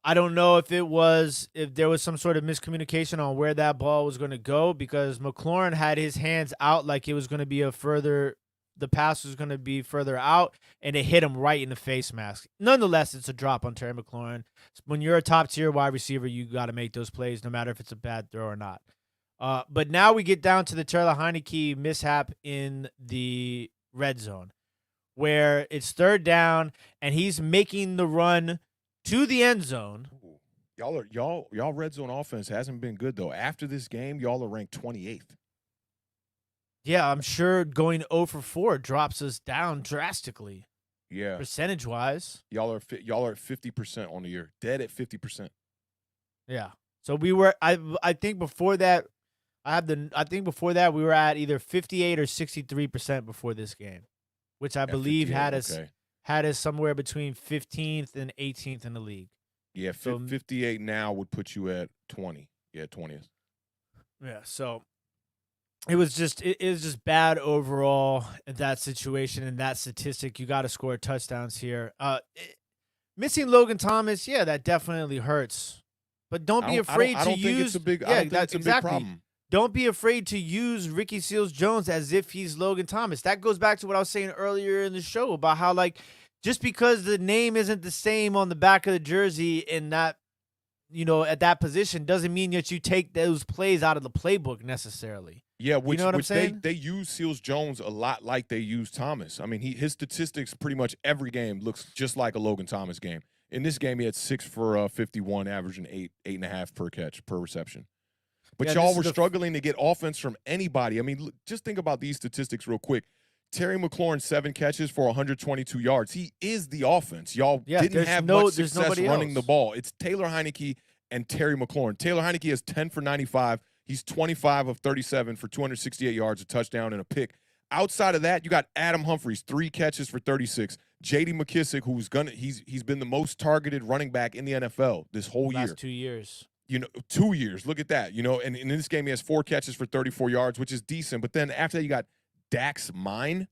Speaker 2: I don't know if there was some sort of miscommunication on where that ball was going to go, because McLaurin had his hands out like it was going to be the pass was going to be further out, and it hit him right in the face mask. Nonetheless, it's a drop on Terry McLaurin. When you're a top-tier wide receiver, you got to make those plays no matter if it's a bad throw or not. But now we get down to the Taylor Heineke mishap in the red zone, where it's 3rd down, and he's making the run to the end zone.
Speaker 1: Y'all red zone offense hasn't been good though. After this game, y'all are ranked 28th.
Speaker 2: Yeah, I'm sure going 0 for 4 drops us down drastically.
Speaker 1: Yeah,
Speaker 2: percentage wise,
Speaker 1: y'all are at 50% on the year, dead at 50%.
Speaker 2: Yeah, so we were. I think before that, I think before that we were at either 58 or 63% before this game, which I believe had us somewhere between 15th and 18th in the league.
Speaker 1: Yeah, 58 now would put you at 20. Yeah, 20th.
Speaker 2: Yeah, so it was just bad overall in that situation and that statistic. You got to score touchdowns here. Missing Logan Thomas, yeah, that definitely hurts. But don't be afraid to use. I don't think it's a big problem. Don't be afraid to use Ricky Seals-Jones as if he's Logan Thomas. That goes back to what I was saying earlier in the show about how, like, just because the name isn't the same on the back of the jersey in that, at that position doesn't mean that you take those plays out of the playbook necessarily.
Speaker 1: Yeah, which
Speaker 2: I'm saying?
Speaker 1: They use Seals-Jones a lot like they use Thomas. I mean, his statistics pretty much every game looks just like a Logan Thomas game. In this game, he had 6 for 51, averaging 8.5 per catch, per reception. But y'all were struggling to get offense from anybody. I mean, just think about these statistics real quick. Terry McLaurin, 7 catches for 122 yards. He is the offense. Y'all didn't have much success running the ball. It's Taylor Heinicke and Terry McLaurin. Taylor Heinicke has 10 for 95. He's 25 of 37 for 268 yards, a touchdown, and a pick. Outside of that, you got Adam Humphries, 3 catches for 36. J.D. McKissick, he's been the most targeted running back in the NFL this whole year.
Speaker 2: Last 2 years.
Speaker 1: 2 years. Look at that. And in this game, he has 4 catches for 34 yards, which is decent. But then after that, you got Dax Milne.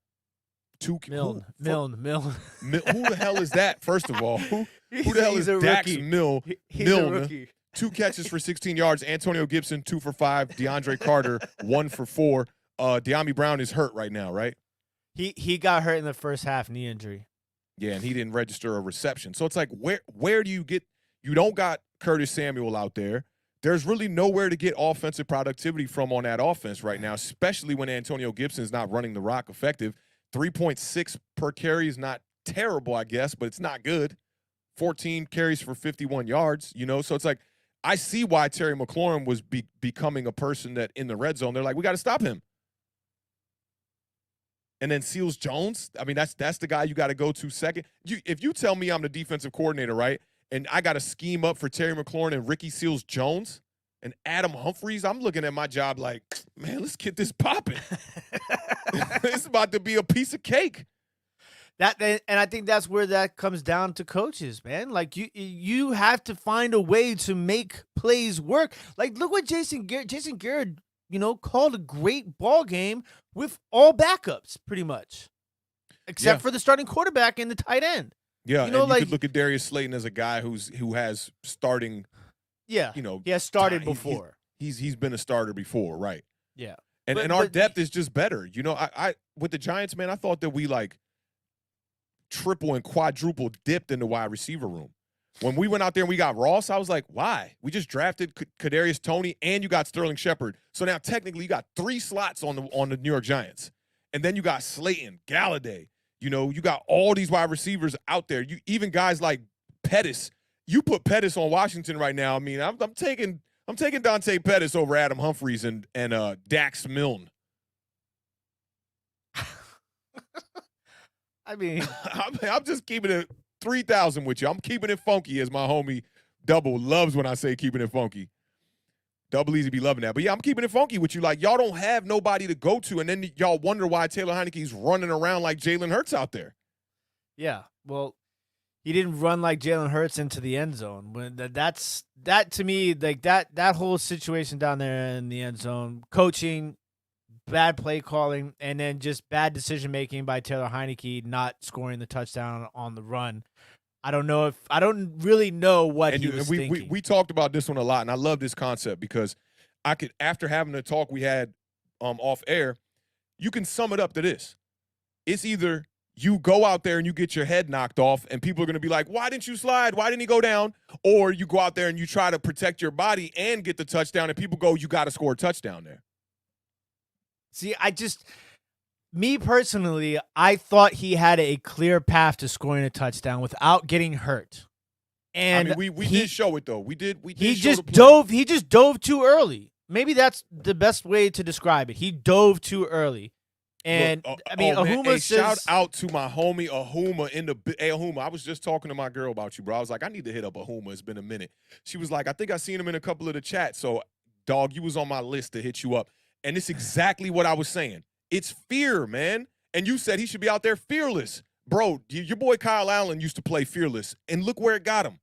Speaker 2: Milne.
Speaker 1: Who the hell is that, first of all? Who the hell is Dax Milne?
Speaker 2: He's a rookie.
Speaker 1: 2 catches for 16 yards. Antonio Gibson, 2 for 5. DeAndre Carter, 1 for 4. De'Ami Brown is hurt right now, right?
Speaker 2: He got hurt in the first half, knee injury.
Speaker 1: Yeah, and he didn't register a reception. So it's like, where do you get – you don't got Curtis Samuel out there. There's really nowhere to get offensive productivity from on that offense right now, especially when Antonio Gibson is not running the rock effective. 3.6 per carry is not terrible, I guess, but it's not good. 14 carries for 51 yards, So it's like, I see why Terry McLaurin was becoming a person that in the red zone, they're like, we got to stop him. And then Seals-Jones, I mean, that's the guy you got to go to second. If you tell me I'm the defensive coordinator, right, and I got to scheme up for Terry McLaurin and Ricky Seals-Jones and Adam Humphries, I'm looking at my job like, man, let's get this popping. It's about to be a piece of cake.
Speaker 2: And I think that's where that comes down to coaches, man. Like, you have to find a way to make plays work. Like, look what Jason Garrett, called a great ball game with all backups, pretty much, except for the starting quarterback and the tight end.
Speaker 1: Yeah, and you could look at Darius Slayton as a guy who has starting.
Speaker 2: Yeah, he has started before.
Speaker 1: He's been a starter before, right?
Speaker 2: Yeah,
Speaker 1: and our depth is just better. I with the Giants, man, I thought that we like triple and quadruple dipped in the wide receiver room. When we went out there and we got Ross, I was like, why? We just drafted Kadarius Toney and you got Sterling Shepard. So now technically you got 3 slots on the New York Giants. And then you got Slayton, Galladay. You got all these wide receivers out there. You even guys like Pettis. You put Pettis on Washington right now. I mean, I'm taking Dante Pettis over Adam Humphries and Dax Milne.
Speaker 2: I mean,
Speaker 1: I'm just keeping it 3,000 with you. I'm keeping it funky, as my homie Double loves when I say keeping it funky. Double Easy be loving that. But, yeah, I'm keeping it funky with you. Like, y'all don't have nobody to go to, and then y'all wonder why Taylor Heinicke's running around like Jalen Hurts out there.
Speaker 2: Yeah, well, he didn't run like Jalen Hurts into the end zone. That to me, like that whole situation down there in the end zone, coaching, bad play calling, and then just bad decision making by Taylor Heinicke not scoring the touchdown on the run. I don't really know what he was thinking.
Speaker 1: We talked about this one a lot, and I love this concept because after having the talk we had off air, you can sum it up to this. It's either you go out there and you get your head knocked off, and people are going to be like, why didn't you slide? Why didn't he go down? Or you go out there and you try to protect your body and get the touchdown, and people go, you got to score a touchdown there.
Speaker 2: See, me personally, I thought he had a clear path to scoring a touchdown without getting hurt. And
Speaker 1: I mean, we did show it though. We did.
Speaker 2: He
Speaker 1: show
Speaker 2: just
Speaker 1: the play.
Speaker 2: He just dove too early. Maybe that's the best way to describe it. He dove too early. And
Speaker 1: Look,
Speaker 2: I mean,
Speaker 1: man,
Speaker 2: Ahuma says,
Speaker 1: shout out to my homie Ahuma Ahuma. I was just talking to my girl about you, bro. I was like, I need to hit up Ahuma. It's been a minute. She was like, I think I seen him in a couple of the chats. So, dog, you was on my list to hit you up. And it's exactly what I was saying. It's fear, man. And you said he should be out there fearless. Bro, your boy Kyle Allen used to play fearless, and look where it got him.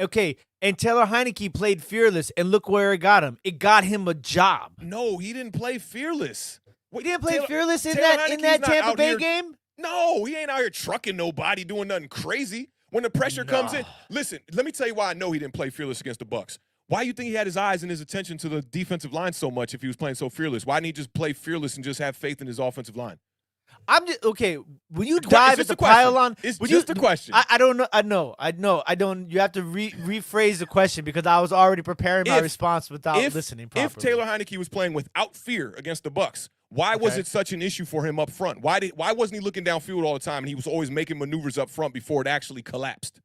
Speaker 2: Okay, and Taylor Heineke played fearless, and look where it got him. It got him a job.
Speaker 1: No, he didn't play fearless.
Speaker 2: He didn't play fearless in
Speaker 1: Taylor
Speaker 2: that
Speaker 1: Heineke's
Speaker 2: Tampa Bay
Speaker 1: here,
Speaker 2: game?
Speaker 1: No, he ain't out here trucking nobody, doing nothing crazy. When the pressure comes in, listen, let me tell you why I know he didn't play fearless against the Bucs. Why do you think he had his eyes and his attention to the defensive line so much if he was playing so fearless? Why didn't he just play fearless and just have faith in his offensive line?
Speaker 2: I'm just okay. When you dive at the pylon,
Speaker 1: it's just a question.
Speaker 2: I don't know. I know. I don't. You have to rephrase the question because I was already preparing my response without listening properly.
Speaker 1: If Taylor Heineke was playing without fear against the Bucs, why was it such an issue for him up front? Why wasn't he looking downfield all the time and he was always making maneuvers up front before it actually collapsed?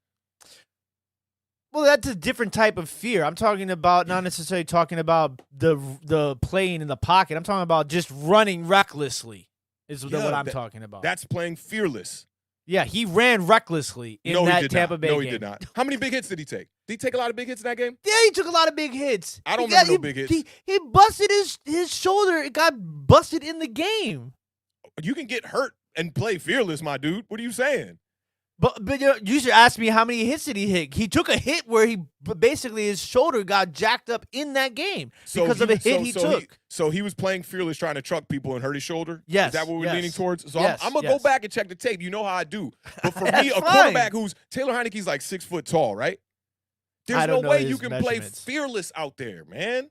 Speaker 2: Well, that's a different type of fear. I'm talking about not necessarily talking about the playing in the pocket. I'm talking about just running recklessly. Is what I'm talking about.
Speaker 1: That's playing fearless.
Speaker 2: Yeah, he ran recklessly in that Tampa Bay game.
Speaker 1: No, he did not. How many big hits did he take? Did he take a lot of big hits in that game?
Speaker 2: Yeah, he took a lot of big hits.
Speaker 1: I don't remember no big hits.
Speaker 2: He busted his shoulder. It got busted in the game.
Speaker 1: You can get hurt and play fearless, my dude. What are you saying?
Speaker 2: But you should ask me how many hits did he hit. He took a hit where basically his shoulder got jacked up in that game because of a hit he took.
Speaker 1: So he was playing fearless, trying to truck people and hurt his shoulder?
Speaker 2: Yes.
Speaker 1: Is that what we're leaning towards? So
Speaker 2: yes,
Speaker 1: I'm going to go back and check the tape. You know how I do. But for me, a quarterback who's – Taylor Heineke's like 6 foot tall, right? There's no way you can play fearless out there, man.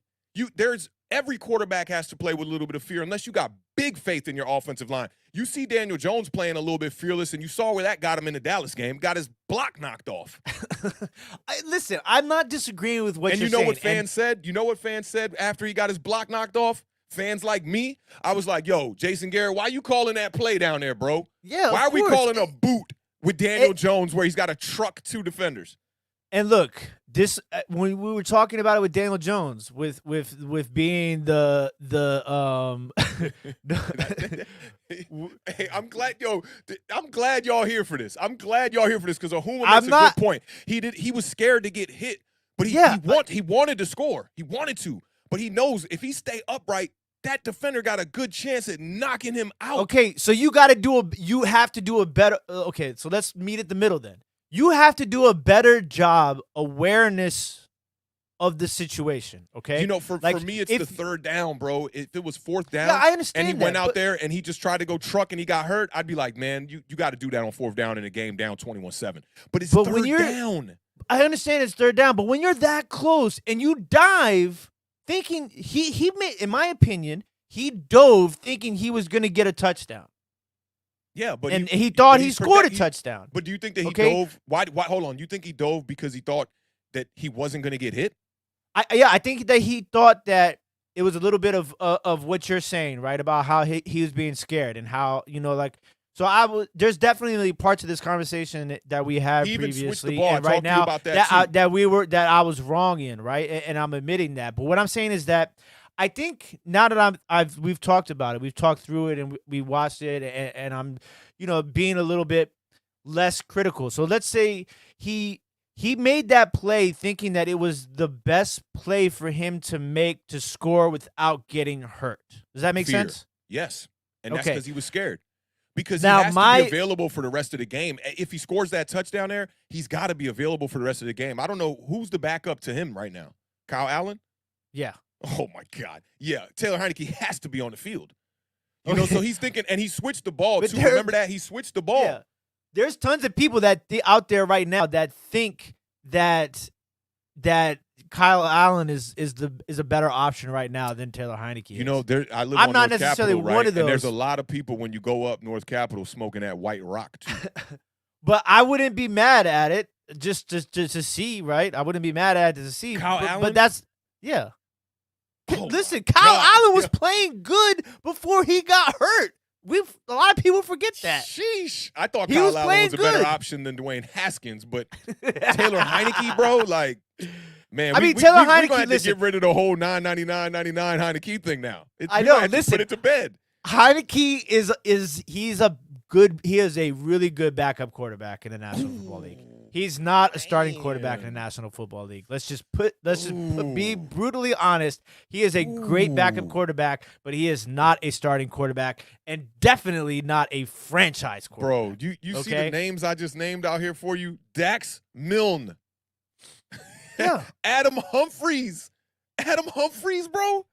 Speaker 1: Every quarterback has to play with a little bit of fear unless you got big faith in your offensive line. You see Daniel Jones playing a little bit fearless, and you saw where that got him in the Dallas game. Got his block knocked off.
Speaker 2: Listen, I'm not disagreeing with what you're saying.
Speaker 1: And you know what fans said? You know what fans said after he got his block knocked off? Fans like me, I was like, yo, Jason Garrett, why you calling that play down there, bro?
Speaker 2: Yeah,
Speaker 1: why are we calling a boot with Daniel Jones where he's got to truck 2 defenders?
Speaker 2: And look, this when we were talking about it with Daniel Jones, with being the
Speaker 1: Hey, I'm glad y'all here for this. I'm glad y'all here for this because Ahuma makes a good point. He was scared to get hit, but he wanted to score. He wanted to, but he knows if he stay upright, that defender got a good chance at knocking him out.
Speaker 2: Okay, so you have to do a better. Okay, so let's meet at the middle then. You have to do a better job awareness of the situation, okay?
Speaker 1: You know, for me, it's the third down, bro. If it was 4th down,
Speaker 2: I understand
Speaker 1: and he went out there and he just tried to go truck and he got hurt, I'd be like, man, you got to do that on 4th down in a game down 21-7. But it's third down.
Speaker 2: I understand it's 3rd down, but when you're that close and you dive thinking he made, in my opinion, he dove thinking he was going to get a touchdown.
Speaker 1: Yeah, but
Speaker 2: he thought he scored a touchdown.
Speaker 1: But do you think that he dove? Why? Hold on. You think he dove because he thought that he wasn't going to get hit?
Speaker 2: I think that he thought that it was a little bit of what you're saying, right? About how he was being scared and how there's definitely parts of this conversation that we had previously, and right now that I was wrong in, right? And I'm admitting that. But what I'm saying is that I think now that we've talked about it, we've talked through it, and we watched it, and I'm, being a little bit less critical. So let's say he made that play thinking that it was the best play for him to make to score without getting hurt. Does that make sense?
Speaker 1: Yes, and that's because he was scared. Because
Speaker 2: now,
Speaker 1: he has to be available for the rest of the game. If he scores that touchdown there, he's got to be available for the rest of the game. I don't know who's the backup to him right now. Kyle Allen?
Speaker 2: Yeah.
Speaker 1: Oh, my God. Yeah, Taylor Heineke has to be on the field. So he's thinking, and he switched the ball, too. Remember that? He switched the ball.
Speaker 2: Yeah. There's tons of people out there right now that think that Kyle Allen is a better option right now than Taylor Heineke.
Speaker 1: I live
Speaker 2: I'm
Speaker 1: on
Speaker 2: not
Speaker 1: North
Speaker 2: necessarily
Speaker 1: Capitol, right?
Speaker 2: one of those.
Speaker 1: And there's a lot of people when you go up North Capitol smoking that white rock, too.
Speaker 2: But I wouldn't be mad at it just to see, right? I wouldn't be mad at it to see.
Speaker 1: Kyle Allen?
Speaker 2: But that's, yeah.
Speaker 1: Oh
Speaker 2: Listen, Kyle Allen was playing good before he got hurt. A lot of people forget that.
Speaker 1: Sheesh. I thought
Speaker 2: He
Speaker 1: Kyle
Speaker 2: was
Speaker 1: Allen
Speaker 2: playing
Speaker 1: was a better
Speaker 2: good.
Speaker 1: option than Dwayne Haskins, but Taylor Heineke, bro, like, man,
Speaker 2: I mean,
Speaker 1: we
Speaker 2: Taylor
Speaker 1: we're
Speaker 2: Heineke,
Speaker 1: gonna have to
Speaker 2: listen.
Speaker 1: get rid of the whole $9.99 Heineke thing now.
Speaker 2: I
Speaker 1: We're
Speaker 2: know,
Speaker 1: gonna have to
Speaker 2: listen.
Speaker 1: put it to bed.
Speaker 2: Heineke he is a really good backup quarterback in the National Football League. He's not a starting quarterback in the National Football League. Let's just be brutally honest. He is a great backup quarterback, but he is not a starting quarterback and definitely not a franchise quarterback.
Speaker 1: Bro, you see the names I just named out here for you? Dax Milne.
Speaker 2: Yeah.
Speaker 1: Adam Humphries, bro.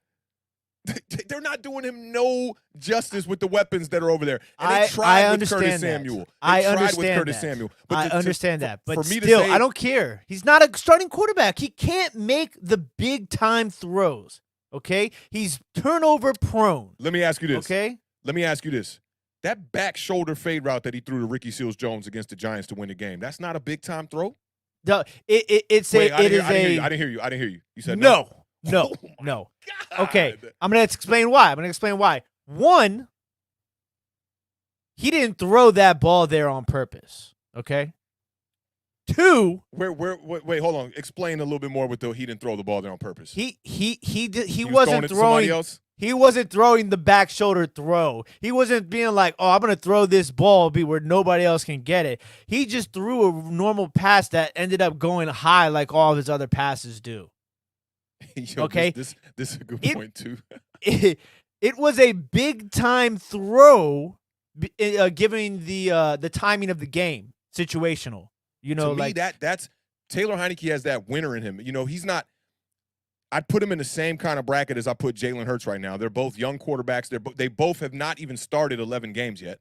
Speaker 1: They're not doing him no justice with the weapons that are over there. And they tried with Curtis Samuel.
Speaker 2: I understand that. But
Speaker 1: for me
Speaker 2: still,
Speaker 1: to say,
Speaker 2: I don't care. He's not a starting quarterback. He can't make the big-time throws, okay? He's turnover prone.
Speaker 1: Let me ask you this.
Speaker 2: Okay?
Speaker 1: Let me ask you this. That back shoulder fade route that he threw to Ricky Seals-Jones against the Giants to win the game, that's not a big-time throw?
Speaker 2: I didn't hear
Speaker 1: you. You said
Speaker 2: no.
Speaker 1: Oh
Speaker 2: No.
Speaker 1: God.
Speaker 2: Okay, I'm going to explain why. One, he didn't throw that ball there on purpose, okay? Two,
Speaker 1: wait, hold on. Explain a little bit more with he didn't throw the ball there on purpose.
Speaker 2: He
Speaker 1: throwing
Speaker 2: wasn't
Speaker 1: it to somebody else?
Speaker 2: He wasn't throwing the back shoulder throw. He wasn't being like, "Oh, I'm going to throw this ball where nobody else can get it." He just threw a normal pass that ended up going high like all of his other passes do.
Speaker 1: Yo,
Speaker 2: okay,
Speaker 1: this is a good point too.
Speaker 2: It was a big time throw, given the timing of the game, situational. You know,
Speaker 1: to me, that's Taylor Heineke has that winner in him. You know, he's not. I'd put him in the same kind of bracket as I put Jalen Hurts right now. They're both young quarterbacks. They both have not even started 11 games yet.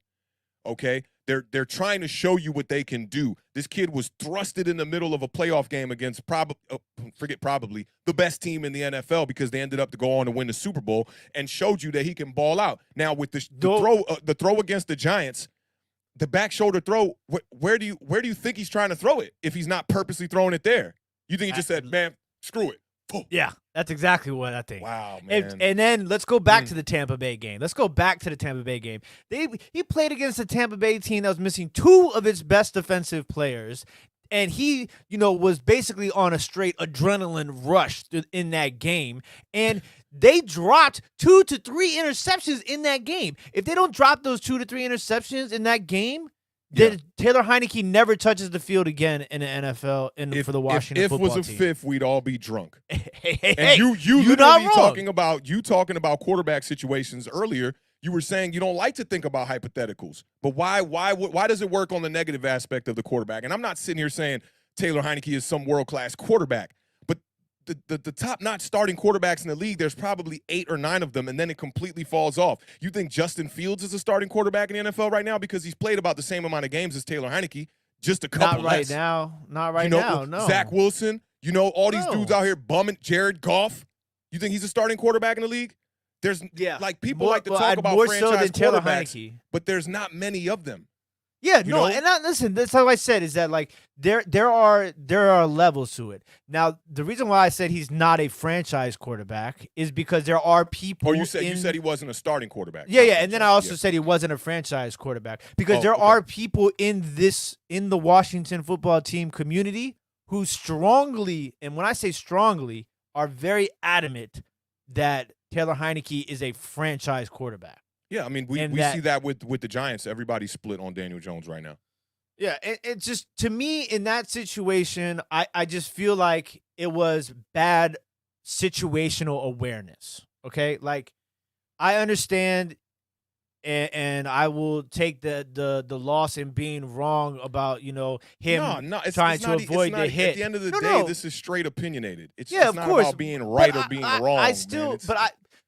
Speaker 1: Okay, they're trying to show you what they can do. This kid was thrusted in the middle of a playoff game against probably the best team in the NFL because they ended up to go on to win the Super Bowl and showed you that he can ball out. Now with the throw against the Giants, the back shoulder throw, where do you think he's trying to throw it if he's not purposely throwing it there? You think he just said, "Man, screw it."
Speaker 2: Yeah, that's exactly what I think.
Speaker 1: Wow, man.
Speaker 2: And then let's go back to the Tampa Bay game. He played against a Tampa Bay team that was missing two of its best defensive players, and he, was basically on a straight adrenaline rush in that game. And they dropped 2 to 3 interceptions in that game. If they don't drop those 2 to 3 interceptions in that game, then Taylor Heineke never touches the field again in the NFL for the Washington football team.
Speaker 1: If was a fifth, we'd all be drunk.
Speaker 2: Hey,
Speaker 1: you
Speaker 2: you're not wrong.
Speaker 1: talking about quarterback situations earlier. You were saying you don't like to think about hypotheticals, but why does it work on the negative aspect of the quarterback? And I'm not sitting here saying Taylor Heineke is some world-class quarterback, but the top-notch starting quarterbacks in the league, there's probably 8 or 9 of them, and then it completely falls off. You think Justin Fields is a starting quarterback in the NFL right now because he's played about the same amount of games as Taylor Heineke, just a couple less.
Speaker 2: Not right now, no.
Speaker 1: Zach Wilson, all these dudes out here bumming. Jared Goff, you think he's a starting quarterback in the league? There's people like to talk about franchise quarterbacks, but there's not many of them.
Speaker 2: Yeah, listen, that's how I said is that like there are levels to it. Now, the reason why I said he's not a franchise quarterback is because there are people.
Speaker 1: Oh, you said he wasn't a starting quarterback.
Speaker 2: Yeah, and then I also said he wasn't a franchise quarterback because there are people in the Washington football team community who strongly, and when I say strongly, are very adamant that Taylor Heineke is a franchise quarterback.
Speaker 1: Yeah, I mean, we see that with the Giants. Everybody's split on Daniel Jones right now.
Speaker 2: Yeah, it just, to me, in that situation, I just feel like it was bad situational awareness, okay? Like, I understand, and I will take the loss in being wrong about, him trying to avoid the hit.
Speaker 1: At the end of the day, this is straight opinionated. It's
Speaker 2: of
Speaker 1: not
Speaker 2: course,
Speaker 1: about being right or being wrong.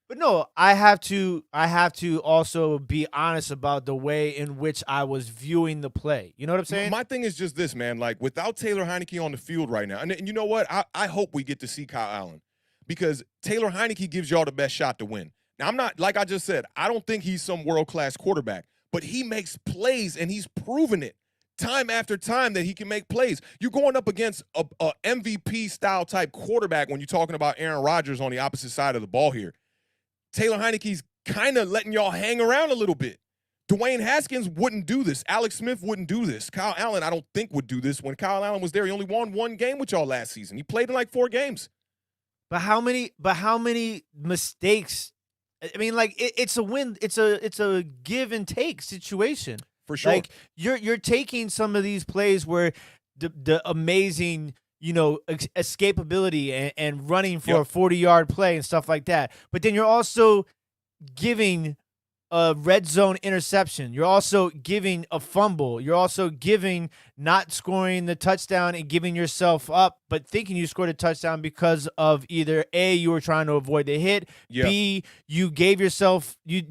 Speaker 2: But no, I have to also be honest about the way in which I was viewing the play. You know what I'm saying?
Speaker 1: My thing is just this, man. Like, without Taylor Heineke on the field right now, and you know what? I hope we get to see Kyle Allen because Taylor Heineke gives y'all the best shot to win. Now, I'm not, like I just said, I don't think he's some world-class quarterback, but he makes plays, and he's proven it time after time that he can make plays. You're going up against a MVP-style type quarterback when you're talking about Aaron Rodgers on the opposite side of the ball here. Taylor Heineke's kind of letting y'all hang around a little bit. Dwayne Haskins wouldn't do this. Alex Smith wouldn't do this. Kyle Allen, I don't think, would do this. When Kyle Allen was there, he only won 1 game with y'all last season. He played in like 4 games.
Speaker 2: But how many mistakes? I mean, like it's a win. It's a give and take situation.
Speaker 1: For sure.
Speaker 2: Like you're taking some of these plays where the amazing, escapability and running for a 40-yard play and stuff like that. But then you're also giving a red zone interception. You're also giving a fumble. You're also giving not scoring the touchdown and giving yourself up, but thinking you scored a touchdown because of either A, you were trying to avoid the hit, B, you gave yourself you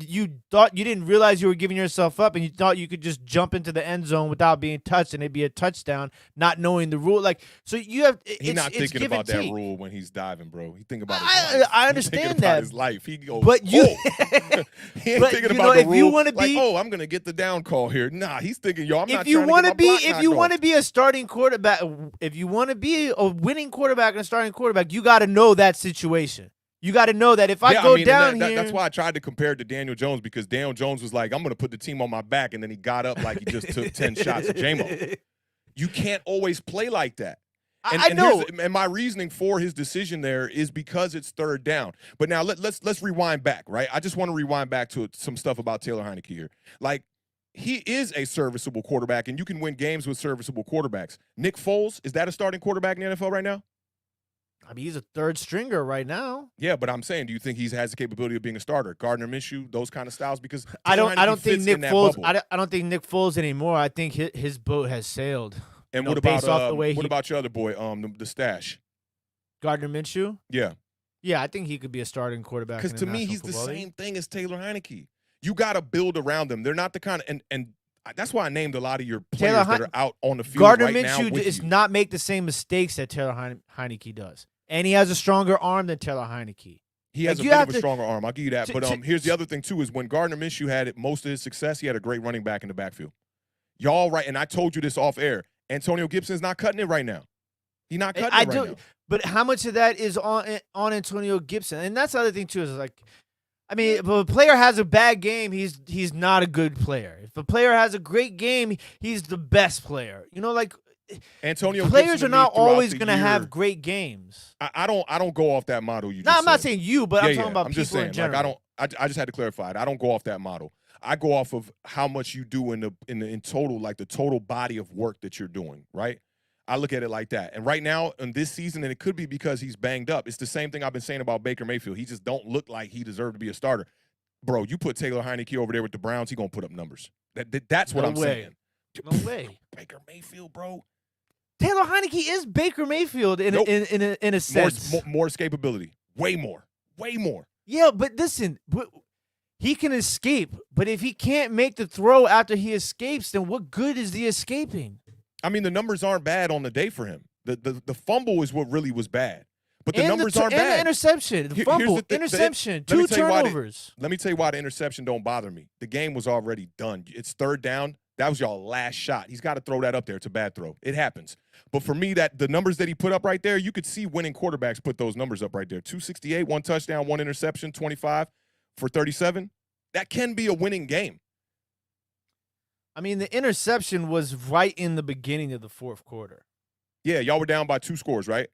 Speaker 2: thought you didn't realize you were giving yourself up and you thought you could just jump into the end zone without being touched and it'd be a touchdown, not knowing the rule. Like, so you have
Speaker 1: he's not thinking about that rule when he's diving, bro. He thinking about his life.
Speaker 2: I understand
Speaker 1: that.
Speaker 2: About
Speaker 1: his life. He goes,
Speaker 2: but you
Speaker 1: he ain't thinking about the
Speaker 2: if
Speaker 1: rule.
Speaker 2: You want to be
Speaker 1: I'm gonna get the down call here. Nah, he's thinking, I'm not
Speaker 2: if you
Speaker 1: want to be
Speaker 2: if you want to be a starting quarterback, if you want to be a winning quarterback and a starting quarterback, you got to know that situation. You got to know that if I go down here.
Speaker 1: That's why I tried to compare it to Daniel Jones, because Daniel Jones was like, I'm going to put the team on my back, and then he got up like he just took 10 shots at J-Mo. You can't always play like that. And,
Speaker 2: I know.
Speaker 1: And my reasoning for his decision there is because it's 3rd down. But now let's rewind back, right? I just want to rewind back to some stuff about Taylor Heinicke here. Like, he is a serviceable quarterback, and you can win games with serviceable quarterbacks. Nick Foles, is that a starting quarterback in the NFL right now?
Speaker 2: I mean, he's a 3rd stringer right now.
Speaker 1: Yeah, but I'm saying, do you think he has the capability of being a starter? Gardner Minshew, those kind of styles? Because
Speaker 2: I don't think Nick Foles. I don't think Nick Foles anymore. I think his boat has sailed.
Speaker 1: And what about your other boy, the stash?
Speaker 2: Gardner Minshew?
Speaker 1: Yeah.
Speaker 2: Yeah, I think he could be a starting quarterback.
Speaker 1: Because to me, he's the same thing as Taylor Heinicke. You got to build around them. They're not the kind of and that's why I named a lot of your players that are out on the field
Speaker 2: Gardner
Speaker 1: right now.
Speaker 2: Gardner Minshew does not make the same mistakes that Taylor Heinicke does. And he has a stronger arm than Taylor Heinicke.
Speaker 1: He has a bit of a stronger arm. I'll give you that. But here's the other thing, too, is when Gardner Minshew had most of his success, he had a great running back in the backfield. Y'all right, and I told you this off air, Antonio Gibson's not cutting it right now. He's not cutting it right now.
Speaker 2: But how much of that is on Antonio Gibson? And that's the other thing, too, is like, I mean, if a player has a bad game, he's not a good player. If a player has a great game, he's the best player. Like
Speaker 1: Antonio
Speaker 2: players
Speaker 1: Gibson
Speaker 2: are not always
Speaker 1: going
Speaker 2: to have great games.
Speaker 1: I don't go off that model you just
Speaker 2: I'm not
Speaker 1: said.
Speaker 2: saying you, but I'm talking about
Speaker 1: I'm
Speaker 2: people
Speaker 1: just saying,
Speaker 2: in general.
Speaker 1: Like, I just had to clarify it. I don't go off that model. I go off of how much you do in total, like the total body of work that you're doing, right? I look at it like that. And right now in this season, and it could be because he's banged up, it's the same thing I've been saying about Baker Mayfield. He just don't look like he deserved to be a starter. Bro, you put Taylor Heinicke over there with the Browns, he's going to put up numbers. That's what I'm saying.
Speaker 2: No way.
Speaker 1: Baker Mayfield, bro.
Speaker 2: Taylor Heinicke is Baker Mayfield in a sense.
Speaker 1: More escapability. Way more.
Speaker 2: Yeah, but listen, he can escape. But if he can't make the throw after he escapes, then what good is the escaping?
Speaker 1: I mean, the numbers aren't bad on the day for him. The fumble is what really was bad. But the numbers aren't bad.
Speaker 2: And the interception, the fumble, interception, 2 turnovers.
Speaker 1: Let me tell you why the interception don't bother me. The game was already done. It's 3rd down. That was y'all last shot. He's got to throw that up there. It's a bad throw. It happens. But for me, the numbers that he put up right there, you could see winning quarterbacks put those numbers up right there. 268, 1 touchdown, 1 interception, 25 for 37. That can be a winning game.
Speaker 2: I mean, the interception was right in the beginning of the 4th quarter.
Speaker 1: Yeah, y'all were down by 2 scores, right?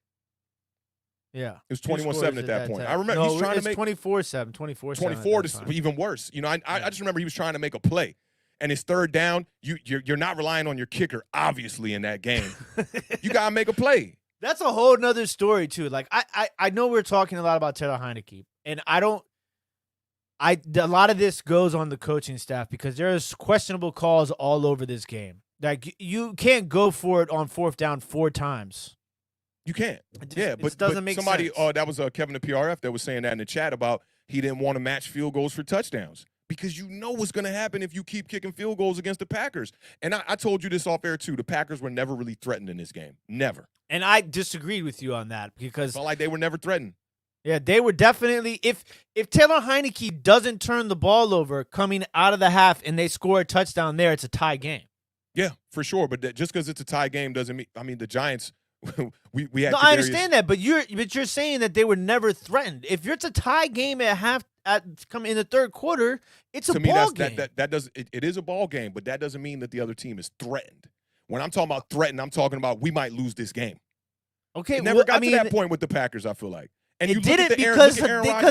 Speaker 2: Yeah.
Speaker 1: It was 21-7 at that point. I remember he's trying to make
Speaker 2: 24-7, 24-7.
Speaker 1: 24 is even worse. I just remember he was trying to make a play. And it's 3rd down. You're not relying on your kicker, obviously, in that game. You got to make a play.
Speaker 2: That's a whole nother story, too. Like, I know we're talking a lot about Taylor Heinicke, and a lot of this goes on the coaching staff because there's questionable calls all over this game. Like, you can't go for it on 4th down 4 times.
Speaker 1: You can't.
Speaker 2: It doesn't make
Speaker 1: somebody,
Speaker 2: sense.
Speaker 1: That was Kevin the PRF that was saying that in the chat about he didn't want to match field goals for touchdowns because you know what's going to happen if you keep kicking field goals against the Packers. And I told you this off air, too. The Packers were never really threatened in this game. Never.
Speaker 2: And I disagreed with you on that because
Speaker 1: felt like they were never threatened.
Speaker 2: Yeah, they were definitely. If Taylor Heinicke doesn't turn the ball over coming out of the half and they score a touchdown there, it's a tie game.
Speaker 1: Yeah, for sure. But just because it's a tie game doesn't mean. I mean, the Giants. we had.
Speaker 2: No, I understand that, but you're saying that they were never threatened. If it's a tie game at come in the third quarter, it's a
Speaker 1: me,
Speaker 2: ball game.
Speaker 1: It is a ball game, but that doesn't mean that the other team is threatened. When I'm talking about threatened, I'm talking about we might lose this game.
Speaker 2: Okay,
Speaker 1: it never got to that point with the Packers, I feel like. And
Speaker 2: it didn't because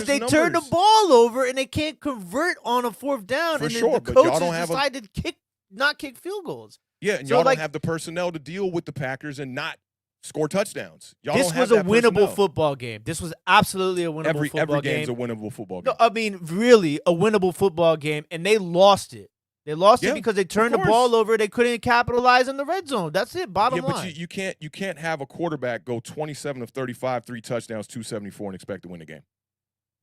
Speaker 2: they turned the ball over and they can't convert on a fourth down. And then the coaches decided to not kick field goals.
Speaker 1: Yeah, and y'all don't have the personnel to deal with the Packers and not score touchdowns.
Speaker 2: This was a winnable football game. This was absolutely a winnable football game.
Speaker 1: Every game's a winnable football game.
Speaker 2: No, I mean, really, a winnable football game, and they lost it. They lost it because they turned the ball over. They couldn't capitalize in the red zone. That's it. Bottom line.
Speaker 1: But you can't have a quarterback go 27 of 35, 3 touchdowns, 274, and expect to win the game.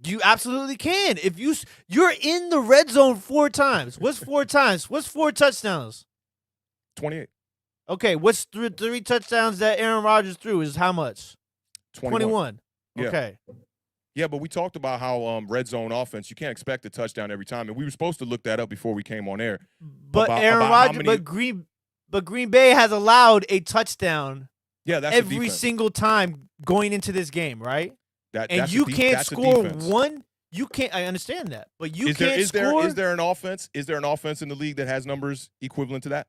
Speaker 2: You absolutely can. If you're in the red zone 4 times. What's 4 times? What's 4 touchdowns?
Speaker 1: 28.
Speaker 2: Okay, what's 3 touchdowns that Aaron Rodgers threw is how much? 21.
Speaker 1: Yeah.
Speaker 2: Okay.
Speaker 1: Yeah, but we talked about how red zone offense, you can't expect a touchdown every time, and we were supposed to look that up before we came on air.
Speaker 2: But Aaron Rodgers, but Green Bay has allowed a touchdown.
Speaker 1: Yeah, that's
Speaker 2: every single time going into this game, right? You can't score one. You can't. I understand that, but you can't score.
Speaker 1: Is there an offense? Is there an offense in the league that has numbers equivalent to that?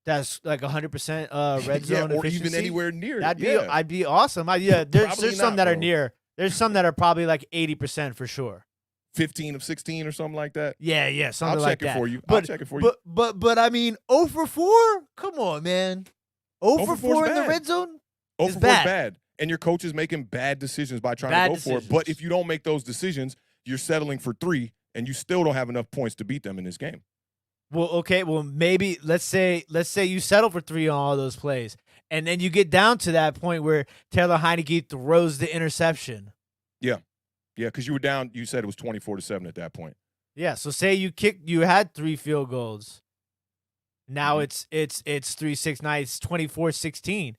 Speaker 2: That's like 100% red zone
Speaker 1: or
Speaker 2: efficiency?
Speaker 1: Even anywhere near.
Speaker 2: I'd be awesome. There's some that are near. There's some that are probably like 80% for sure.
Speaker 1: 15 of 16 or something like that.
Speaker 2: Yeah, something like that.
Speaker 1: I'll check it for you.
Speaker 2: But I mean, 0 for 4. Come on, man. 0 for 4 in the red zone.
Speaker 1: 0 for 4 is bad, and your coach is making bad decisions by trying to go for it. But if you don't make those decisions, you're settling for 3, and you still don't have enough points to beat them in this game.
Speaker 2: Well, okay. Well, maybe let's say you settle for 3 on all those plays. And then you get down to that point where Taylor Heineke throws the interception.
Speaker 1: Yeah, because you were down. You said it was 24-7 at that point.
Speaker 2: Yeah, so say you had 3 field goals. Now it's 3-6-9. It's 24-16.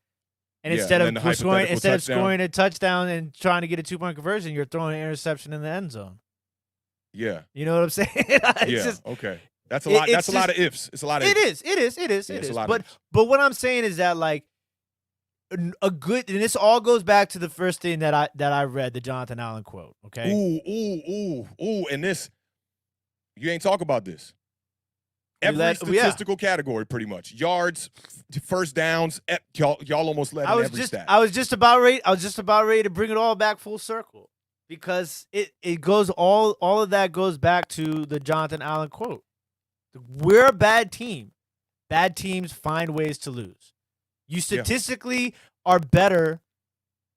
Speaker 2: And instead of scoring a touchdown and trying to get a 2-point conversion, you're throwing an interception in the end zone.
Speaker 1: Yeah,
Speaker 2: you know what I'm saying?
Speaker 1: Okay. That's a lot. That's a lot of ifs. It's a lot of.
Speaker 2: It is. But what I'm saying is that like a good, and this all goes back to the first thing that I read, the Jonathan Allen quote. Okay.
Speaker 1: Ooh, and this, you ain't talk about this. Every statistical category, pretty much. Yards, first downs. Y'all almost led in every stat.
Speaker 2: I was just about ready to bring it all back full circle because it goes all of that goes back to the Jonathan Allen quote. We're a bad team. Bad teams find ways to lose. You statistically are better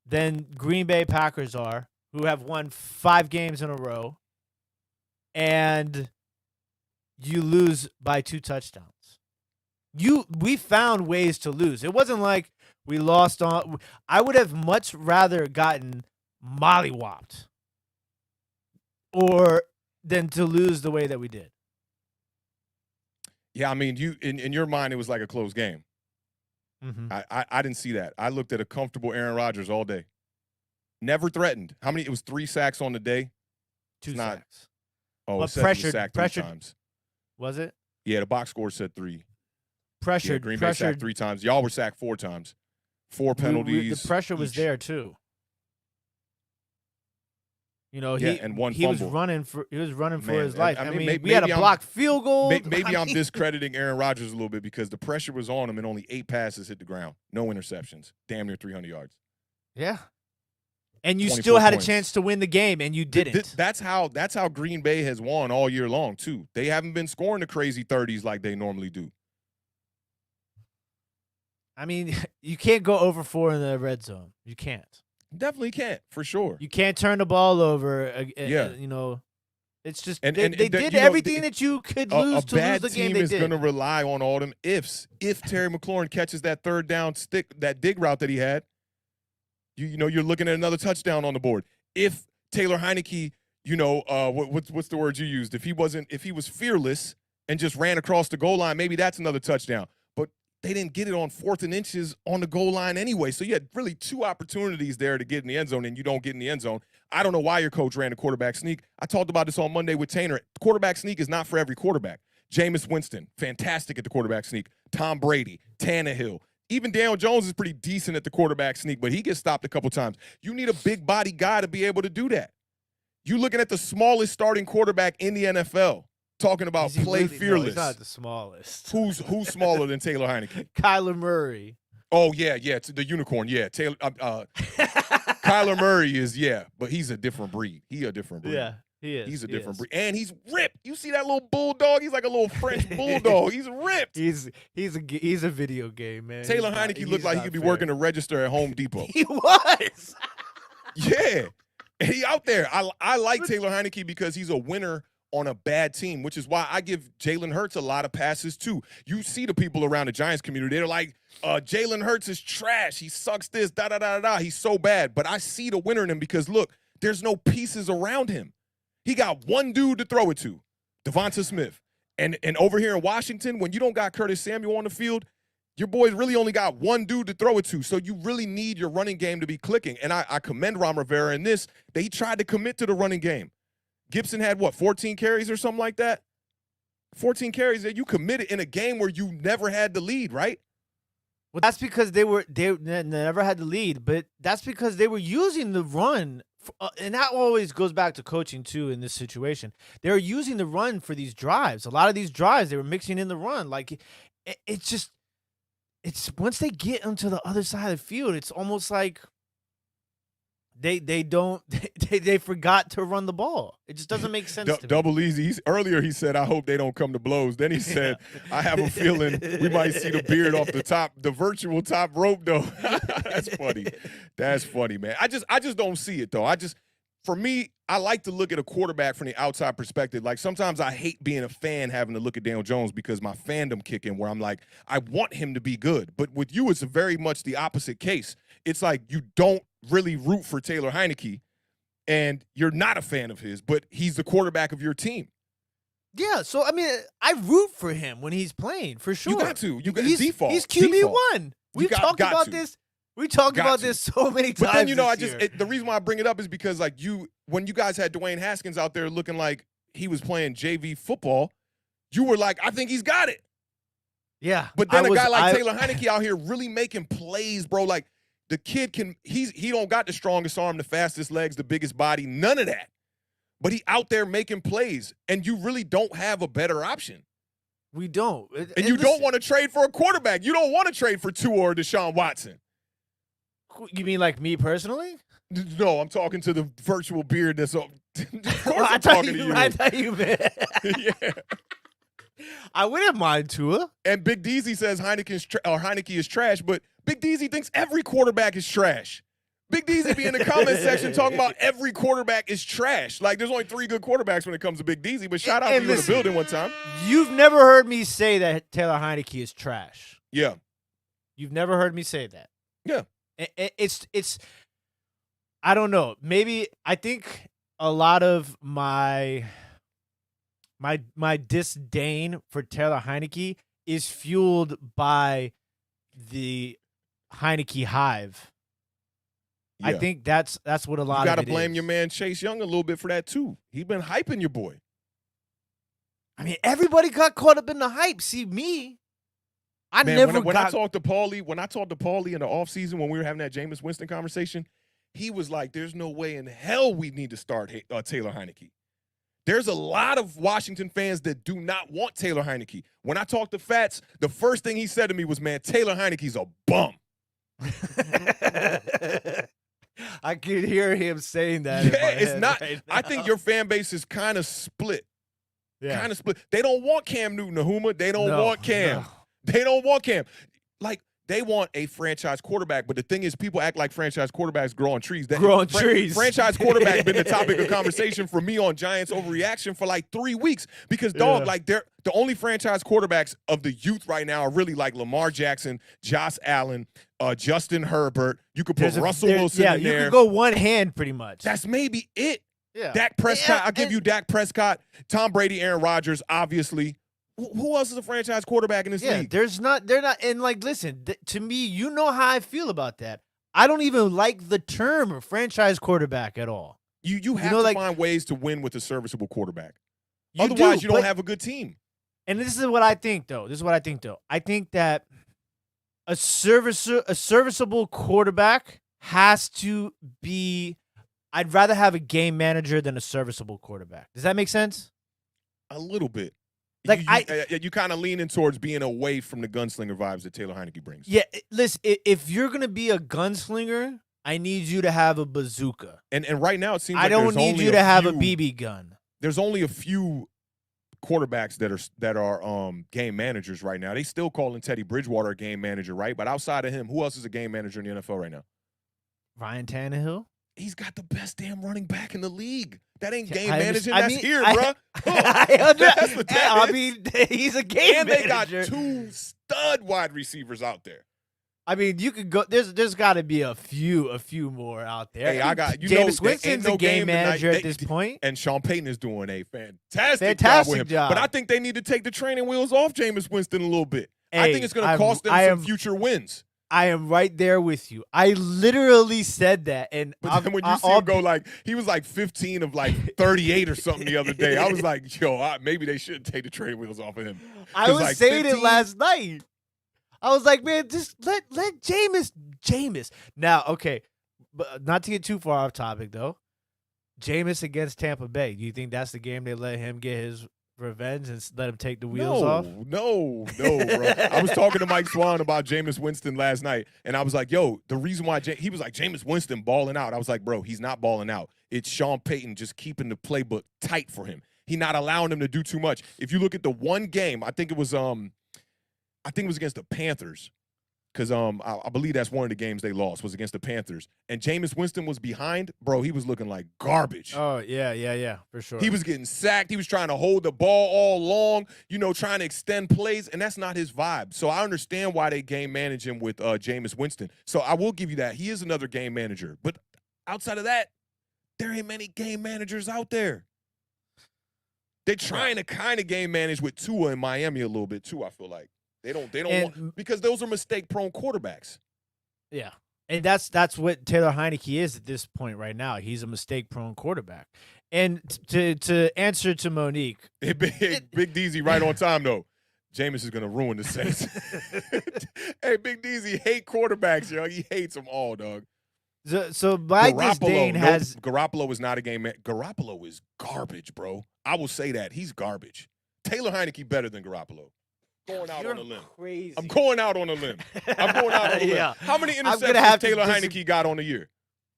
Speaker 2: than Green Bay Packers are, who have won 5 games in a row, and you lose by 2 touchdowns. We found ways to lose. It wasn't like we lost on. I would have much rather gotten mollywopped than to lose the way that we did.
Speaker 1: Yeah, I mean, you in your mind, it was like a close game.
Speaker 2: Mm-hmm.
Speaker 1: I didn't see that. I looked at a comfortable Aaron Rodgers all day. Never threatened. How many? It was 3 sacks on the day.
Speaker 2: 2 sacks.
Speaker 1: Oh, it said he was sacked 3 times.
Speaker 2: Was it?
Speaker 1: Yeah, the box score said 3.
Speaker 2: Pressured.
Speaker 1: Yeah, Green Bay sacked 3 times. Y'all were sacked 4 times. 4 penalties.
Speaker 2: The pressure was there too. You know,
Speaker 1: and one
Speaker 2: he
Speaker 1: fumble.
Speaker 2: was running for his life.
Speaker 1: I mean
Speaker 2: we had a blocked field goal.
Speaker 1: Maybe I'm discrediting Aaron Rodgers a little bit because the pressure was on him and only 8 passes hit the ground. No interceptions. Damn near 300 yards.
Speaker 2: Yeah. And you still had a chance to win the game, and you didn't.
Speaker 1: That's how Green Bay has won all year long, too. They haven't been scoring the crazy 30s like they normally do.
Speaker 2: I mean, you can't go over 4 in the red zone. You can't.
Speaker 1: Definitely can't, for sure.
Speaker 2: You can't turn the ball over. You know, it's just they did everything that you could lose to lose the game.
Speaker 1: A bad team is going to rely on all them ifs. If Terry McLaurin catches that 3rd down stick, that dig route that he had, you know, you're looking at another touchdown on the board. If Taylor Heineke, you know, what's the word you used? If he was fearless and just ran across the goal line, maybe that's another touchdown. But they didn't get it on 4th and inches on the goal line anyway. So you had really 2 opportunities there to get in the end zone, and you don't get in the end zone. I don't know why your coach ran a quarterback sneak. I talked about this on Monday with Tanner. Quarterback sneak is not for every quarterback. Jameis Winston, fantastic at the quarterback sneak. Tom Brady, Tannehill. Even Daniel Jones is pretty decent at the quarterback sneak, but he gets stopped a couple times. You need a big body guy to be able to do that. You looking at the smallest starting quarterback in the NFL. Talking about play fearless.
Speaker 2: No, he's not the smallest.
Speaker 1: Who's smaller than Taylor Heineke?
Speaker 2: Kyler Murray.
Speaker 1: Oh yeah, it's the unicorn. Yeah, Taylor. Kyler Murray is but he's a different breed. He a different breed.
Speaker 2: Yeah, he is.
Speaker 1: He's a different breed, and he's ripped. You see that little bulldog? He's like a little French bulldog. He's ripped.
Speaker 2: He's a video game, man.
Speaker 1: Taylor Heineke looked like he could be working the register at Home Depot.
Speaker 2: He was.
Speaker 1: Yeah, and he out there. I like Taylor Heineke because he's a winner on a bad team, which is why I give Jalen Hurts a lot of passes too. You see the people around the Giants community, they're like, Jalen Hurts is trash. He sucks this, da-da-da-da-da. He's so bad. But I see the winner in him because, look, there's no pieces around him. He got one dude to throw it to, Devonta Smith. And over here in Washington, when you don't got Curtis Samuel on the field, your boys really only got one dude to throw it to. So you really need your running game to be clicking. And I commend Ron Rivera in this, that he tried to commit to the running game. Gibson had, 14 carries or something like that? 14 carries that you committed in a game where you never had the lead, right?
Speaker 2: Well, that's because they never had the lead, but that's because they were using the run, and that always goes back to coaching, too, in this situation. They were using the run for these drives. A lot of these drives, they were mixing in the run. Like, it's once they get onto the other side of the field, it's almost like they forgot to run the ball. It just doesn't make sense to me.
Speaker 1: Double easy. Earlier he said, I hope they don't come to blows. Then he said, I have a feeling we might see the beard off the top, the virtual top rope, though. That's funny. That's funny, man. I just don't see it, though. For me, I like to look at a quarterback from the outside perspective. Like, sometimes I hate being a fan having to look at Daniel Jones because my fandom kick in where I'm like, I want him to be good. But with you, it's very much the opposite case. It's like you don't really root for Taylor Heineke, and you're not a fan of his, but he's the quarterback of your team.
Speaker 2: Yeah, so, I mean, I root for him when he's playing, for sure.
Speaker 1: You got to.
Speaker 2: He's
Speaker 1: default.
Speaker 2: He's QB1. We've talked about
Speaker 1: to.
Speaker 2: this. We talked about this so many times.
Speaker 1: But then, the reason why I bring it up is because, like, when you guys had Dwayne Haskins out there looking like he was playing JV football, you were like, I think he's got it.
Speaker 2: Yeah.
Speaker 1: But then a guy like Taylor Heineke out here really making plays, bro. Like, the kid he don't got the strongest arm, the fastest legs, the biggest body, none of that. But he out there making plays, and you really don't have a better option.
Speaker 2: We don't.
Speaker 1: And you don't want to trade for a quarterback. You don't want to trade for Tua or Deshaun Watson.
Speaker 2: You mean like me personally?
Speaker 1: No, I'm talking to the virtual beard that's up.
Speaker 2: I thought you meant.
Speaker 1: Yeah.
Speaker 2: I wouldn't mind Tua.
Speaker 1: And Big Deezy says Heineke is trash, but Big Deezy thinks every quarterback is trash. Big Deezy be in the comment section talking about every quarterback is trash. Like, there's only 3 good quarterbacks when it comes to Big Deezy, but shout out to you in the building one time.
Speaker 2: You've never heard me say that Taylor Heineke is trash.
Speaker 1: Yeah.
Speaker 2: You've never heard me say that.
Speaker 1: Yeah.
Speaker 2: It's I don't know. Maybe I think a lot of my disdain for Taylor Heineke is fueled by the Heineke hive. Yeah. I think that's what a lot of it is.
Speaker 1: You got to blame your man Chase Young a little bit for that too. He been hyping your boy.
Speaker 2: I mean, everybody got caught up in the hype. See, me, when
Speaker 1: I talked to Paulie in the offseason when we were having that Jameis Winston conversation, he was like, there's no way in hell we need to start Taylor Heineke. There's a lot of Washington fans that do not want Taylor Heineke. When I talked to Fats, the first thing he said to me was, man, Taylor Heineke's a bum.
Speaker 2: I could hear him saying that.
Speaker 1: Yeah, it's not. Right, I think your fan base is kind of split. Yeah. Kind of split. They don't want Cam Newton-Ahuma. They don't want Cam. No. They don't want Cam. Like, they want a franchise quarterback, but the thing is, people act like franchise quarterbacks grow on trees. Franchise quarterback been the topic of conversation for me on Giants Overreaction for like 3 weeks because, like, they're the only franchise quarterbacks of the youth right now are really like Lamar Jackson, Josh Allen, Justin Herbert. You could put Russell Wilson in there.
Speaker 2: You could go one hand pretty much.
Speaker 1: That's maybe it. Yeah. Dak Prescott. I'll give you Dak Prescott, Tom Brady, Aaron Rodgers, obviously. Who else is a franchise quarterback in this league?
Speaker 2: They're not. And, like, listen, to me, you know how I feel about that. I don't even like the term franchise quarterback at all.
Speaker 1: You have to find ways to win with a serviceable quarterback. Otherwise, you don't have a good team.
Speaker 2: And this is what I think, though. I think that a serviceable quarterback has to be I'd rather have a game manager than a serviceable quarterback. Does that make sense?
Speaker 1: A little bit.
Speaker 2: Like
Speaker 1: you kind of leaning towards being away from the gunslinger vibes that Taylor Heineke brings.
Speaker 2: Yeah, listen, if you're gonna be a gunslinger, I need you to have a bazooka.
Speaker 1: And right now it seems
Speaker 2: I
Speaker 1: like
Speaker 2: don't need you to have a BB gun.
Speaker 1: There's only a few quarterbacks that are game managers right now. They still calling Teddy Bridgewater a game manager, right? But outside of him, who else is a game manager in the NFL right now?
Speaker 2: Ryan Tannehill.
Speaker 1: He's got the best damn running back in the league. That ain't game
Speaker 2: managing.
Speaker 1: That's here, bro.
Speaker 2: I mean, he's a game
Speaker 1: and
Speaker 2: manager.
Speaker 1: And they got 2 stud wide receivers out there.
Speaker 2: I mean, you could go. There's got to be a few more out there.
Speaker 1: Hey, I got
Speaker 2: Jameis Winston's a game manager at this point,
Speaker 1: and Sean Payton is doing a fantastic job with him. But I think they need to take the training wheels off Jameis Winston a little bit.
Speaker 2: Hey,
Speaker 1: I think it's going to cost them some future wins.
Speaker 2: I am right there with you. I literally said that, and
Speaker 1: but then when you see him go he was like 15 of like 38 or something the other day. I was like, yo, maybe they should take the training wheels off of him.
Speaker 2: I was like saying 15? It last night. I was like, man, just let Jameis. Now, okay, but not to get too far off topic though. Jameis against Tampa Bay. Do you think that's the game they let him get his revenge and let him take the wheels off?
Speaker 1: No, bro. I was talking to Mike Swan about Jameis Winston last night, and I was like, yo, the reason why he was like, Jameis Winston balling out. I was like, bro, he's not balling out. It's Sean Payton just keeping the playbook tight for him. He not allowing him to do too much. If you look at the one game, I think it was against the Panthers, because I believe that's one of the games they lost was against the Panthers. And Jameis Winston was behind, bro. He was looking like garbage.
Speaker 2: Oh yeah, for sure.
Speaker 1: He was getting sacked. He was trying to hold the ball all long, trying to extend plays, and that's not his vibe. So I understand why they game manage him with Jameis Winston. So I will give you that. He is another game manager. But outside of that, there ain't many game managers out there. They're trying to kind of game manage with Tua in Miami a little bit too, I feel like. They don't want, because those are mistake-prone quarterbacks.
Speaker 2: Yeah. And that's what Taylor Heineke is at this point right now. He's a mistake-prone quarterback. And to answer to Monique.
Speaker 1: Big DZ right on time, though. Jameis is going to ruin the Saints. Hey, Big DZ hate quarterbacks, yo. He hates them all, dog.
Speaker 2: So my disdain has...
Speaker 1: Garoppolo is not a game man. Garoppolo is garbage, bro. I will say that. He's garbage. Taylor Heineke better than Garoppolo. Going out on a limb.
Speaker 2: Crazy.
Speaker 1: I'm going out on a limb. Yeah. How many interceptions Taylor Heineke got on the year?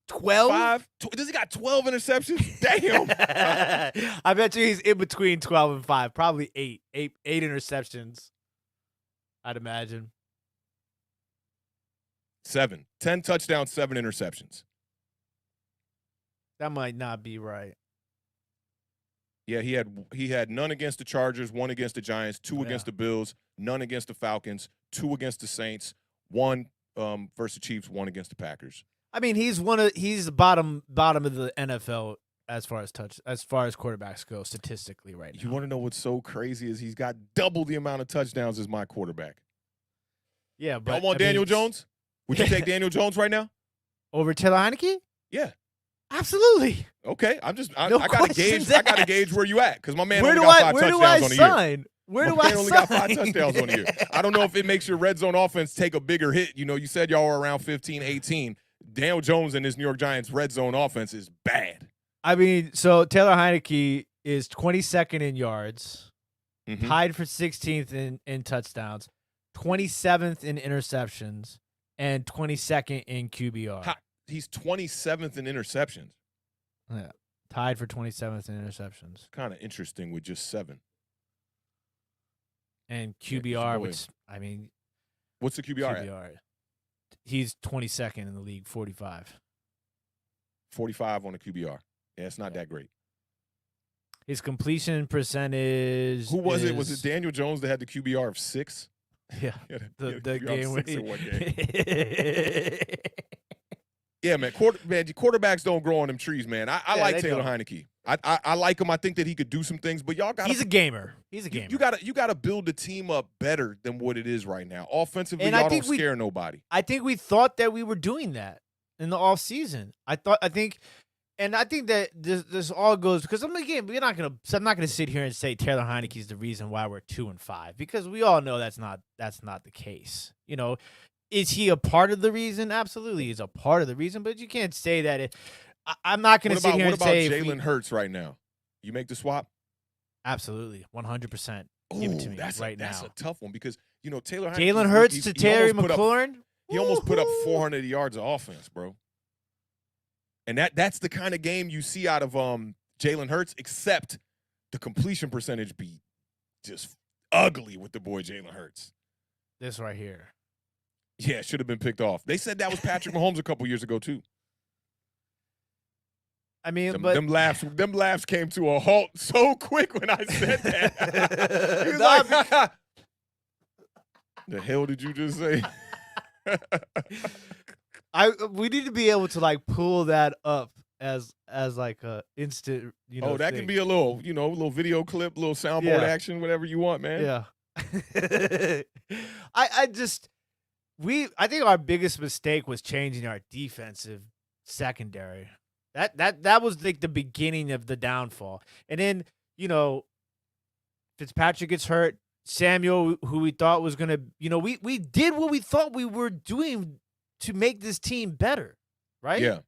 Speaker 2: 12?
Speaker 1: 5? Does he got 12 interceptions? Damn.
Speaker 2: I bet you he's in between 12 and 5. Probably 8. 8 interceptions, I'd imagine.
Speaker 1: 7. 10 touchdowns, 7 interceptions.
Speaker 2: That might not be right.
Speaker 1: Yeah, he had none against the Chargers, 1 against the Giants, 2 against the Bills, none against the Falcons, 2 against the Saints, 1 versus the Chiefs, 1 against the Packers.
Speaker 2: I mean, he's the bottom of the NFL as far as quarterbacks go statistically right now.
Speaker 1: You want to know what's so crazy is he's got double the amount of touchdowns as my quarterback.
Speaker 2: Yeah, but
Speaker 1: I want Daniel Jones. Would you take Daniel Jones right now
Speaker 2: over Taylor Heineke?
Speaker 1: Yeah.
Speaker 2: Absolutely.
Speaker 1: Okay, I gotta gauge where you at, because my man only got 5 touchdowns on the year.
Speaker 2: Where do I sign?
Speaker 1: Only got 5 touchdowns on the year. I don't know if it makes your red zone offense take a bigger hit. You said y'all were around 15, 18. Daniel Jones and this New York Giants red zone offense is bad.
Speaker 2: I mean, so Taylor Heineke is 22nd in yards, tied for 16th in touchdowns, 27th in interceptions, and 22nd in QBR.
Speaker 1: He's 27th in interceptions.
Speaker 2: Yeah, tied for 27th in interceptions.
Speaker 1: Kind of interesting with just 7.
Speaker 2: And QBR, which, I mean...
Speaker 1: What's the QBR at?
Speaker 2: He's 22nd in the league, 45.
Speaker 1: 45 on the QBR. Yeah, it's not that great.
Speaker 2: His completion percentage...
Speaker 1: Who was it? Was it Daniel Jones that had the QBR of 6?
Speaker 2: Yeah, the game where
Speaker 1: Yeah, man. Quarterbacks don't grow on them trees, man. I like Taylor Heineke. I like him. I think that he could do some things, but y'all got.
Speaker 2: He's a gamer. He's a gamer.
Speaker 1: You gotta build the team up better than what it is right now. Offensively, y'all don't scare nobody.
Speaker 2: I think we thought that we were doing that in the offseason. I think that this all goes because I'm not gonna sit here and say Taylor Heineke is the reason why we're 2-5, because we all know that's not the case. Is he a part of the reason? Absolutely, he's a part of the reason, but you can't say that I'm not going to sit here and say.
Speaker 1: What about Jalen Hurts right now? You make the swap?
Speaker 2: Absolutely, 100%. Give it to me right now.
Speaker 1: That's a tough one because Taylor.
Speaker 2: Jalen Hurts to Terry McLaurin.
Speaker 1: He almost put up 400 yards of offense, bro. And that's the kind of game you see out of Jalen Hurts, except the completion percentage be just ugly with the boy Jalen Hurts.
Speaker 2: This right here.
Speaker 1: Yeah, should have been picked off. They said that was Patrick Mahomes a couple years ago too.
Speaker 2: I mean,
Speaker 1: them laughs came to a halt so quick when I said that. He was like, the hell did you just say?
Speaker 2: We need to be able to like pull that up as like a instant,
Speaker 1: that
Speaker 2: thing.
Speaker 1: can be a little, little video clip, little soundboard action, whatever you want, man.
Speaker 2: Yeah. I think our biggest mistake was changing our defensive secondary. That was like the beginning of the downfall. And then, Fitzpatrick gets hurt. Samuel, who we thought was going to, we did what we thought we were doing to make this team better, right?
Speaker 1: Yeah.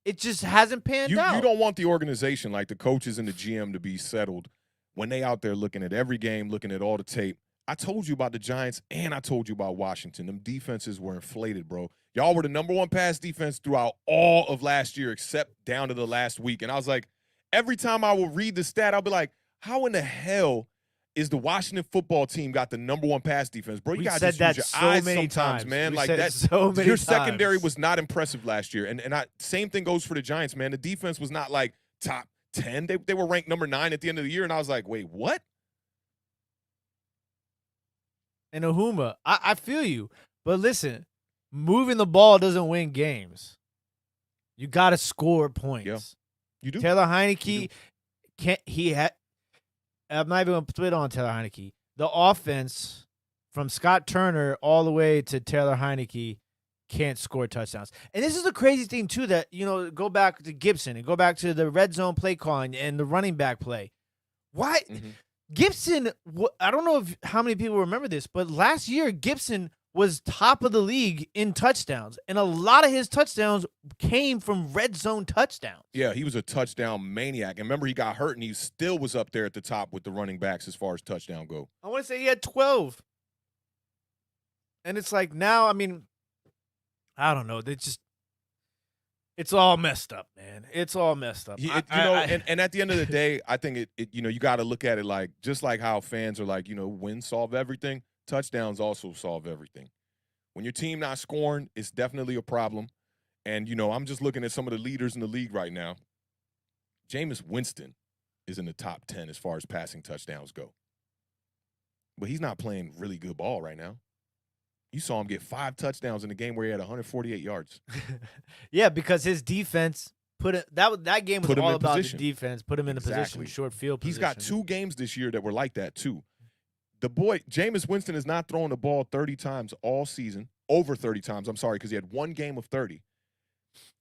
Speaker 2: It just hasn't panned out.
Speaker 1: You don't want the organization, like the coaches and the GM, to be settled when they out there looking at every game, looking at all the tape. I told you about the Giants and I told you about Washington. Them defenses were inflated, bro. Y'all were the number one pass defense throughout all of last year except down to the last week. And I was like, every time I would read the stat, I'll be like, how in the hell is the Washington football team got the number one pass defense? Bro, you got to just use your eyes sometimes, man. Like that. Your secondary was not impressive last year. And same thing goes for the Giants, man. The defense was not like top 10. They were ranked number 9 at the end of the year. And I was like, wait, what?
Speaker 2: And Ahuma, I feel you. But listen, moving the ball doesn't win games. You got to score points.
Speaker 1: Yeah, you do.
Speaker 2: Taylor Heineke, I'm not even going to split on Taylor Heineke. The offense from Scott Turner all the way to Taylor Heineke can't score touchdowns. And this is the crazy thing, too, that, go back to Gibson and go back to the red zone play calling and the running back play. Why? Mm-hmm. Gibson, I don't know how many people remember this, but last year Gibson was top of the league in touchdowns, and a lot of his touchdowns came from red zone touchdowns.
Speaker 1: Yeah, he was a touchdown maniac. And remember, he got hurt, and he still was up there at the top with the running backs as far as touchdown go.
Speaker 2: I want to say he had 12. And it's like now, I mean, I don't know. It's all messed up, man. It's all messed up.
Speaker 1: And at the end of the day, I think you got to look at it like just like how fans are like, wins solve everything. Touchdowns also solve everything. When your team not scoring, it's definitely a problem. And I'm just looking at some of the leaders in the league right now. Jameis Winston is in the top 10 as far as passing touchdowns go, but he's not playing really good ball right now. You saw him get 5 touchdowns in the game where he had 148 yards.
Speaker 2: Yeah, because his defense that game was all about the defense. Put him in a position, short field position.
Speaker 1: He's got 2 games this year that were like that too. The boy Jameis Winston is not throwing the ball 30 times all season, over 30 times. I'm sorry, because he had 1 game of 30.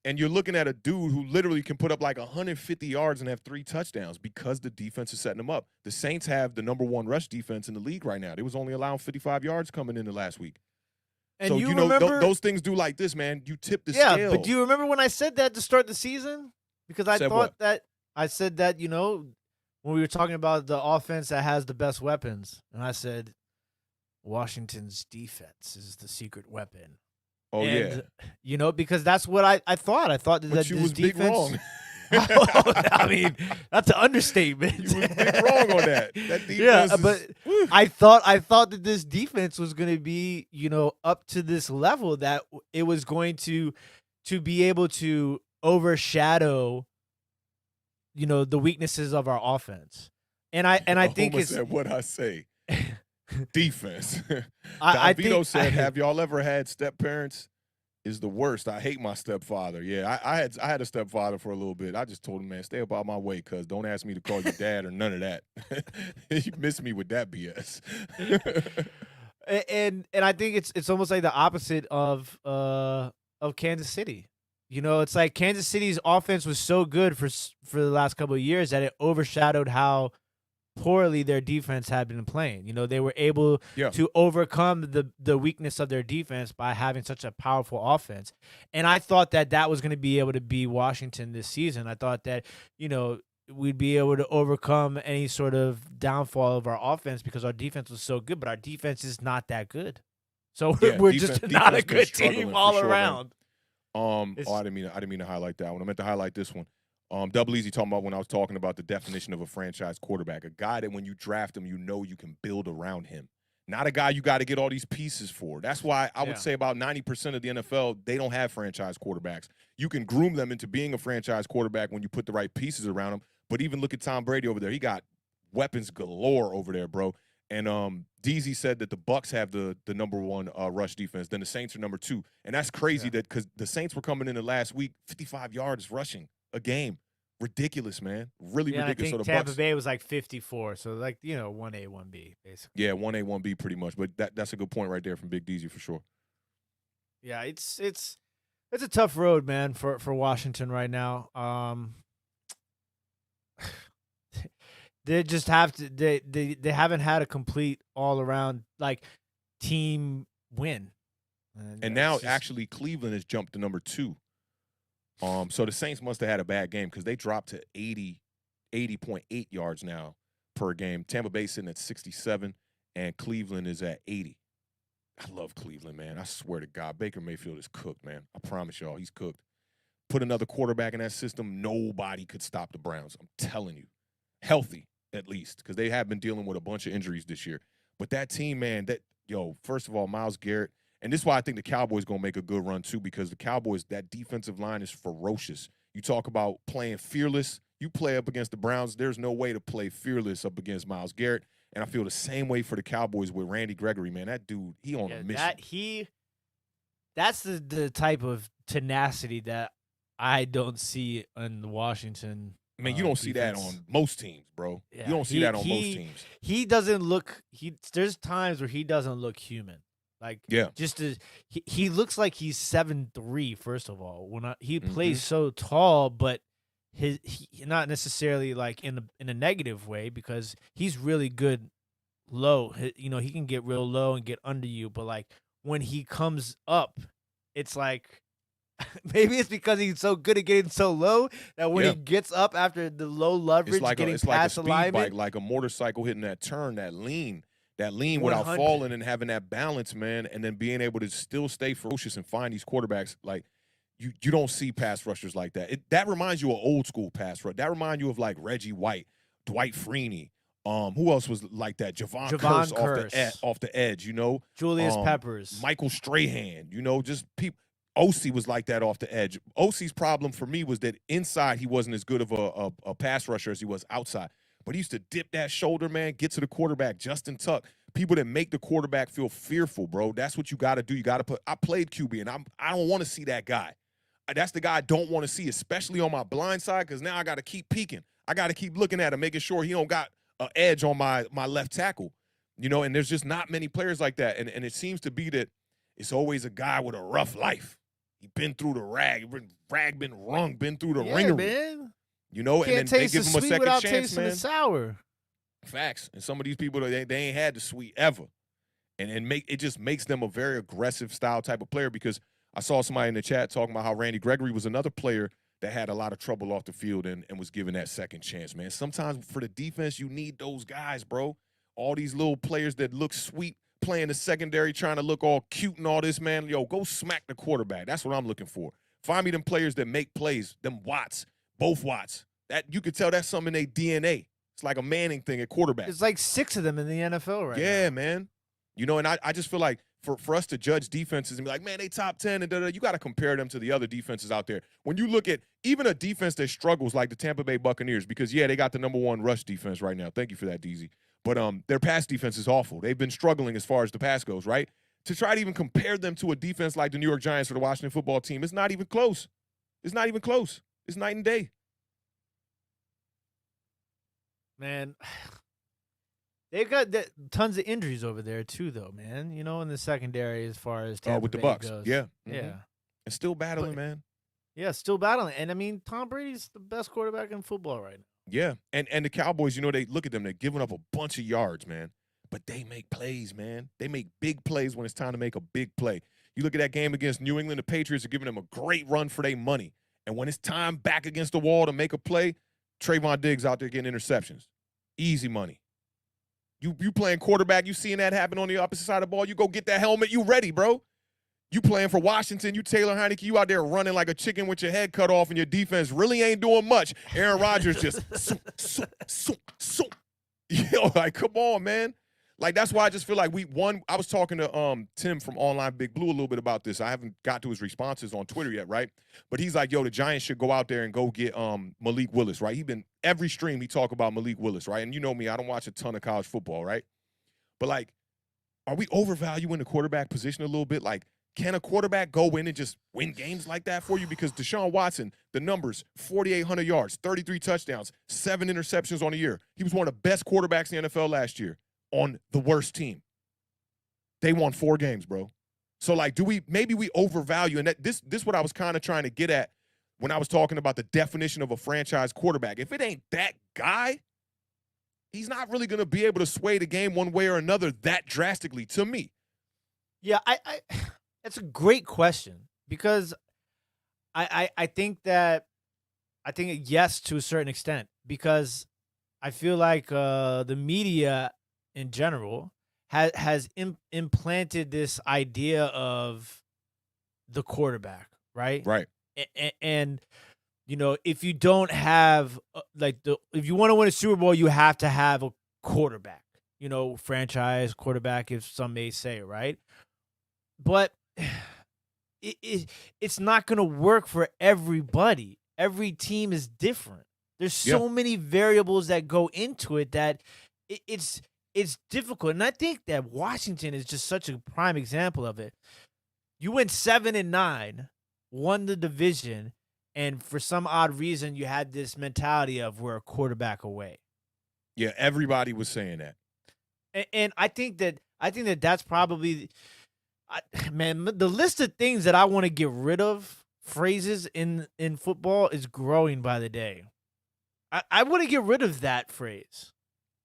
Speaker 1: And you're looking at a dude who literally can put up like 150 yards and have 3 touchdowns because the defense is setting him up. The Saints have the number 1 rush defense in the league right now. They was only allowing 55 yards coming into last week.
Speaker 2: And
Speaker 1: so,
Speaker 2: you remember,
Speaker 1: those things do like this, man. You tip the scale.
Speaker 2: Yeah, but do you remember when I said that to start the season? Because I said that, when we were talking about the offense that has the best weapons, and I said Washington's defense is the secret weapon.
Speaker 1: Oh,
Speaker 2: and, yeah. Because that's what I thought. I thought that
Speaker 1: but you was
Speaker 2: defense.
Speaker 1: Big wrong.
Speaker 2: I mean, that's an understatement.
Speaker 1: You was big wrong on that. That defense.
Speaker 2: Yeah, but I thought that this defense was going to be, up to this level that it was going to be able to overshadow, the weaknesses of our offense. And I think it's
Speaker 1: said what I say. Defense.
Speaker 2: I
Speaker 1: Vito
Speaker 2: think,
Speaker 1: said, "Have y'all ever had step parents? Is the worst. I hate my stepfather." Yeah, I had a stepfather for a little bit. I just told him, man, stay up out my way, cuz don't ask me to call you dad or none of that. You miss me with that BS.
Speaker 2: and I think it's almost like the opposite of Kansas City. It's like Kansas City's offense was so good for the last couple of years that it overshadowed how poorly their defense had been playing. You know, they were able to overcome the weakness of their defense by having such a powerful offense. And I thought that was going to be able to be Washington this season. I thought that, you know, we'd be able to overcome any sort of downfall of our offense because our defense was so good, but our defense is not that good. So we're just not a good team all around.
Speaker 1: I didn't mean to highlight that one. I meant to highlight this one. Double Easy talking about when I was talking about the definition of a franchise quarterback, a guy that when you draft him, you know you can build around him. Not a guy you got to get all these pieces for. That's why I would say about 90% of the NFL, they don't have franchise quarterbacks. You can groom them into being a franchise quarterback when you put the right pieces around them. But even look at Tom Brady over there. He got weapons galore over there, bro. And DZ said that the Bucs have the number one rush defense. Then the Saints are number 2. And that's crazy that because the Saints were coming in the last week, 55 yards rushing a game. Ridiculous, man. Really ridiculous.
Speaker 2: I think Tampa Bay was like 54. So, like, you know, 1A, 1B, basically.
Speaker 1: Yeah, 1A, 1B pretty much. But that's a good point right there from Big DZ for sure.
Speaker 2: Yeah, it's a tough road, man, for Washington right now. They just have to they haven't had a complete all around like team win.
Speaker 1: And now actually Cleveland has jumped to number 2. So the Saints must have had a bad game because they dropped to 80.8 yards now per game. Tampa Bay sitting at 67, and Cleveland is at 80. I love Cleveland, man. I swear to God, Baker Mayfield is cooked, man. I promise y'all, he's cooked. Put another quarterback in that system, nobody could stop the Browns. I'm telling you. Healthy, at least, because they have been dealing with a bunch of injuries this year. But that team, man, first of all, Myles Garrett, and this is why I think the Cowboys going to make a good run, too, because the Cowboys, that defensive line is ferocious. You talk about playing fearless. You play up against the Browns, there's no way to play fearless up against Myles Garrett. And I feel the same way for the Cowboys with Randy Gregory, man. That dude, he on a mission.
Speaker 2: That's the type of tenacity that I don't see in Washington.
Speaker 1: Man, you don't see that on most teams, bro.
Speaker 2: Yeah,
Speaker 1: you don't see that on most teams.
Speaker 2: He doesn't look. There's times where he doesn't look human. Like, he looks like he's 7'3", first of all. He plays so tall, but he not necessarily like in a negative way because he's really good low. You know, he can get real low and get under you, but like when he comes up, it's like maybe it's because he's so good at getting so low that when he gets up after the low leverage, getting past the alignment,
Speaker 1: bike, like a motorcycle hitting that turn, that lean without falling and having that balance, man, and then being able to still stay ferocious and find these quarterbacks. Like you don't see pass rushers like that. That reminds you of old school pass rush. That reminds you of like Reggie White, Dwight Freeney. Who else was like that? Javon Curse off the edge, you know.
Speaker 2: Julius Peppers,
Speaker 1: Michael Strahan, you know, just people. OC was like that off the edge. OC's problem for me was that inside he wasn't as good of a pass rusher as he was outside. But he used to dip that shoulder, man, get to the quarterback, Justin Tuck. People that make the quarterback feel fearful, bro. That's what you got to do. You got to put – I played QB, and I don't want to see that guy. That's the guy I don't want to see, especially on my blind side, because now I got to keep peeking. I got to keep looking at him, making sure he don't got an edge on my left tackle. You know, and there's just not many players like that. And it seems to be that it's always a guy with a rough life. He been through the been wrung, been through the ringer.
Speaker 2: Man.
Speaker 1: You know, and then they give him a second chance, man.
Speaker 2: The sour.
Speaker 1: Facts. And some of these people, they ain't had the sweet ever. And it just makes them a very aggressive style type of player because I saw somebody in the chat talking about how Randy Gregory was another player that had a lot of trouble off the field and was given that second chance, man. Sometimes for the defense, you need those guys, bro. All these little players that look sweet playing the secondary, trying to look all cute and all this, man. Yo, go smack the quarterback. That's what I'm looking for. Find me them players that make plays, them Watts. Both Watts. That you could tell that's something in their DNA. It's like a Manning thing at quarterback.
Speaker 2: There's like 6 of them in the NFL right now.
Speaker 1: Yeah, man. You know, and I just feel like for us to judge defenses and be like, man, they top 10 and da-da, you got to compare them to the other defenses out there. When you look at even a defense that struggles like the Tampa Bay Buccaneers, because, yeah, they got the number 1 rush defense right now. Thank you for that, DZ. But their pass defense is awful. They've been struggling as far as the pass goes, right? To try to even compare them to a defense like the New York Giants or the Washington football team, it's not even close. It's not even close. It's night and day.
Speaker 2: Man, they've got tons of injuries over there too, though, man. You know, in the secondary as far as Tampa
Speaker 1: with the
Speaker 2: Bay
Speaker 1: Bucks,
Speaker 2: goes.
Speaker 1: yeah,
Speaker 2: yeah,
Speaker 1: and still battling, man.
Speaker 2: Yeah, still battling, and I mean, Tom Brady's the best quarterback in football right now.
Speaker 1: Yeah, and the Cowboys, they look at them, they're giving up a bunch of yards, man. But they make plays, man. They make big plays when it's time to make a big play. You look at that game against New England, the Patriots are giving them a great run for their money. And when it's time back against the wall to make a play, Trayvon Diggs out there getting interceptions. Easy money. You playing quarterback, you seeing that happen on the opposite side of the ball, you go get that helmet, you ready, bro. You playing for Washington, you Taylor Heineke, you out there running like a chicken with your head cut off, and your defense really ain't doing much. Aaron Rodgers just like, come on, man. Like, that's why I just feel like I was talking to Tim from Online Big Blue a little bit about this. I haven't got to his responses on Twitter yet, right? But he's like, yo, the Giants should go out there and go get Malik Willis, right? Every stream he talk about Malik Willis, right? And you know me, I don't watch a ton of college football, right? But, like, are we overvaluing the quarterback position a little bit? Like, can a quarterback go in and just win games like that for you? Because Deshaun Watson, the numbers, 4,800 yards, 33 touchdowns, 7 interceptions on the year. He was one of the best quarterbacks in the NFL last year on the worst team. They won 4 games, bro. So, like, maybe we overvalue, and this what I was kind of trying to get at when I was talking about the definition of a franchise quarterback. If it ain't that guy, he's not really going to be able to sway the game one way or another that drastically, to me.
Speaker 2: Yeah, it's a great question, because I think yes, to a certain extent, because I feel like the media in general has implanted this idea of the quarterback, right?
Speaker 1: Right.
Speaker 2: And if you don't have if you want to win a Super Bowl, you have to have a quarterback, franchise quarterback, if some may say, right? But it's not going to work for everybody. Every team is different. There's so many variables that go into it that it's difficult. And I think that Washington is just such a prime example of it. You went 7-9, won the division, and for some odd reason, you had this mentality of we're a quarterback away.
Speaker 1: Yeah, everybody was saying that.
Speaker 2: And I think that's probably, man, the list of things that I want to get rid of, phrases in football, is growing by the day. I want to get rid of that phrase,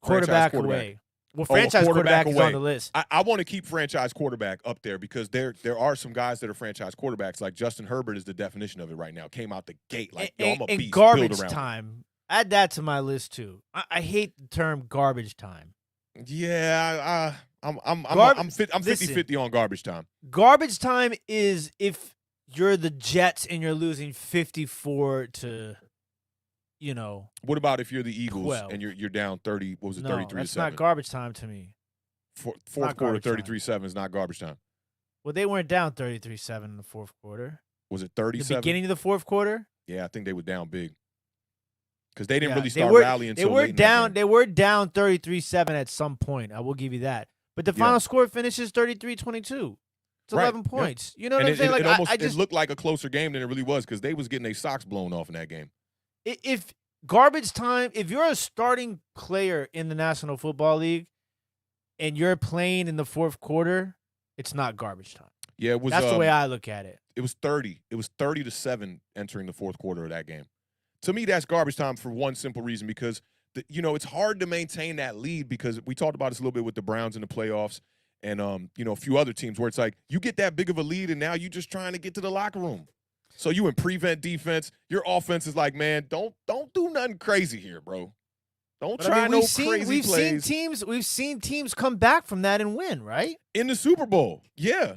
Speaker 2: quarterback away. Well, franchise quarterback is on the list.
Speaker 1: I want to keep franchise quarterback up there, because there are some guys that are franchise quarterbacks. Like Justin Herbert is the definition of it right now. Came out the gate like, I'm a beast.
Speaker 2: And garbage time. Add that to my list too. I hate the term garbage time.
Speaker 1: Yeah, I'm 50-50 on garbage time.
Speaker 2: Garbage time is if you're the Jets and you're losing 54 to,
Speaker 1: What about if you're the Eagles
Speaker 2: 12.
Speaker 1: and you're down 30? What was it, 33-7?
Speaker 2: No, that's not garbage time to me.
Speaker 1: Fourth quarter, 33-7 is not garbage time.
Speaker 2: Well, they weren't down 33-7 in the fourth quarter.
Speaker 1: Was it 37?
Speaker 2: The beginning of the fourth quarter?
Speaker 1: Yeah, I think they were down big. Because they didn't really start rallying until late in that game.
Speaker 2: They were down 33-7 at some point. I will give you that. But the final score finishes 33-22. It's 11 points. You know what I'm saying?
Speaker 1: It looked like a closer game than it really was, because they was getting their socks blown off in that game.
Speaker 2: If garbage time, if you're a starting player in the National Football League and you're playing in the fourth quarter, it's not garbage time.
Speaker 1: Yeah, it was.
Speaker 2: That's the way I look at it.
Speaker 1: It was 30. It was 30-7 entering the fourth quarter of that game. To me, that's garbage time for one simple reason, because it's hard to maintain that lead, because we talked about this a little bit with the Browns in the playoffs and a few other teams where it's like you get that big of a lead and now you're just trying to get to the locker room. So you in prevent defense, your offense is like, man, don't do nothing crazy here, bro. Don't try no crazy plays.
Speaker 2: We've seen teams come back from that and win, right?
Speaker 1: In the Super Bowl, yeah.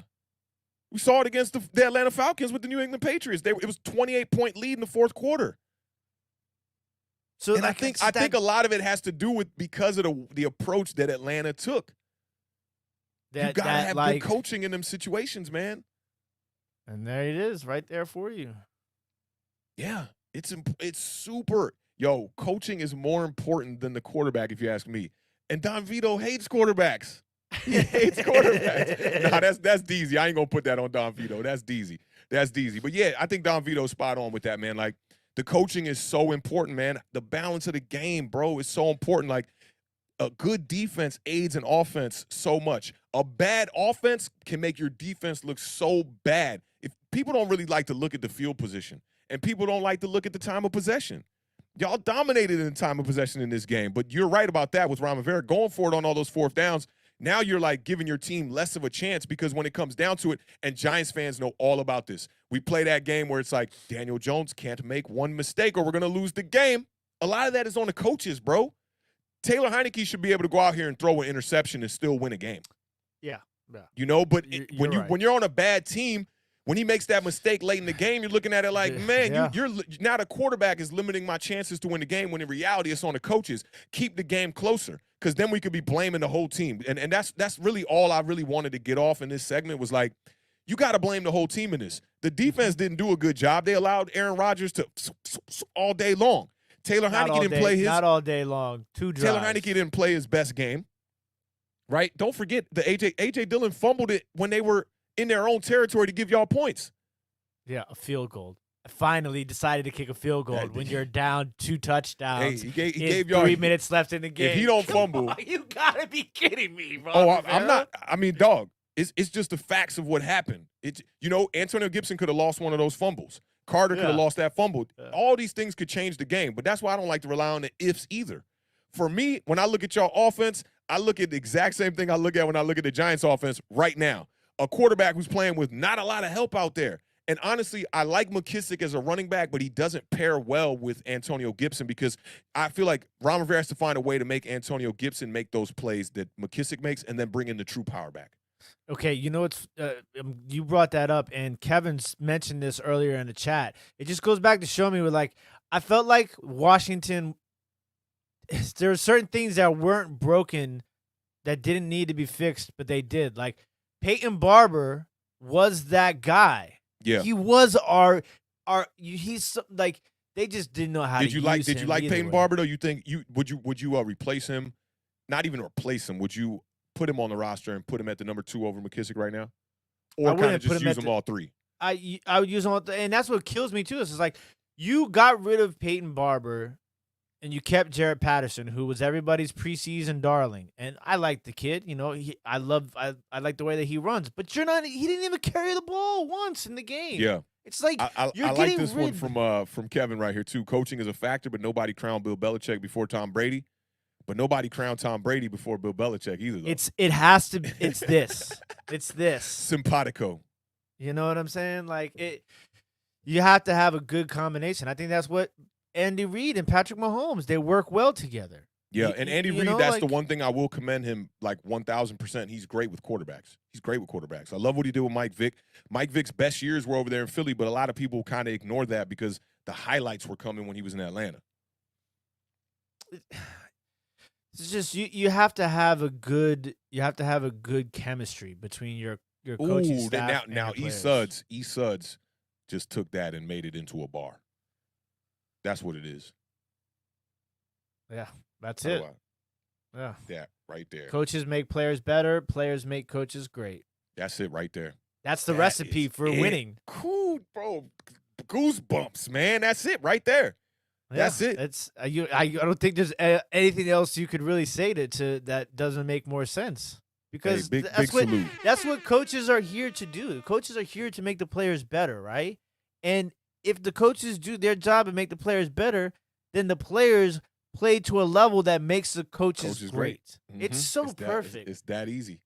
Speaker 1: We saw it against the Atlanta Falcons with the New England Patriots. It was 28-point lead in the fourth quarter. So and I think a lot of it has to do with because of the approach that Atlanta took. You gotta have good coaching in them situations, man.
Speaker 2: And there it is, right there for you.
Speaker 1: Yeah, it's super. Yo, coaching is more important than the quarterback, if you ask me. And Don Vito hates quarterbacks. He hates quarterbacks. Nah, that's Deezy. I ain't gonna put that on Don Vito. That's Deezy. But yeah, I think Don Vito's spot on with that, man. Like, the coaching is so important, man. The balance of the game, bro, is so important. Like, a good defense aids an offense so much. A bad offense can make your defense look so bad. If people don't really like to look at the field position, and people don't like to look at the time of possession. Y'all dominated in time of possession in this game, but you're right about that with Ron Rivera going for it on all those fourth downs. Now you're like giving your team less of a chance because when it comes down to it, and Giants fans know all about this. We play that game where it's like Daniel Jones can't make one mistake or we're going to lose the game. A lot of that is on the coaches, bro. Taylor Heineke should be able to go out here and throw an interception and still win a game.
Speaker 2: Yeah.
Speaker 1: You know, but
Speaker 2: you're
Speaker 1: when you're on a bad team, when he makes that mistake late in the game, you're looking at it like, man, you're now the quarterback is limiting my chances to win the game when in reality it's on the coaches. Keep the game closer because then we could be blaming the whole team. And that's really all I really wanted to get off in this segment was like, you got to blame the whole team in this. The defense didn't do a good job. They allowed Aaron Rodgers to all day long. Taylor Heineke didn't play his –
Speaker 2: not all day long. 2 drives.
Speaker 1: Taylor Heineke didn't play his best game, right? Don't forget the A.J. Dillon fumbled it when they were in their own territory to give y'all points.
Speaker 2: Yeah, a field goal. I finally decided to kick a field goal when you're down 2 touchdowns.
Speaker 1: Hey, he gave y'all
Speaker 2: 3 minutes left in the game.
Speaker 1: If he don't fumble.
Speaker 2: On, you got to be kidding me, bro.
Speaker 1: I'm not – I mean, dog, it's just the facts of what happened. Antonio Gibson could have lost one of those fumbles. Carter could have lost that fumble. Yeah. All these things could change the game, but that's why I don't like to rely on the ifs either. For me, when I look at y'all offense, I look at the exact same thing I look at when I look at the Giants offense right now. A quarterback who's playing with not a lot of help out there. And honestly, I like McKissick as a running back, but he doesn't pair well with Antonio Gibson because I feel like Ron Rivera has to find a way to make Antonio Gibson make those plays that McKissick makes and then bring in the true power back.
Speaker 2: Okay, you brought that up, and Kevin's mentioned this earlier in the chat. It just goes back to show me I felt like Washington, there were certain things that weren't broken that didn't need to be fixed, but they did. Like Peyton Barber was that guy.
Speaker 1: Yeah,
Speaker 2: he was he's like they just didn't know how to use him.
Speaker 1: Did you like Peyton Barber though? You think would you replace him? Not even replace him. Would you put him on the roster and put him at the number 2 over McKissick right now? Or kind of just use them all 3?
Speaker 2: I would use them all and that's what kills me too. It's like you got rid of Peyton Barber and you kept Jarrett Patterson, who was everybody's preseason darling. And I like the kid, I like the way that he runs. But he didn't even carry the ball once in the game.
Speaker 1: Yeah.
Speaker 2: It's like
Speaker 1: I like this one from Kevin right here too. Coaching is a factor, but nobody crowned Bill Belichick before Tom Brady. But nobody crowned Tom Brady before Bill Belichick either, though.
Speaker 2: It's this. It's this.
Speaker 1: Simpatico.
Speaker 2: You know what I'm saying? Like you have to have a good combination. I think that's what Andy Reid and Patrick Mahomes, they work well together.
Speaker 1: Yeah, and Andy Reid, that's the one thing I will commend him 1,000%. He's great with quarterbacks. I love what he did with Mike Vick. Mike Vick's best years were over there in Philly, but a lot of people kind of ignore that because the highlights were coming when he was in Atlanta.
Speaker 2: It's just you have to have a good chemistry between your coaching staff.
Speaker 1: Now E Suds just took that and made it into a bar. That's what it is.
Speaker 2: Yeah, that's it. Yeah,
Speaker 1: that right there.
Speaker 2: Coaches make players better. Players make coaches great.
Speaker 1: That's it right there.
Speaker 2: That's the recipe for winning.
Speaker 1: Cool, bro. Goosebumps, man. That's it right there. That's it.
Speaker 2: It's I don't think there's anything else you could really say to that doesn't make more sense because that's what coaches are here to do. Coaches are here to make the players better, right? And if the coaches do their job and make the players better, then the players play to a level that makes the coaches great. Mm-hmm. It's so perfect.
Speaker 1: It's that easy.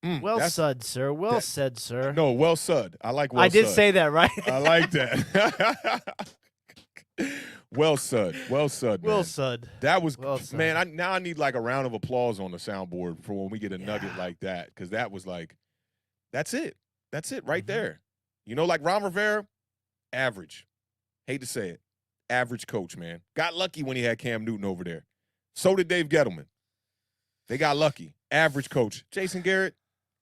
Speaker 2: Well said, sir. Well said, sir.
Speaker 1: No, well said. I like well
Speaker 2: I did say that, right?
Speaker 1: I like that. Well said. Well said, man.
Speaker 2: Well said.
Speaker 1: That was, man, I need a round of applause on the soundboard for when we get a nugget like that because that was that's it. That's it right there. Like Ron Rivera, average. Hate to say it. Average coach, man. Got lucky when he had Cam Newton over there. So did Dave Gettleman. They got lucky. Average coach. Jason Garrett,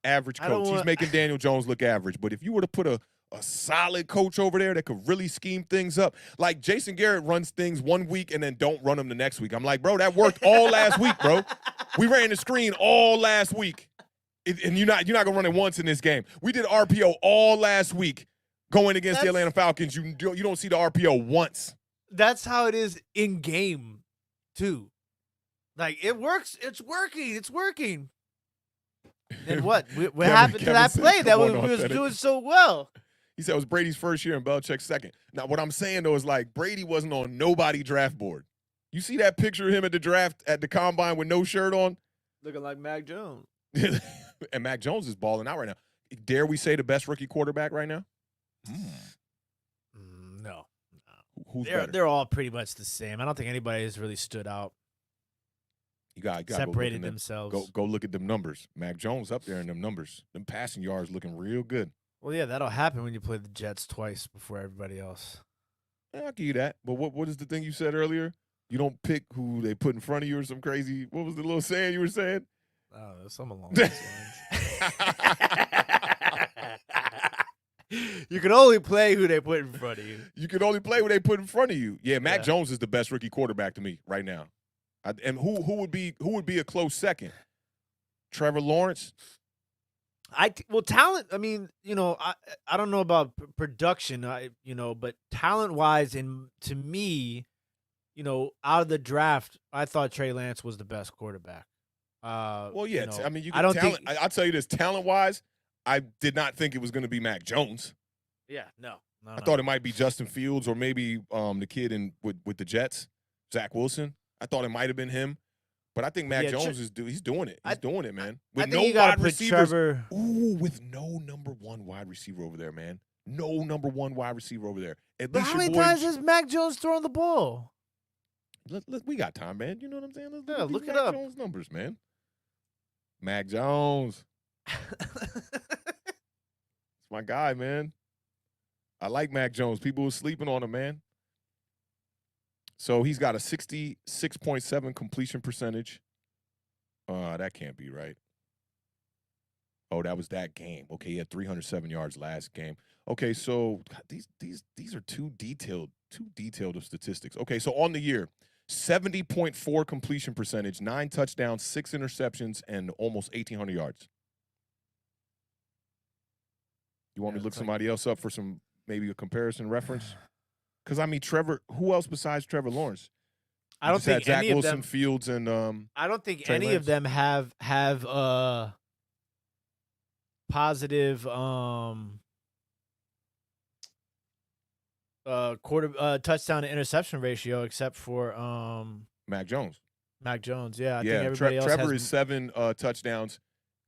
Speaker 1: average coach. He's making Daniel Jones look average. But if you were to put a solid coach over there that could really scheme things up, like Jason Garrett runs things one week and then don't run them the next week. I'm like, bro, that worked all last week, bro. We ran the screen all last week. And you're not going to run it once in this game. We did RPO all last week going against the Atlanta Falcons. You don't see the RPO once.
Speaker 2: That's how it is in game, too. Like, it works. It's working. It's working. And what? What happened to that play that we was doing so well?
Speaker 1: He said it was Brady's first year and Belichick's second. Now, what I'm saying, though, is like Brady wasn't on nobody draft board. You see that picture of him at the draft at the combine with no shirt on?
Speaker 2: Looking like Mac Jones.
Speaker 1: And Mac Jones is balling out right now. Dare we say the best rookie quarterback right now?
Speaker 2: No.
Speaker 1: Who's better?
Speaker 2: They're all pretty much the same. I don't think anybody has really stood out.
Speaker 1: You got
Speaker 2: separated themselves.
Speaker 1: Go look at them numbers. Mac Jones up there in them numbers. Them passing yards looking real good.
Speaker 2: Well, yeah, that'll happen when you play the Jets twice before everybody else.
Speaker 1: I'll give you that. But what is the thing you said earlier? You don't pick who they put in front of you or some crazy. What was the little saying you were saying?
Speaker 2: Oh, some along those lines. You can only play who they put in front of you.
Speaker 1: You can only play who they put in front of you. Yeah, Mac Jones is the best rookie quarterback to me right now. And who would be a close second? Trevor Lawrence?
Speaker 2: Talent. I mean, I don't know about production, but talent-wise, and to me, out of the draft, I thought Trey Lance was the best quarterback.
Speaker 1: Well, yeah. I mean,
Speaker 2: I don't think.
Speaker 1: I'll tell you this: talent-wise, I did not think it was going to be Mac Jones.
Speaker 2: Yeah, no.
Speaker 1: I thought it might be Justin Fields or maybe the kid with the Jets, Zach Wilson. I thought it might have been him. But I think Mac Jones he's doing it. He's doing it, man.
Speaker 2: With no wide receivers.
Speaker 1: With no number one wide receiver over there, man. No number one wide receiver over there.
Speaker 2: But how many times has Mac Jones thrown the ball?
Speaker 1: We got time, man. You know what I'm saying?
Speaker 2: Let's look it
Speaker 1: up. Mac Jones numbers, man. Mac Jones. It's my guy, man. I like Mac Jones. People were sleeping on him, man. So he's got a 66.7 completion percentage. That can't be right. Oh, that was that game. Okay, he had 307 yards last game. Okay, so these are too detailed of statistics. Okay, so on the year, 70.4 completion percentage, 9 touchdowns, 6 interceptions, and almost 1,800 yards. You want me to look somebody else up for some maybe a comparison reference? Because, I mean, who else besides Trevor Lawrence?
Speaker 2: I don't think
Speaker 1: Zach
Speaker 2: any
Speaker 1: Wilson,
Speaker 2: of them.
Speaker 1: Fields, and
Speaker 2: I don't think
Speaker 1: Trey
Speaker 2: any
Speaker 1: Lance.
Speaker 2: of them have positive touchdown to interception ratio except for
Speaker 1: Mac Jones.
Speaker 2: Mac Jones, yeah. I think everybody else
Speaker 1: Trevor
Speaker 2: has
Speaker 1: is 7 touchdowns,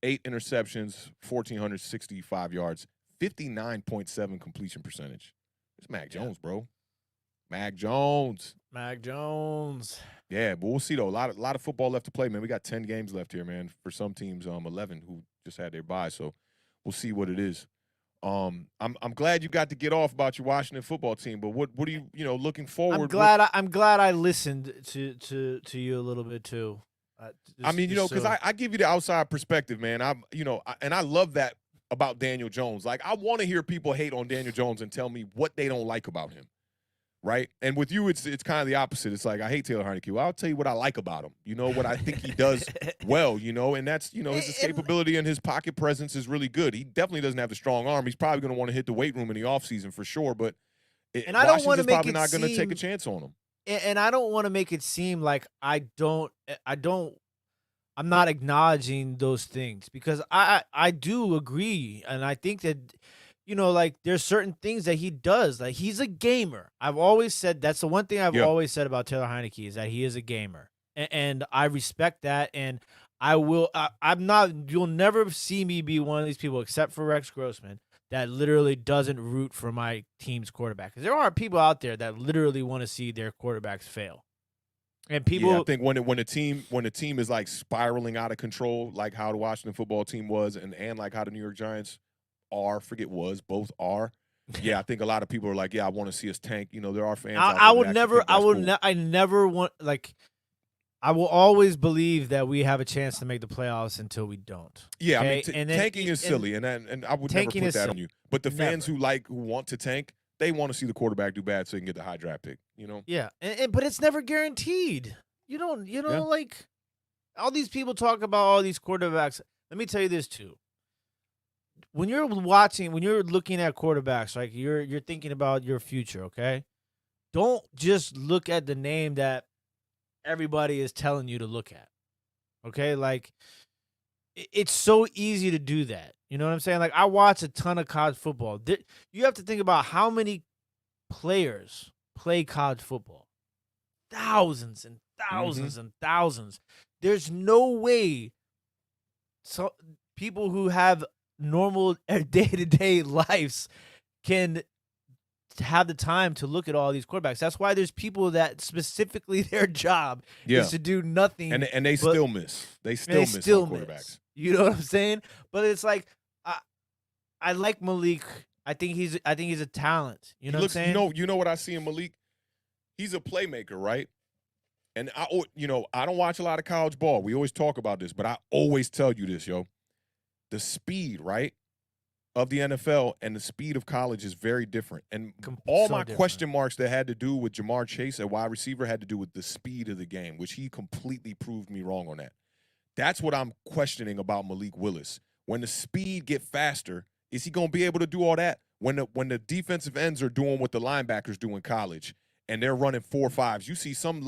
Speaker 1: 8 interceptions, 1,465 yards, 59.7 completion percentage. It's Mac Jones, bro. Mac Jones. Yeah, but we'll see though. A lot of football left to play, man. We got 10 games left here, man. For some teams, 11 who just had their bye, so we'll see what it is. I'm glad you got to get off about your Washington football team, but what are you looking forward?
Speaker 2: I'm glad I listened to you a little bit too.
Speaker 1: Because I give you the outside perspective, man. And I love that about Daniel Jones. Like, I want to hear people hate on Daniel Jones and tell me what they don't like about him, right? And with you, it's kind of the opposite. It's like, I hate Taylor Heinicke. Well, I'll tell you what I like about him. What I think he does well, and that's, his escapability and his pocket presence is really good. He definitely doesn't have the strong arm. He's probably going to want to hit the weight room in the offseason for sure, but
Speaker 2: I don't want to make
Speaker 1: probably not going to take a chance on him.
Speaker 2: And I don't want to make it seem like I'm not acknowledging those things, because I do agree, and I think that there's certain things that he does. Like, he's a gamer. I've always said that's the one thing I've always said about Taylor Heinicke is that he is a gamer, and I respect that. And I will. I'm not. You'll never see me be one of these people, except for Rex Grossman, that literally doesn't root for my team's quarterback. Because there are people out there that literally want to see their quarterbacks fail. And people,
Speaker 1: I think when a team is like spiraling out of control, like how the Washington football team was, and like how the New York Giants are, both are. Yeah, I think a lot of people are like, yeah, I want to see us tank. There are fans. I will always believe that we have a chance to make the playoffs until we don't. Yeah,
Speaker 2: okay?
Speaker 1: I mean, tanking is silly, and I would never put that on you. But the fans who want to tank, they want to see the quarterback do bad so they can get the high draft pick.
Speaker 2: Yeah, but it's never guaranteed. Like, all these people talk about all these quarterbacks. Let me tell you this too. When you're looking at quarterbacks, like you're thinking about your future, okay? Don't just look at the name that everybody is telling you to look at. Okay? Like, it's so easy to do that. You know what I'm saying? Like, I watch a ton of college football. You have to think about how many players play college football. Thousands and thousands and thousands. There's no way people who have normal day-to-day lives can have the time to look at all these quarterbacks. That's why there's people that specifically their job is to do nothing.
Speaker 1: And they still miss. They still miss on quarterbacks.
Speaker 2: You know what I'm saying? But it's like I like Malik. I think he's a talent. You know what I'm saying?
Speaker 1: You know what I see in Malik? He's a playmaker, right? And I don't watch a lot of college ball. We always talk about this, but I always tell you this, yo. The speed, right, of the NFL and the speed of college is very different. And question marks that had to do with Jamar Chase at wide receiver had to do with the speed of the game, which he completely proved me wrong on that. That's what I'm questioning about Malik Willis. When the speed get faster, is he going to be able to do all that? When the defensive ends are doing what the linebackers do in college, and they're running 4.5s. You see some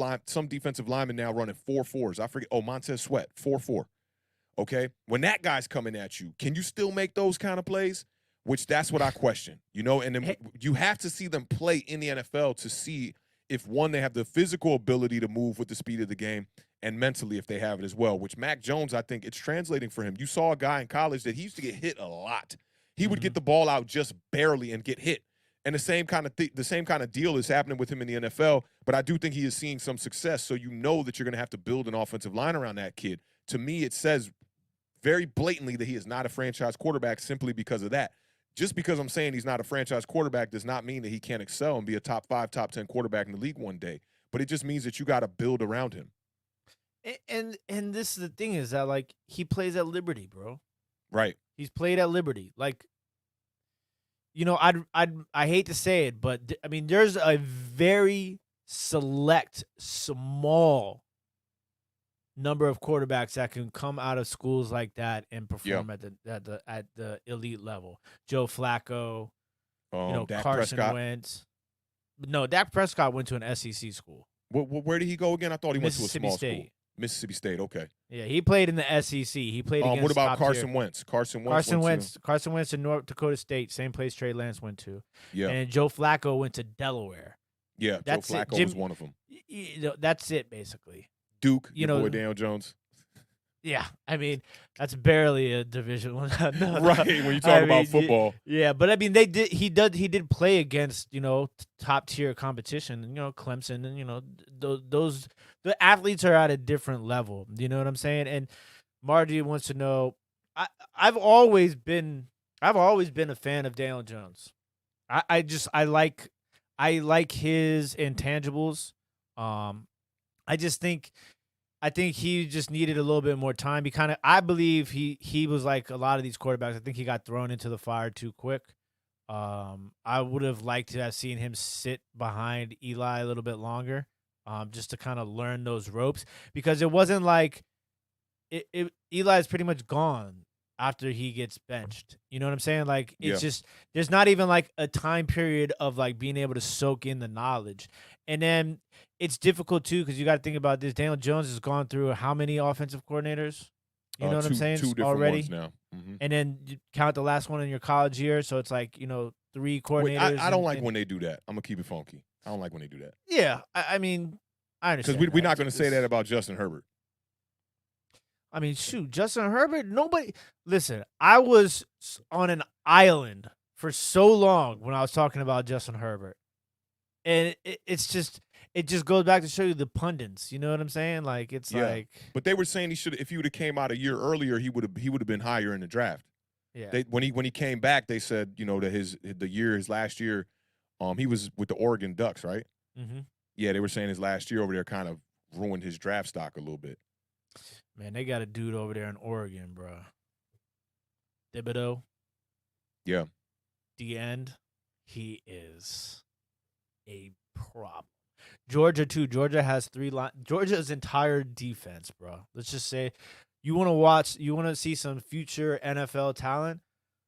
Speaker 1: defensive linemen now running 4.4s. I forget. Montez Sweat, 4.4. Okay? When that guy's coming at you, can you still make those kind of plays? Which that's what I question. And then you have to see them play in the NFL to see if, one, they have the physical ability to move with the speed of the game, and mentally if they have it as well, which Mac Jones, I think it's translating for him. You saw a guy in college that he used to get hit a lot. He would get the ball out just barely and get hit. And the same kind of deal is happening with him in the NFL, but I do think he is seeing some success, so you know that you're going to have to build an offensive line around that kid. To me, it says very blatantly that he is not a franchise quarterback simply because of that. Just because I'm saying he's not a franchise quarterback does not mean that he can't excel and be a top 5, top 10 quarterback in the league one day, but it just means that you got to build around him.
Speaker 2: And this is the thing is that, like, he plays at Liberty, bro.
Speaker 1: Right.
Speaker 2: He's played at Liberty. Like, I hate to say it, but I mean, there's a very select, small number of quarterbacks that can come out of schools like that and perform at the elite level. Joe Flacco,
Speaker 1: Dak
Speaker 2: Carson
Speaker 1: Prescott.
Speaker 2: Wentz. No, Dak Prescott went to an SEC school.
Speaker 1: Where did he go again? I thought he went to a small
Speaker 2: State.
Speaker 1: School. Mississippi State, okay.
Speaker 2: Yeah, he played in the SEC. He played against
Speaker 1: what about
Speaker 2: top
Speaker 1: Carson
Speaker 2: tier.
Speaker 1: Wentz? Carson
Speaker 2: Wentz to North Dakota State, same place Trey Lance went to.
Speaker 1: Yeah.
Speaker 2: And Joe Flacco went to Delaware.
Speaker 1: Yeah, Joe Flacco was one of them.
Speaker 2: That's it, basically.
Speaker 1: Duke, boy Daniel Jones.
Speaker 2: Yeah, I mean, that's barely a Division I.
Speaker 1: Right, when you talk about football.
Speaker 2: Yeah, but I mean, he did play against, top tier competition, Clemson, and the athletes are at a different level. You know what I'm saying? And Margie wants to know, I've always been a fan of Daniel Jones. I like his intangibles. I think he just needed a little bit more time. I believe he was like a lot of these quarterbacks. I think he got thrown into the fire too quick. I would have liked to have seen him sit behind Eli a little bit longer, just to kind of learn those ropes, because it wasn't like Eli's pretty much gone after he gets benched. You know what I'm saying? Like, it's just, there's not even like a time period of like being able to soak in the knowledge. And then it's difficult too, because you got to think about this. Daniel Jones has gone through how many offensive coordinators? You know what I'm saying?
Speaker 1: Two different
Speaker 2: already
Speaker 1: ones now. Mm-hmm.
Speaker 2: And then you count the last one in your college year, so it's like 3 coordinators.
Speaker 1: I don't like when they do that. I'm gonna keep it funky. I don't like when they do that.
Speaker 2: Yeah, I mean, I understand.
Speaker 1: Because we're not gonna say that about Justin Herbert.
Speaker 2: I mean, shoot, Justin Herbert. Nobody. Listen, I was on an island for so long when I was talking about Justin Herbert, and it just goes back to show you the pundits. You know what I'm saying? Like, it's like.
Speaker 1: But they were saying he should. If he would have came out a year earlier, he would have been higher in the draft.
Speaker 2: Yeah.
Speaker 1: When he came back, they said that his last year, he was with the Oregon Ducks, right?
Speaker 2: Mm-hmm.
Speaker 1: Yeah, they were saying his last year over there kind of ruined his draft stock a little bit.
Speaker 2: Man, they got a dude over there in Oregon, bro. Thibodeau.
Speaker 1: Yeah.
Speaker 2: The end. He is a problem. Georgia too. Georgia has 3 lines. Georgia's entire defense, bro. Let's just say, you want to see some future NFL talent.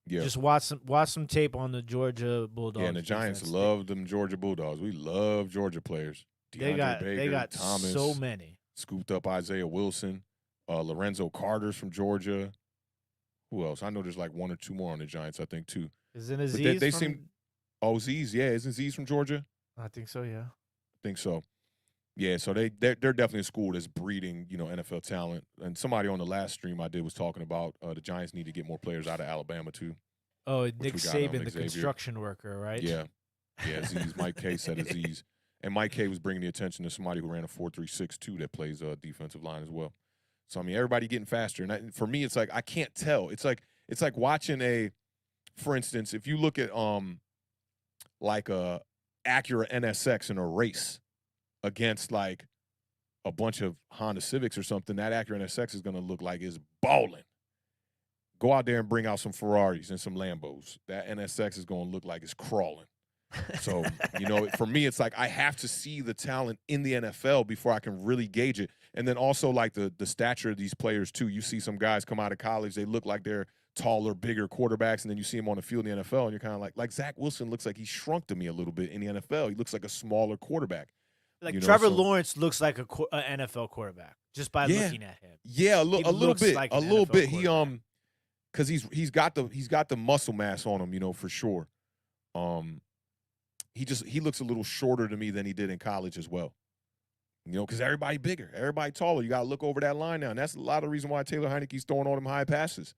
Speaker 1: Yeah.
Speaker 2: Just watch some tape on the Georgia Bulldogs.
Speaker 1: Yeah, and the Giants love them Georgia Bulldogs. We love Georgia players.
Speaker 2: They got
Speaker 1: Thomas,
Speaker 2: so many.
Speaker 1: Scooped up Isaiah Wilson, Lorenzo Carter's from Georgia. Who else? I know there's like one or two more on the Giants, I think, too.
Speaker 2: Isn't Aziz
Speaker 1: they
Speaker 2: from...
Speaker 1: seem. Oh, Z's, yeah. Isn't Z's from Georgia?
Speaker 2: I think so, yeah.
Speaker 1: I think so. Yeah, so they're definitely a school that's breeding, NFL talent. And somebody on the last stream I did was talking about the Giants need to get more players out of Alabama, too.
Speaker 2: Oh, Nick Saban, the construction worker, right?
Speaker 1: Yeah. Yeah, Z's. Mike K said Aziz. And Mike K was bringing the attention to somebody who ran a 4.36 too that plays defensive line as well. So, I mean, everybody getting faster. And for me, it's like I can't tell. It's like watching for instance, if you look at like a Acura NSX in a race against like a bunch of Honda Civics or something, that Acura NSX is going to look like it's balling. Go out there and bring out some Ferraris and some Lambos. That NSX is going to look like it's crawling. So, for me, it's like I have to see the talent in the NFL before I can really gauge it. And then also like the stature of these players too. You see some guys come out of college, they look like they're taller, bigger quarterbacks, and then you see them on the field in the NFL, and you're kind of like Zach Wilson looks like he shrunk to me a little bit in the NFL. He looks like a smaller quarterback.
Speaker 2: Like Trevor Lawrence looks like an NFL quarterback just by looking at him.
Speaker 1: Yeah, a little bit.
Speaker 2: Like
Speaker 1: a little bit. He because he's got the muscle mass on him, for sure. He looks a little shorter to me than he did in college as well. Because everybody bigger, everybody taller. You got to look over that line now, and that's a lot of the reason why Taylor Heineke's throwing all them high passes.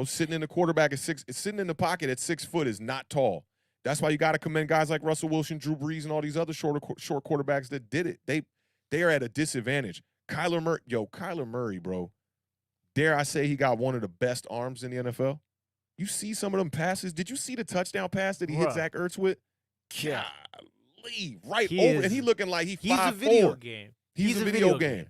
Speaker 1: Sitting in the quarterback sitting in the pocket at 6 foot is not tall. That's why you got to commend guys like Russell Wilson, Drew Brees, and all these other short quarterbacks that did it. They are at a disadvantage. Kyler Murray, bro. Dare I say he got one of the best arms in the NFL? You see some of them passes. Did you see the touchdown pass that he hit Zach Ertz with? Golly, right over, and he looking like he's 5'4".
Speaker 2: A video game.
Speaker 1: He's a video game.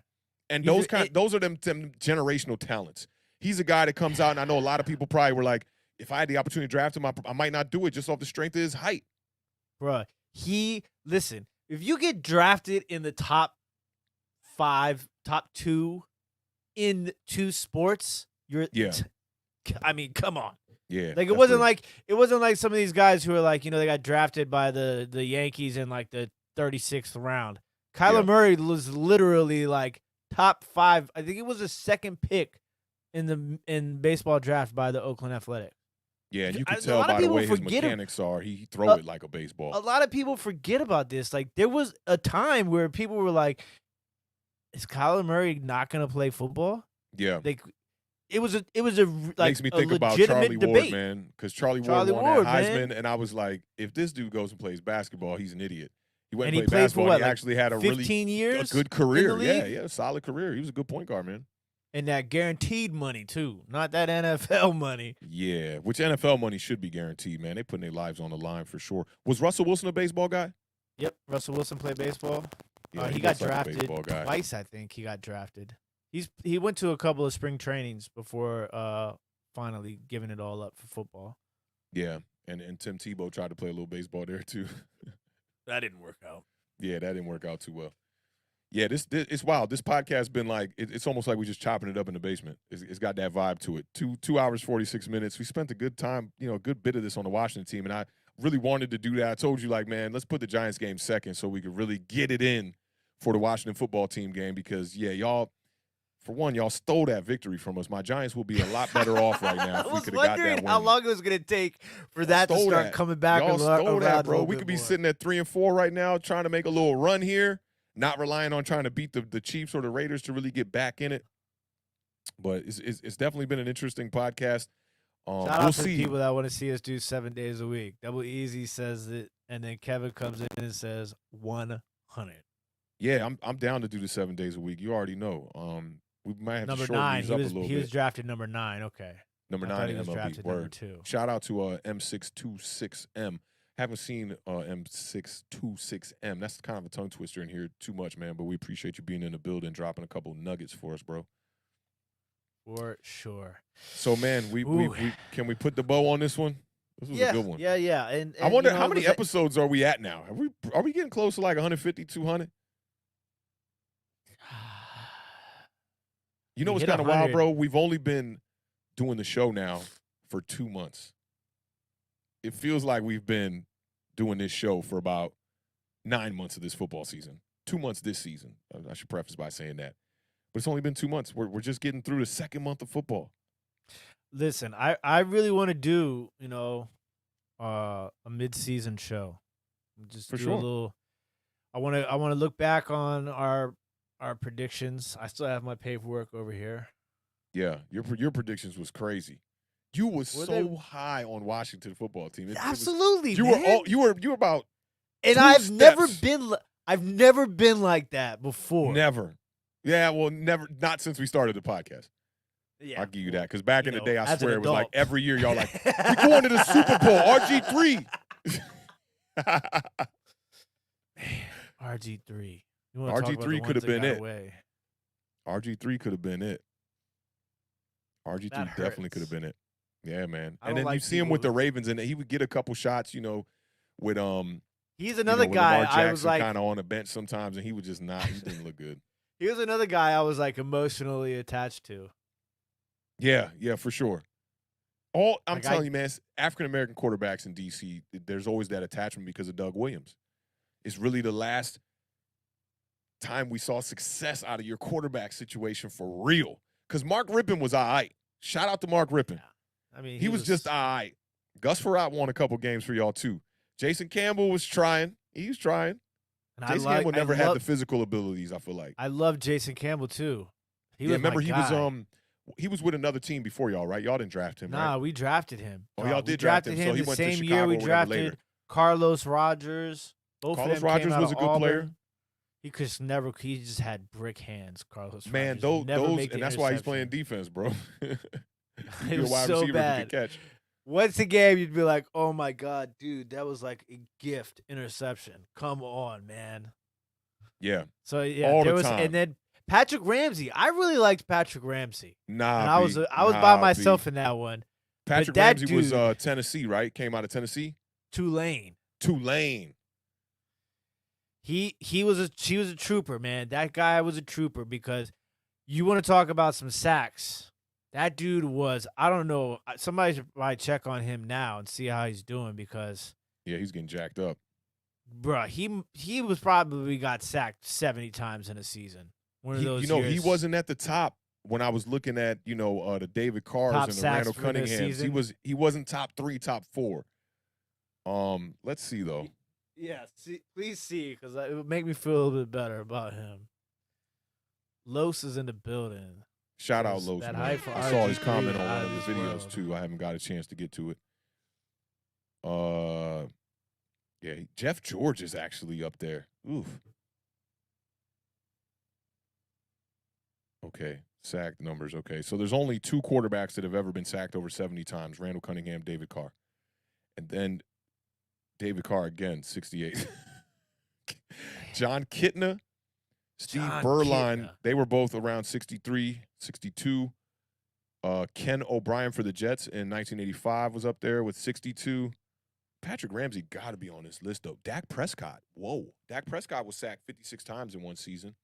Speaker 1: And those are them generational talents. He's a guy that comes out, and I know a lot of people probably were like, if I had the opportunity to draft him, I might not do it just off the strength of his height.
Speaker 2: Bruh, listen, if you get drafted in the top 5, top 2 in 2 sports, I mean, come on.
Speaker 1: Yeah.
Speaker 2: Like it wasn't like some of these guys who are like, they got drafted by the Yankees in like the 36th round. Kyler Murray was literally like top 5. I think it was a second pick in baseball draft by the Oakland Athletics.
Speaker 1: Yeah, and you can tell by the way his mechanics are, he throw it like a baseball.
Speaker 2: A lot of people forget about this. Like there was a time where people were like, is Kyler Murray not going to play football?
Speaker 1: Yeah.
Speaker 2: Like it was a
Speaker 1: makes me think about Charlie Ward, man, because Charlie Ward won that Heisman, and I was like, if this dude goes and plays basketball, he's an idiot. He went and played basketball. He actually had a
Speaker 2: 15 years,
Speaker 1: a good career. Yeah, solid career. He was a good point guard, man.
Speaker 2: And that guaranteed money too, not that NFL money.
Speaker 1: Yeah, which NFL money should be guaranteed, man. They putting their lives on the line for sure. Was Russell Wilson a baseball guy?
Speaker 2: Yep, Russell Wilson played baseball.
Speaker 1: Yeah,
Speaker 2: he got drafted twice. I think he got drafted. He went to a couple of spring trainings before finally giving it all up for football.
Speaker 1: Yeah, and Tim Tebow tried to play a little baseball there too.
Speaker 2: That didn't work out.
Speaker 1: Yeah, that didn't work out too well. Yeah, this it's wild. This podcast's been like it's almost like we're just chopping it up in the basement. It's got that vibe to it. 2 hours 46 minutes. We spent a good time, a good bit of this on the Washington team, and I really wanted to do that. I told you, like, man, let's put the Giants game second so we could really get it in for the Washington football team game because y'all. For one, y'all stole that victory from us. My Giants will be a lot better off right now if we could have got that win.
Speaker 2: How long it was going to take for that to start coming back.
Speaker 1: Y'all stole that, bro. We could be sitting at 3-4 right now, trying to make a little run here, not relying on trying to beat the Chiefs or the Raiders to really get back in it. But it's definitely been an interesting podcast.
Speaker 2: Shout out to the people that want to see us do 7 days a week. Double Easy says it, and then Kevin comes in and says 100.
Speaker 1: Yeah, I'm down to do the 7 days a week. You already know. We might have to shorten these up a little bit.
Speaker 2: He was drafted number 9. Okay.
Speaker 1: Number 9 in MLB. Word.
Speaker 2: Number 2.
Speaker 1: Shout out to M626M. Haven't seen M626M. That's kind of a tongue twister in here too much, man. But we appreciate you being in the building, dropping a couple nuggets for us, bro.
Speaker 2: For sure.
Speaker 1: So, man, we can we put the bow on this one? This was a good one.
Speaker 2: Yeah. And
Speaker 1: I wonder how many episodes are we at now? Are we getting close to like 150, 200? You know what's kind of wild, bro? We've only been doing the show now for 2 months. It feels like we've been doing this show for about 9 months of this football season. 2 months this season. I should preface by saying that. But it's only been 2 months. We're just getting through the second month of football.
Speaker 2: Listen, I really want to do, a mid-season show. Just
Speaker 1: For
Speaker 2: do
Speaker 1: sure.
Speaker 2: a little. I want to look back on our predictions. I still have my paperwork over here.
Speaker 1: Yeah, your predictions was crazy. You was
Speaker 2: Were
Speaker 1: so
Speaker 2: they-
Speaker 1: high on Washington football team.
Speaker 2: Absolutely,
Speaker 1: You
Speaker 2: man.
Speaker 1: were about
Speaker 2: And
Speaker 1: 2
Speaker 2: I've never
Speaker 1: steps.
Speaker 2: been like that before.
Speaker 1: Never. Yeah, well, never. Not since we started the podcast.
Speaker 2: Yeah,
Speaker 1: I'll give you that because back in the day, I
Speaker 2: as an
Speaker 1: swear it was like
Speaker 2: adult.
Speaker 1: every year y'all like we going to the Super Bowl. RG3.
Speaker 2: RG3.
Speaker 1: RG3 could have been it.
Speaker 2: Away.
Speaker 1: RG3 could have been it. RG3
Speaker 2: That
Speaker 1: definitely
Speaker 2: hurts.
Speaker 1: could have been it. Yeah, man.
Speaker 2: I
Speaker 1: And
Speaker 2: don't
Speaker 1: then you
Speaker 2: like
Speaker 1: see him
Speaker 2: people
Speaker 1: with the
Speaker 2: who-
Speaker 1: Ravens, and he would get a couple shots, with
Speaker 2: He's another
Speaker 1: with
Speaker 2: guy.
Speaker 1: Lamar Jackson
Speaker 2: I was like,
Speaker 1: kind of on the bench sometimes, and he would just not. He didn't look good.
Speaker 2: he was another guy I was like emotionally attached to.
Speaker 1: Yeah, for sure. I'm
Speaker 2: Like,
Speaker 1: telling you, man, African American quarterbacks in DC, there's always that attachment because of Doug Williams. It's really the last time we saw success out of your quarterback situation for real. Because Mark Rippon was all right. Shout out to Mark Rippon.
Speaker 2: I mean,
Speaker 1: He was just all right. Gus Frerotte won a couple games for y'all, too. Jason Campbell was trying. He was trying.
Speaker 2: and
Speaker 1: Jason Campbell never had the physical abilities, I feel like.
Speaker 2: I love Jason Campbell too.
Speaker 1: Remember
Speaker 2: he
Speaker 1: was with another team before y'all, right? Y'all didn't draft him, right?
Speaker 2: we drafted him.
Speaker 1: Oh, y'all
Speaker 2: We
Speaker 1: did draft him, so he
Speaker 2: the
Speaker 1: went to
Speaker 2: same year
Speaker 1: Chicago
Speaker 2: we
Speaker 1: or whatever
Speaker 2: drafted
Speaker 1: later.
Speaker 2: Carlos Rodgers. Both
Speaker 1: Carlos
Speaker 2: of them came
Speaker 1: Rodgers
Speaker 2: out
Speaker 1: was
Speaker 2: of
Speaker 1: a good player.
Speaker 2: Auburn. He just had brick hands, Carlos
Speaker 1: Man,
Speaker 2: Rodgers.
Speaker 1: those and that's why he's playing defense, bro.
Speaker 2: It
Speaker 1: You're a
Speaker 2: was
Speaker 1: wide
Speaker 2: so
Speaker 1: receiver
Speaker 2: bad.
Speaker 1: who can catch.
Speaker 2: Once a game, you'd be like, "Oh my god, dude, that was like a gift interception. Come on, man."
Speaker 1: Yeah.
Speaker 2: So yeah,
Speaker 1: All
Speaker 2: there
Speaker 1: the
Speaker 2: was,
Speaker 1: time.
Speaker 2: and then Patrick Ramsey. I really liked Patrick Ramsey,
Speaker 1: Nah,
Speaker 2: and I was by myself in that one.
Speaker 1: Patrick
Speaker 2: that
Speaker 1: Ramsey was
Speaker 2: dude-
Speaker 1: Tennessee, right? Came out of Tennessee.
Speaker 2: Tulane. He was a trooper, man. That guy was a trooper because you want to talk about some sacks. That dude was, I don't know, somebody should probably check on him now and see how he's doing because,
Speaker 1: Yeah, he's getting jacked up.
Speaker 2: bruh, he was probably got sacked 70 times in a season. One of those
Speaker 1: He
Speaker 2: years.
Speaker 1: wasn't at the top when I was looking at, the David Carrs
Speaker 2: Top
Speaker 1: and the
Speaker 2: sacks
Speaker 1: Randall
Speaker 2: for the
Speaker 1: Cunninghams.
Speaker 2: season.
Speaker 1: He wasn't top 3, top 4. Let's see though.
Speaker 2: Yeah, please see, because it would make me feel a little bit better about him. Los is in the building.
Speaker 1: Shout out
Speaker 2: Yes,
Speaker 1: Los,
Speaker 2: that
Speaker 1: man.
Speaker 2: hype for
Speaker 1: I saw his
Speaker 2: RG3
Speaker 1: comment on
Speaker 2: out
Speaker 1: one
Speaker 2: of
Speaker 1: of the
Speaker 2: this
Speaker 1: videos
Speaker 2: world.
Speaker 1: too. I haven't got a chance to get to it. Yeah, Jeff George is actually up there. Oof. Okay, sack numbers. Okay, so there's only 2 quarterbacks that have ever been sacked over 70 times: Randall Cunningham, David Carr, and then David Carr again, 68. John Kitna, Steve
Speaker 2: John
Speaker 1: Berline,
Speaker 2: Kitna.
Speaker 1: they were both around 63, 62. Ken O'Brien for the Jets in 1985 was up there with 62. Patrick Ramsey got to be on this list, though. Dak Prescott. Whoa. Dak Prescott was sacked 56 times in one season.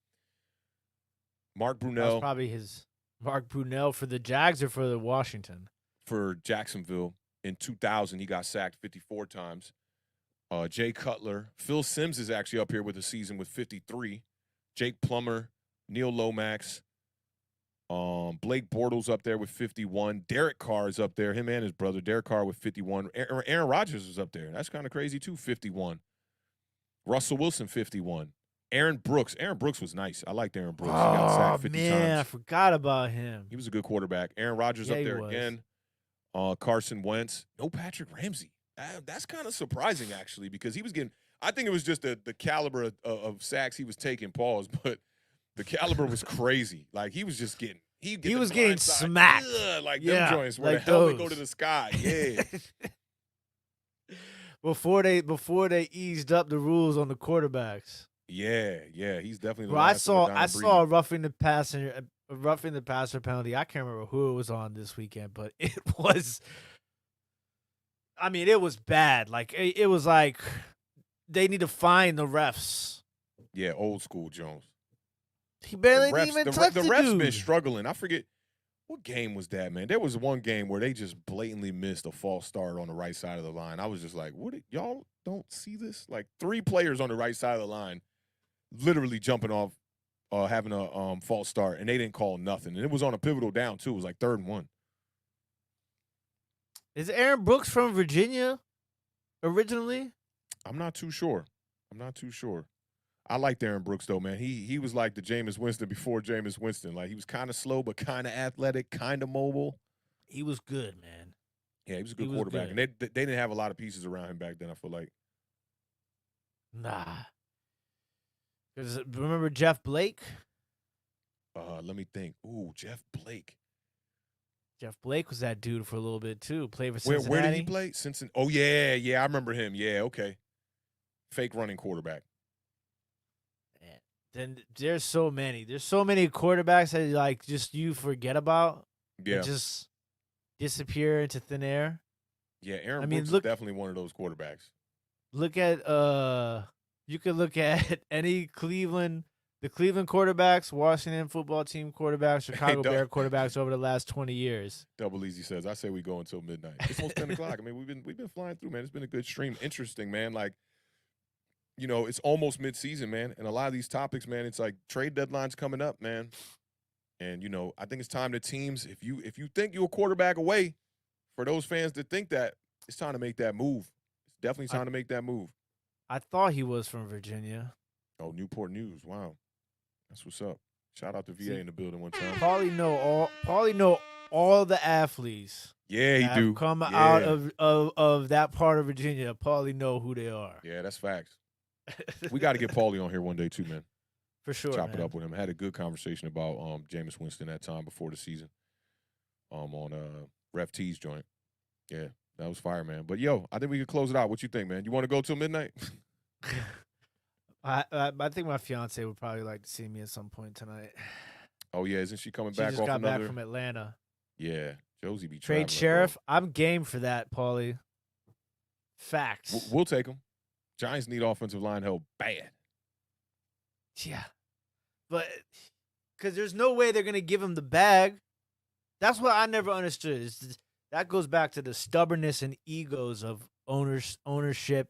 Speaker 1: Mark
Speaker 2: That was
Speaker 1: Brunell
Speaker 2: probably his Mark Brunell for the Jags or for the Washington.
Speaker 1: for Jacksonville. In 2000, he got sacked 54 times. Jay Cutler. Phil Simms is actually up here with a season with 53. Jake Plummer. Neil Lomax. Blake Bortles up there with 51. Derek Carr is up there. Him and his brother, Derek Carr, with 51. Aaron Rodgers is up there. That's kind of crazy, too, 51. Russell Wilson, 51. Aaron Brooks. Aaron Brooks was nice. I liked Aaron Brooks. He got sacked 50
Speaker 2: man, I
Speaker 1: times.
Speaker 2: forgot about him.
Speaker 1: He was a good quarterback. Aaron Rodgers
Speaker 2: Yeah,
Speaker 1: up
Speaker 2: he
Speaker 1: there
Speaker 2: was.
Speaker 1: again. Carson Wentz. No Patrick Ramsey. That's kind of surprising, actually, because he was getting – I think it was just the caliber of sacks he was taking, pause, but the caliber was crazy. Like, he was just getting – He
Speaker 2: was getting smacked.
Speaker 1: Like
Speaker 2: Yeah,
Speaker 1: them joints where
Speaker 2: like
Speaker 1: the helmet
Speaker 2: those.
Speaker 1: go to the sky. Yeah.
Speaker 2: before they eased up the rules on the quarterbacks.
Speaker 1: Yeah. He's definitely the
Speaker 2: Bro, I
Speaker 1: last of the
Speaker 2: saw
Speaker 1: dying
Speaker 2: a roughing the passer penalty. I can't remember who it was on this weekend, but it was. I mean, it was bad. Like it was like they need to find the refs.
Speaker 1: breed. Yeah, old school Jones.
Speaker 2: He barely
Speaker 1: the refs,
Speaker 2: even
Speaker 1: the,
Speaker 2: touched
Speaker 1: the
Speaker 2: the
Speaker 1: refs
Speaker 2: dude.
Speaker 1: been struggling. I forget what game was that, man. There was one game where they just blatantly missed a false start on the right side of the line. I was just like, what? Y'all don't see this? Like 3 players on the right side of the line literally jumping off, having a false start, and they didn't call nothing. And it was on a pivotal down, too. It was like 3rd and 1.
Speaker 2: Is Aaron Brooks from Virginia originally?
Speaker 1: I'm not too sure. I liked Aaron Brooks, though, man. He was like the Jameis Winston before Jameis Winston. Like, he was kind of slow but kind of athletic, kind of mobile.
Speaker 2: He was good, man.
Speaker 1: Yeah, he was a good quarterback. And they didn't have a lot of pieces around him back then, I feel like.
Speaker 2: Nah. Because remember Jeff Blake?
Speaker 1: Let me think. Ooh, Jeff Blake.
Speaker 2: Jeff Blake was that dude for a little bit, too. Played for Cincinnati.
Speaker 1: Where did he play? Cincinnati. Oh, yeah, I remember him. Yeah, okay. Fake running quarterback.
Speaker 2: Man, then there's so many. There's so many quarterbacks that, like, just you forget about.
Speaker 1: Yeah.
Speaker 2: And just disappear into thin air.
Speaker 1: Yeah, Aaron Brooks is definitely one of those quarterbacks.
Speaker 2: Look at you could look at any the Cleveland quarterbacks, Washington football team quarterbacks, Chicago Bear quarterbacks over the last 20 years.
Speaker 1: Double Easy says, I say we go until midnight. It's almost 10 o'clock. I mean, we've been flying through, man. It's been a good stream. Interesting, man. Like, you know, it's almost midseason, man. And a lot of these topics, man, it's like trade deadlines coming up, man. And, you know, I think it's time that teams, if you think you're a quarterback away, for those fans that think that, it's time to make that move. It's definitely time to make that move.
Speaker 2: I thought he was from Virginia.
Speaker 1: Oh, Newport News. Wow. That's what's up. Shout out to VA in the building one time.
Speaker 2: Probably know all the athletes.
Speaker 1: Yeah, he do.
Speaker 2: Come out of that part of Virginia. Probably know who they are.
Speaker 1: Yeah, that's facts. We got to get Paulie on here one day too, man.
Speaker 2: For sure.
Speaker 1: Chop it up with him. I had a good conversation about Jameis Winston that time before the season. On Ref T's joint. Yeah, that was fire, man. But yo, I think we could close it out. What you think, man? You want to go till midnight?
Speaker 2: I think my fiance would probably like to see me at some point tonight.
Speaker 1: Oh yeah, isn't she coming back?
Speaker 2: She just got back from Atlanta.
Speaker 1: Yeah, Josie be
Speaker 2: trade sheriff. Bro. I'm game for that, Paulie. Facts.
Speaker 1: We'll take him. Giants need offensive line help bad.
Speaker 2: Yeah, but because there's no way they're gonna give him the bag. That's what I never understood. That goes back to the stubbornness and egos of ownership,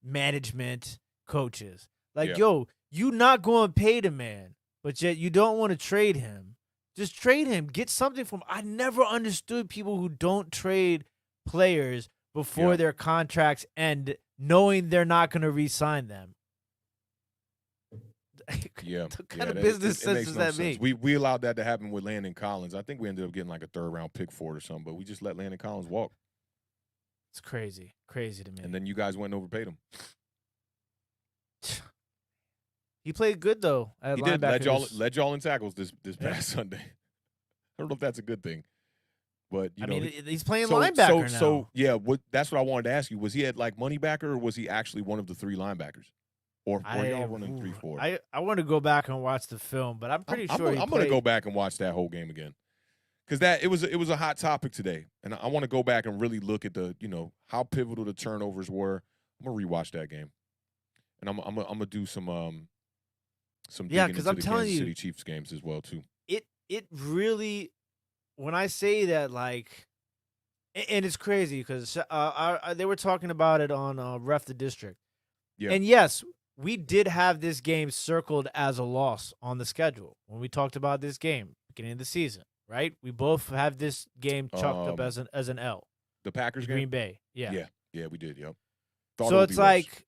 Speaker 2: management, coaches. Like, yo, you not going to pay the man, but yet you don't want to trade him. Just trade him. Get something from him. I never understood people who don't trade players before their contracts end, knowing they're not going to re-sign them.
Speaker 1: Yeah.
Speaker 2: What kind of business sense does that make?
Speaker 1: We allowed that to happen with Landon Collins. I think we ended up getting like a third-round pick for it or something, but we just let Landon Collins walk.
Speaker 2: It's crazy. Crazy to me.
Speaker 1: And then you guys went and overpaid him.
Speaker 2: He played good, though.
Speaker 1: He did. Led y'all in tackles this past Sunday. I don't know if that's a good thing. But, you know,
Speaker 2: he's playing linebacker now.
Speaker 1: So, yeah, that's what I wanted to ask you. Was he at, like, money backer, or was he actually one of the three linebackers? Or y'all running 3-4?
Speaker 2: I want to go back and watch the film, but I'm pretty sure
Speaker 1: I'm going to go back and watch that whole game again. Because it was a hot topic today. And I want to go back and really look at the, you know, how pivotal the turnovers were. I'm going to rewatch that game. And I'm going to do some digging into the Kansas City Chiefs games as well, too.
Speaker 2: It really, when I say that, like, and it's crazy because they were talking about it on Ref the District. Yeah. And yes, we did have this game circled as a loss on the schedule when we talked about this game beginning of the season, right? We both have this game chalked up as an L.
Speaker 1: The Packers game?
Speaker 2: Green Bay. Yeah.
Speaker 1: Yeah, we did, yep.
Speaker 2: So it's like,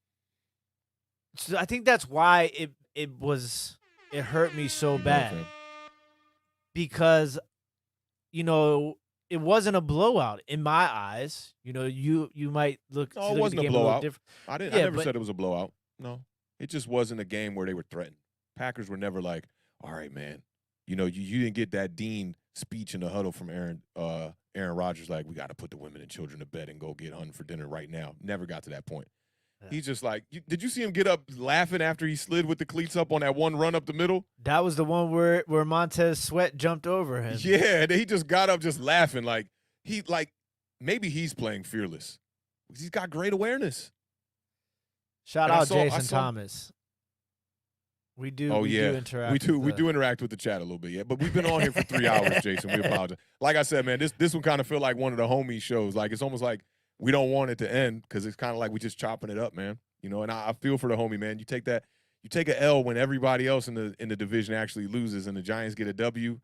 Speaker 2: I think that's why it hurt me so bad. Because, you know, it wasn't a blowout in my eyes. You know, you might look.
Speaker 1: No, it wasn't a blowout. I never said it was a blowout. No, it just wasn't a game where they were threatened. Packers were never like, all right, man. You know, you didn't get that Dean speech in the huddle from Aaron Rodgers, like, we got to put the women and children to bed and go get hunting for dinner right now. Never got to that point. Yeah. He's just like, did you see him get up laughing after he slid with the cleats up on that one run up the middle?
Speaker 2: That was the one where Montez Sweat jumped over him.
Speaker 1: Yeah, he just got up just laughing. Maybe he's playing fearless. He's got great awareness.
Speaker 2: Shout out Jason Thomas. We do interact.
Speaker 1: We do interact with the chat a little bit, yeah. But we've been on here for 3 hours, Jason. We apologize. Like I said, man, this one kind of feel like one of the homie shows. Like, it's almost like we don't want it to end because it's kind of like we just chopping it up, man. You know, and I feel for the homie, man. You take an L when everybody else in the division actually loses, and the Giants get a W.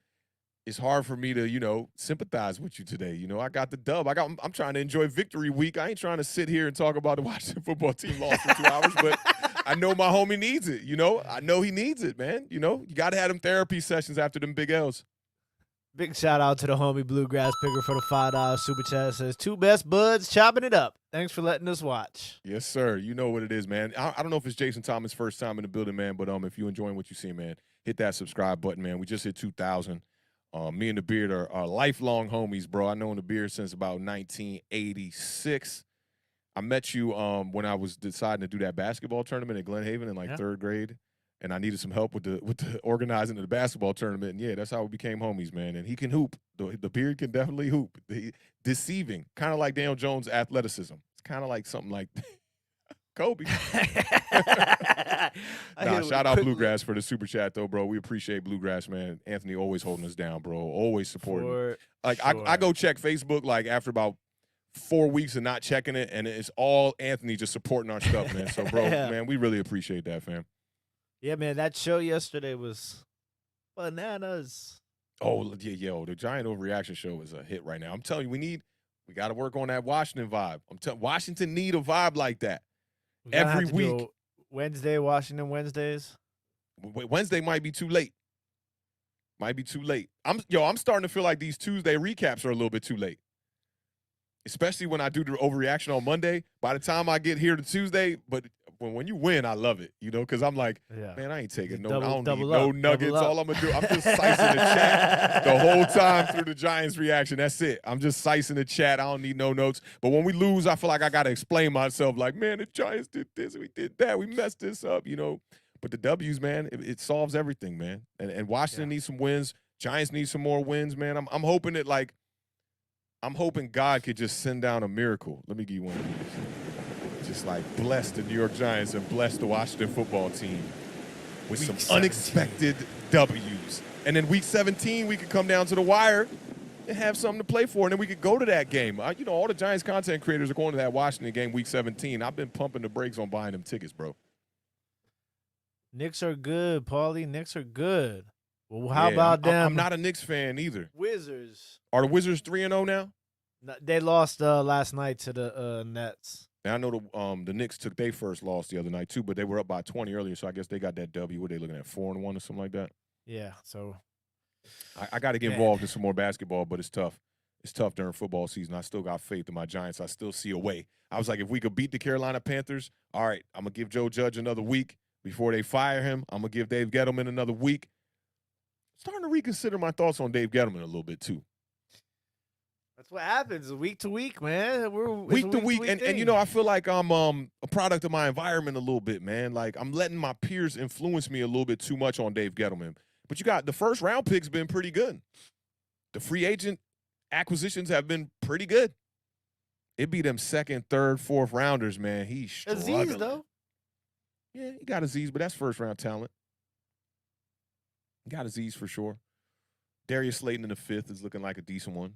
Speaker 1: it's hard for me to, sympathize with you today. I got the dub. I'm trying to enjoy victory week. I ain't trying to sit here and talk about the Washington football team lost for 2 hours, but I know my homie needs it. I know he needs it, man. You got to have them therapy sessions after them big L's.
Speaker 2: Big shout out to the homie Bluegrass Picker for the $5 super chat. Says, 2 best buds chopping it up. Thanks for letting us watch.
Speaker 1: Yes, sir. You know what it is, man. I don't know if it's Jason Thomas' first time in the building, man, but if you're enjoying what you see, man, hit that subscribe button, man. We just hit 2,000. Me and the Beard are lifelong homies, bro. I known the Beard since about 1986. I met you when I was deciding to do that basketball tournament at Glen Haven in third grade, and I needed some help with the organizing of the basketball tournament. And yeah, that's how we became homies, man. And he can hoop. The Beard can definitely hoop. Deceiving, kind of like Daniel Jones' athleticism. It's kind of like something like Kobe. Shout out Bluegrass for the super chat, though, bro. We appreciate Bluegrass, man. Anthony always holding us down, bro. Always supporting. I go check Facebook after about 4 weeks of not checking it, and it's all Anthony just supporting our stuff, man. So, bro, man, we really appreciate that, fam.
Speaker 2: Yeah, man, that show yesterday was bananas.
Speaker 1: Oh, yeah, the Giant Overreaction show is a hit right now. I'm telling you, we got to work on that Washington vibe. Washington need a vibe like that. Every week.
Speaker 2: Wednesday, Washington Wednesdays.
Speaker 1: Wednesday might be too late. I'm starting to feel like these Tuesday recaps are a little bit too late. Especially when I do the overreaction on Monday. By the time I get here to Tuesday, but when you win, I love it, because I'm like, man, I ain't taking I don't need no nuggets. All I'm going to do, I'm just sicing the chat the whole time through the Giants reaction. That's it. I'm just sicing the chat. I don't need no notes. But when we lose, I feel like I got to explain myself like, man, the Giants did this, we did that, we messed this up, But the W's, man, it solves everything, man. And Washington needs some wins. Giants need some more wins, man. I'm hoping that, I'm hoping God could just send down a miracle. Let me give you one of these. Just bless the New York Giants and bless the Washington football team with some unexpected W's. And then week 17, we could come down to the wire and have something to play for, and then we could go to that game. All the Giants content creators are going to that Washington game week 17. I've been pumping the brakes on buying them tickets, bro.
Speaker 2: Knicks are good, Paulie. Knicks are good. Well, how about them?
Speaker 1: I'm not a Knicks fan either.
Speaker 2: Wizards.
Speaker 1: Are the Wizards 3-0 now?
Speaker 2: No, they lost last night to the Nets.
Speaker 1: And I know the Knicks took their first loss the other night too, but they were up by 20 earlier, so I guess they got that W. What are they looking at, 4-1 or something like that?
Speaker 2: Yeah. So
Speaker 1: I got to get involved in some more basketball, but it's tough. It's tough during football season. I still got faith in my Giants. I still see a way. I was like, if we could beat the Carolina Panthers, all right, I'm gonna give Joe Judge another week before they fire him. I'm gonna give Dave Gettleman another week. Starting to reconsider my thoughts on Dave Gettleman a little bit too.
Speaker 2: That's what happens week to week, man.
Speaker 1: Week to week, and I feel like I'm a product of my environment a little bit, man. Like I'm letting my peers influence me a little bit too much on Dave Gettleman. But you got the first round picks been pretty good. The free agent acquisitions have been pretty good. It be them second, third, fourth rounders, man. He's struggling.
Speaker 2: Aziz, though.
Speaker 1: Yeah, he got Aziz, but that's first round talent. He got Aziz for sure. Darius Slayton in the fifth is looking like a decent one.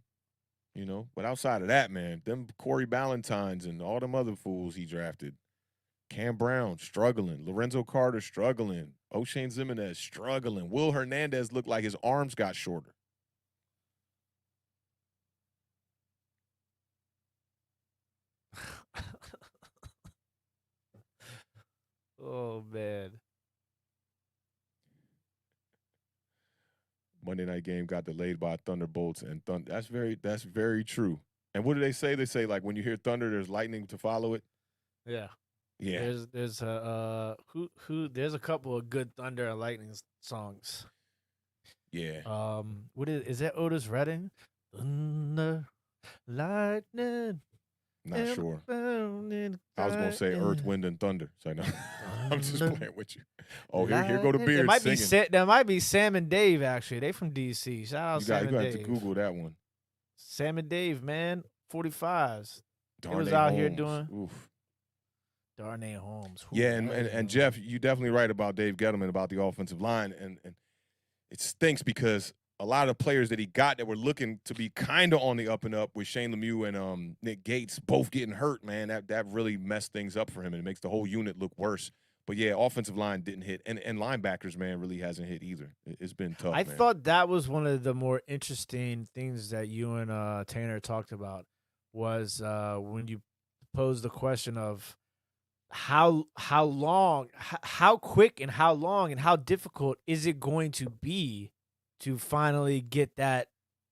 Speaker 1: But outside of that, man, them Corey Ballentines and all them other fools he drafted. Cam Brown, struggling. Lorenzo Carter, struggling. O'Shane Zimenez, struggling. Will Hernandez looked like his arms got shorter.
Speaker 2: Oh, man.
Speaker 1: Monday night game got delayed by Thunderbolts and Thunder. That's very true. And what do they say? They say when you hear thunder, there's lightning to follow it.
Speaker 2: Yeah.
Speaker 1: Yeah.
Speaker 2: There's there's a couple of good thunder and lightning songs.
Speaker 1: Yeah.
Speaker 2: What is that Otis Redding? Thunder, lightning.
Speaker 1: Not sure. I was gonna say Earth, Wind, and Thunder. So no, I'm just playing with you. Oh, here go the Beard singing.
Speaker 2: That might be Sam and Dave. Actually, they from DC. Shout out Sam and Dave.
Speaker 1: You got to Google that one.
Speaker 2: Sam and Dave, man, 45s. He was
Speaker 1: Darnay
Speaker 2: out
Speaker 1: Holmes.
Speaker 2: here doing.
Speaker 1: Oof.
Speaker 2: Darnay Holmes.
Speaker 1: Yeah, and Jeff, you definitely right about Dave Gettleman about the offensive line, and it stinks because a lot of the players that he got that were looking to be kind of on the up and up with Shane Lemieux and Nick Gates both getting hurt, man. That really messed things up for him, and it makes the whole unit look worse. But yeah, offensive line didn't hit, and linebackers, man, really hasn't hit either. It's been tough.
Speaker 2: I
Speaker 1: man.
Speaker 2: thought that was one of the more interesting things that you and Tanner talked about was when you posed the question of how long, how quick, and how long, and how difficult is it going to be to finally get that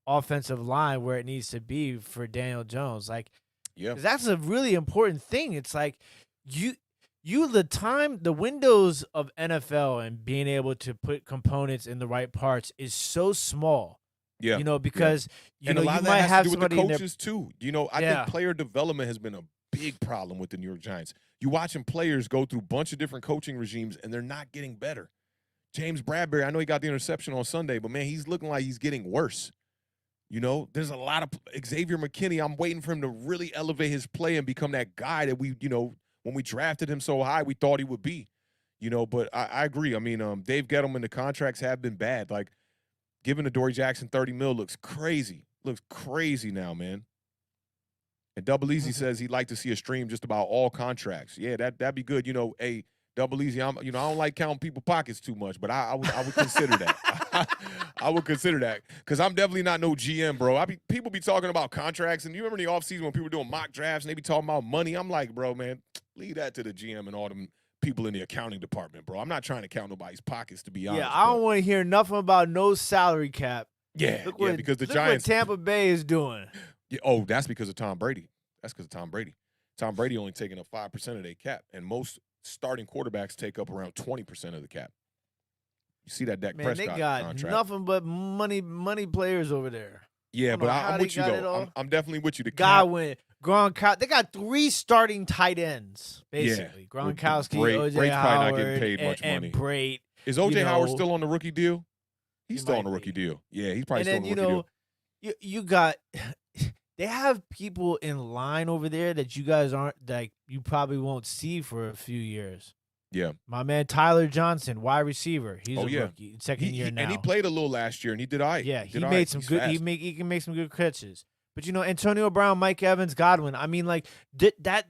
Speaker 2: offensive line where it needs to be for Daniel Jones? Like,
Speaker 1: yeah,
Speaker 2: 'cause that's a really important thing. It's like the windows of NFL and being able to put components in the right parts is so small.
Speaker 1: Yeah,
Speaker 2: because
Speaker 1: and a lot
Speaker 2: you
Speaker 1: of
Speaker 2: might
Speaker 1: that has
Speaker 2: have
Speaker 1: to do with
Speaker 2: somebody
Speaker 1: the
Speaker 2: in there.
Speaker 1: coaches too. I think player development has been a big problem with the New York Giants. You watching players go through a bunch of different coaching regimes, and they're not getting better. James Bradbury, I know he got the interception on Sunday, but man, he's looking like he's getting worse. There's a lot of Xavier McKinney. I'm waiting for him to really elevate his play and become that guy that we, when we drafted him so high, we thought he would be. But I agree. I mean, Dave Gettleman, the contracts have been bad. Like, giving Adoree Jackson $30 million looks crazy. Looks crazy now, man. And Double Easy says he'd like to see a stream just about all contracts. Yeah, that'd be good. Hey, Double Easy, I don't like counting people's pockets too much, but I would consider that. I would consider that because I'm definitely not no GM, bro. People be talking about contracts, and you remember in the offseason when people were doing mock drafts and they be talking about money? I'm like, bro, man, leave that to the GM and all them people in the accounting department, bro. I'm not trying to count nobody's pockets, to be honest.
Speaker 2: Yeah, I don't want to hear nothing about no salary cap.
Speaker 1: Yeah, because the
Speaker 2: look
Speaker 1: Giants.
Speaker 2: what Tampa Bay is doing.
Speaker 1: Yeah, that's because of Tom Brady. That's because of Tom Brady. Tom Brady only taking up 5% of their cap, and most starting quarterbacks take up around 20% of the cap. You see that Dak Prescott
Speaker 2: they got
Speaker 1: contract.
Speaker 2: nothing but money players over there.
Speaker 1: Yeah, but I'm with you, though. I'm definitely with you. The
Speaker 2: Godwin, Gronkowski. They got 3 starting tight ends, basically.
Speaker 1: Yeah.
Speaker 2: Gronkowski, O.J.
Speaker 1: Howard,
Speaker 2: probably
Speaker 1: not getting paid much money.
Speaker 2: And Brate.
Speaker 1: Is O.J. Howard still on the rookie deal? He's still on the rookie deal. Yeah, he's probably still on the rookie deal.
Speaker 2: You got – they have people in line over there that you guys aren't – like you probably won't see for a few years.
Speaker 1: Yeah.
Speaker 2: My man Tyler Johnson, wide receiver. He's a rookie, second year now.
Speaker 1: And he played a little last year, and he did all right.
Speaker 2: Yeah, he made some good – he can make some good catches. But, Antonio Brown, Mike Evans, Godwin, I mean, like, that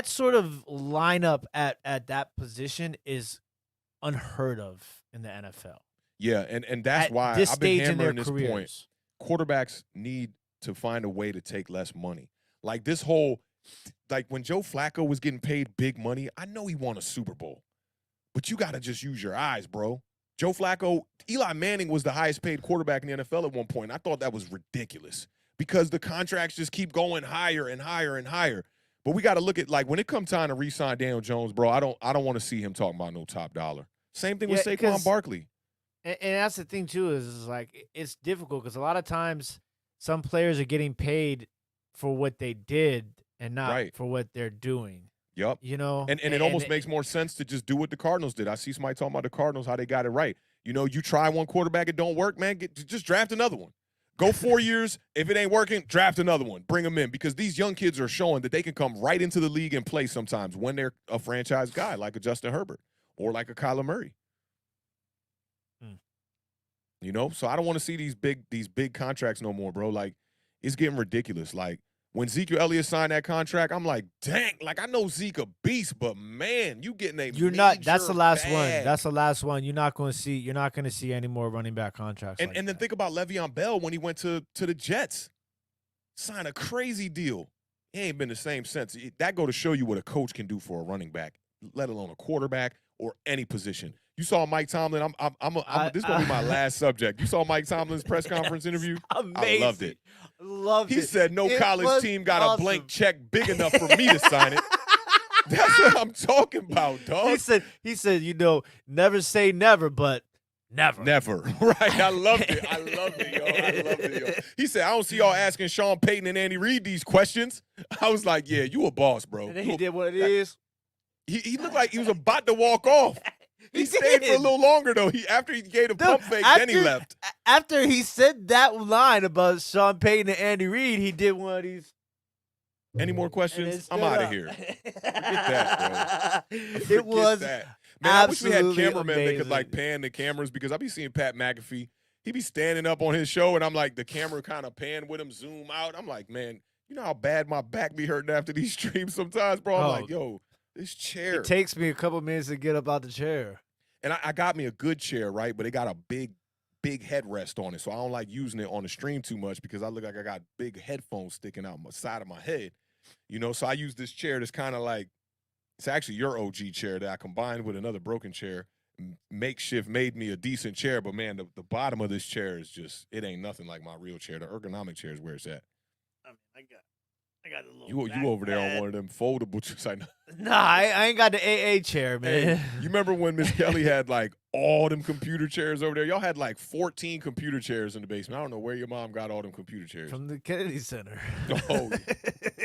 Speaker 2: sort of lineup at that position is unheard of in the NFL.
Speaker 1: Yeah, and that's why I've been hammering this point. Quarterbacks need to find a way to take less money. Like this whole – like when Joe Flacco was getting paid big money, I know he won a Super Bowl. But you got to just use your eyes, bro. Joe Flacco, Eli Manning was the highest paid quarterback in the NFL at one point. I thought that was ridiculous because the contracts just keep going higher and higher and higher. But we got to look at, like, when it comes time to re-sign Daniel Jones, bro, I don't want to see him talking about no top dollar. Same thing with Saquon Barkley.
Speaker 2: And that's the thing, too, is like it's difficult because a lot of times some players are getting paid for what they did and not for what they're doing.
Speaker 1: Yep. And it almost makes more sense to just do what the Cardinals did. I see somebody talking about the Cardinals, how they got it right. You try one quarterback, it don't work, man, just draft another one. Go 4 years. If it ain't working, draft another one. Bring them in because these young kids are showing that they can come right into the league and play sometimes when they're a franchise guy like a Justin Herbert or like a Kyler Murray. So I don't want to see these big contracts no more, bro. Like, it's getting ridiculous. Like, when Ezekiel Elliott signed that contract, I'm like, dang, like I know Zeke a beast, but man, you getting a
Speaker 2: You're not. That's the last one. That's the last one. You're not going to see any more running back contracts.
Speaker 1: And then think about Le'Veon Bell when he went to the Jets, signed a crazy deal. He ain't been the same since. That go to show you what a coach can do for a running back, let alone a quarterback or any position. You saw Mike Tomlin. This is gonna be my last subject. You saw Mike Tomlin's press conference interview.
Speaker 2: Amazing.
Speaker 1: I loved it.
Speaker 2: Loved it.
Speaker 1: He said no college team got a blank check big enough for me to sign it. That's what I'm talking about, dog.
Speaker 2: He said, never say never, but never.
Speaker 1: Never. Right. I loved it. Yo. He said, I don't see y'all asking Sean Payton and Andy Reid these questions. I was like, yeah, you a boss, bro.
Speaker 2: And then he did what it is.
Speaker 1: He looked like he was about to walk off. He stayed for a little longer, though. After he gave the pump fake, then he left.
Speaker 2: After he said that line about Sean Payton and Andy Reid, he did one of these.
Speaker 1: Any more questions? I'm out of here. Forget that, bro.
Speaker 2: It was
Speaker 1: that. Man, I wish we had cameramen
Speaker 2: amazing.
Speaker 1: that could, like, pan the cameras because I be seeing Pat McAfee. He be standing up on his show, and I'm like, the camera kind of pan with him, zoom out. I'm like, man, you know how bad my back be hurting after these streams sometimes, bro? I'm like, yo. This chair.
Speaker 2: It takes me a couple minutes to get up out the chair.
Speaker 1: And I got me a good chair, right? But it got a big headrest on it. So I don't like using it on the stream too much because I look like I got big headphones sticking out my side of my head. So I use this chair that's kind of like, it's actually your OG chair that I combined with another broken chair. Makeshift made me a decent chair, but man, the bottom of this chair is just, it ain't nothing like my real chair. The ergonomic chair is where it's at.
Speaker 2: I mean, I got a little.
Speaker 1: You over there on one of them foldable chairs?
Speaker 2: Nah, I ain't got the AA chair, man.
Speaker 1: Hey, you remember when Miss Kelly had like all them computer chairs over there? Y'all had like 14 computer chairs in the basement. I don't know where your mom got all them computer chairs
Speaker 2: from the Kennedy Center.
Speaker 1: Oh,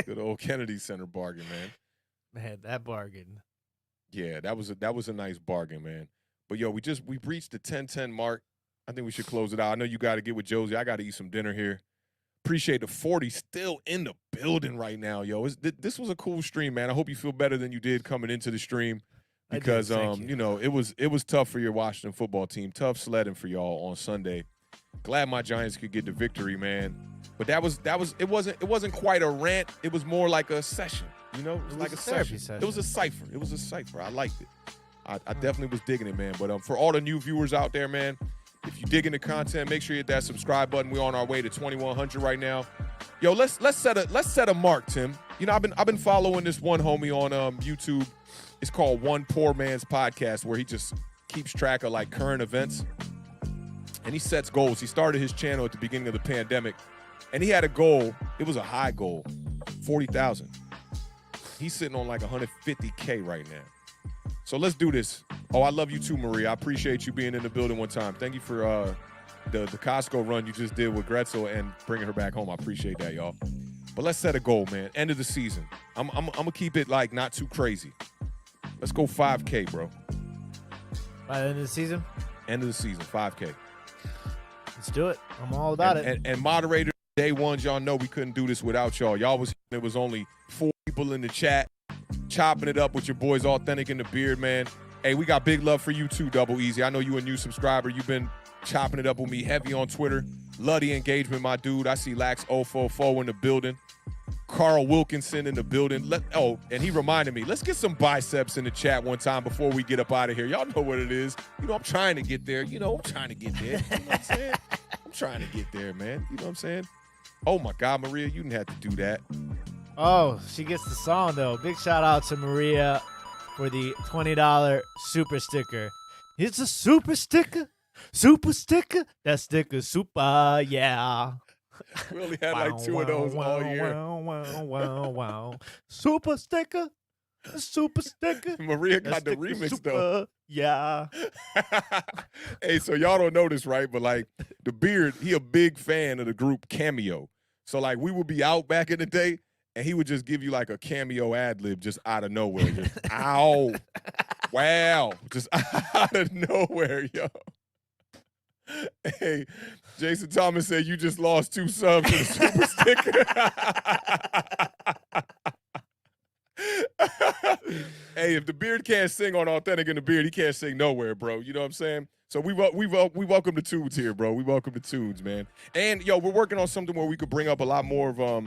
Speaker 1: good old Kennedy Center bargain, man.
Speaker 2: Man, that bargain.
Speaker 1: Yeah, that was a nice bargain, man. But yo, we reached the 10:10 mark. I think we should close it out. I know you got to get with Josie. I got to eat some dinner here. Appreciate the 40 still in the building right now, yo. This was a cool stream, man. I hope you feel better than you did coming into the stream because it was tough for your Washington football team. Tough sledding for y'all on Sunday. Glad my Giants could get the victory, man. But it wasn't quite a rant. It was more like a session, It was like a session. It was a cipher. I liked it. I definitely was digging it, man. But for all the new viewers out there, man, if you digging the content, make sure you hit that subscribe button. We're on our way to 2,100 right now. Yo, let's set a mark, Tim. I've been following this one homie on YouTube. It's called One Poor Man's Podcast, where he just keeps track of like current events, and he sets goals. He started his channel at the beginning of the pandemic, and he had a goal. It was a high goal, 40,000. He's sitting on like 150K right now. So let's do this. Oh, I love you too, Maria. I appreciate you being in the building one time. Thank you for the Costco run you just did with Gretzel and bringing her back home. I appreciate that, y'all. But let's set a goal, man. End of the season. I'm gonna keep it like not too crazy. Let's go 5K, bro.
Speaker 2: By the end of the season?
Speaker 1: End of the season, 5K.
Speaker 2: Let's do it. I'm all about it.
Speaker 1: And moderators, day ones, y'all know we couldn't do this without y'all. It was only 4 people in the chat. Chopping it up with your boys Awthentik and the Beard, man. Hey, we got big love for you too, Double Easy. I know you a new subscriber. You've been chopping it up with me heavy on Twitter. Love the engagement, my dude. I see Lax044 in the building. Carl Wilkinson in the building. And he reminded me, let's get some biceps in the chat one time before we get up out of here. Y'all know what it is. I'm trying to get there. I'm trying to get there. You know what I'm saying? I'm trying to get there, man. You know what I'm saying? Oh, my God, Maria, you didn't have to do that.
Speaker 2: Oh, she gets the song, though. Big shout out to Maria for the $20 super sticker. It's a super sticker. Super sticker. That sticker super, yeah.
Speaker 1: We only had like 2 of those all year.
Speaker 2: Wow. Super sticker. Super sticker.
Speaker 1: Maria got the remix,
Speaker 2: super,
Speaker 1: though.
Speaker 2: Yeah.
Speaker 1: Hey, so y'all don't know this, right? But like the Beard, he a big fan of the group Cameo. So like we would be out back in the day, and he would just give you like a cameo ad lib just out of nowhere. Just, ow. Wow. Just out of nowhere, yo. Hey, Jason Thomas said you just lost 2 subs to the super sticker. Hey, if the Beard can't sing on Awthentik and the Beard, he can't sing nowhere, bro. You know what I'm saying? So we welcome the tunes here, bro. We welcome the tunes, man. And, yo, we're working on something where we could bring up a lot more of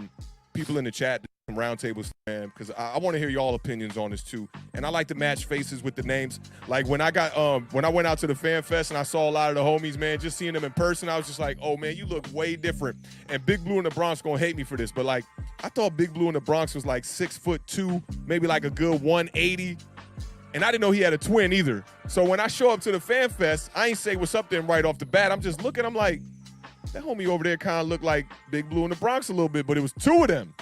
Speaker 1: people in the chat, some roundtables, man, because I want to hear y'all opinions on this too. And I like to match faces with the names. Like when I went out to the Fan Fest and I saw a lot of the homies, man, just seeing them in person, I was just like, oh man, you look way different. And Big Blue in the Bronx gonna hate me for this, but like I thought Big Blue in the Bronx was like 6'2", maybe like a good 180. And I didn't know he had a twin either. So when I show up to the Fan Fest, I ain't say what's up to him right off the bat. I'm just looking, I'm like, that homie over there kind of looked like Big Blue in the Bronx a little bit, but it was 2 of them.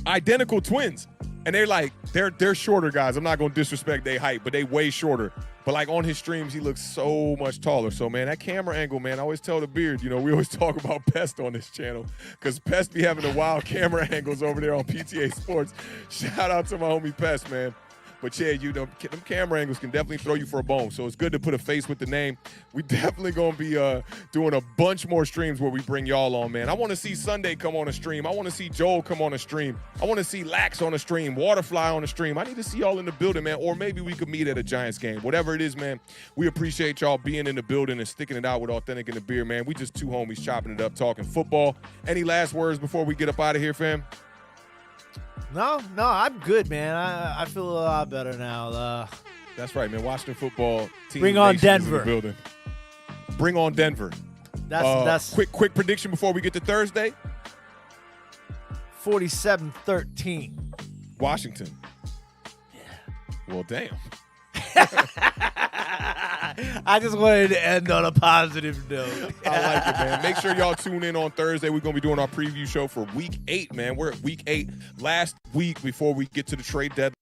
Speaker 1: Identical twins. And they're shorter guys. I'm not going to disrespect their height, but they way shorter. But like on his streams, he looks so much taller. So man, that camera angle, man, I always tell the Beard, we always talk about Pest on this channel because Pest be having the wild camera angles over there on PTA Sports. Shout out to my homie Pest, man. But yeah, them camera angles can definitely throw you for a bone. So it's good to put a face with the name. We definitely going to be doing a bunch more streams where we bring y'all on, man. I want to see Sunday come on a stream. I want to see Joel come on a stream. I want to see Lax on a stream, Waterfly on a stream. I need to see y'all in the building, man. Or maybe we could meet at a Giants game. Whatever it is, man, we appreciate y'all being in the building and sticking it out with Awthentik and the Beard, man. We just 2 homies chopping it up, talking football. Any last words before we get up out of here, fam?
Speaker 2: No, I'm good, man. I feel a lot better now.
Speaker 1: That's right, man. Washington football team.
Speaker 2: Bring on
Speaker 1: Nation is in
Speaker 2: Denver.
Speaker 1: the building. Bring on Denver.
Speaker 2: That's
Speaker 1: quick prediction before we get to Thursday.
Speaker 2: 47-13.
Speaker 1: Washington. Yeah. Well, damn.
Speaker 2: I just wanted to end on a positive note.
Speaker 1: I like it, man. Make sure y'all tune in on Thursday. We're going to be doing our preview show for Week 8, man. We're at Week 8, last week before we get to the trade deadline.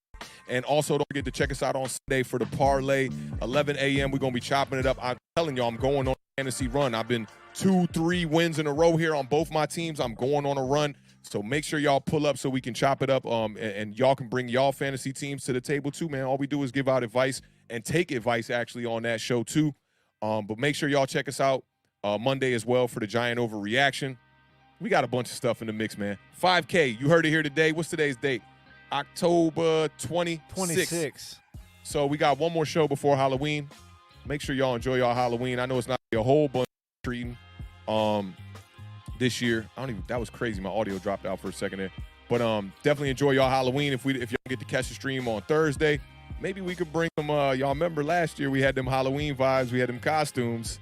Speaker 1: And also, don't forget to check us out on Sunday for the parlay. 11 a.m., we're going to be chopping it up. I'm telling y'all, I'm going on a fantasy run. I've been 2-3 wins in a row here on both my teams. I'm going on a run. So make sure y'all pull up so we can chop it up, and y'all can bring y'all fantasy teams to the table too, man. All we do is give out advice and take advice actually on that show too. But make sure y'all check us out Monday as well for the Giant Overreaction. We got a bunch of stuff in the mix, man. 5K, you heard it here today. What's today's date? October 26. So we got one more show before Halloween. Make sure y'all enjoy y'all Halloween. I know it's not a whole bunch of treating this year. That was crazy. My audio dropped out for a second there. But definitely enjoy y'all Halloween. If y'all get to catch the stream on Thursday, maybe we could bring them. Y'all remember last year we had them Halloween vibes. We had them costumes.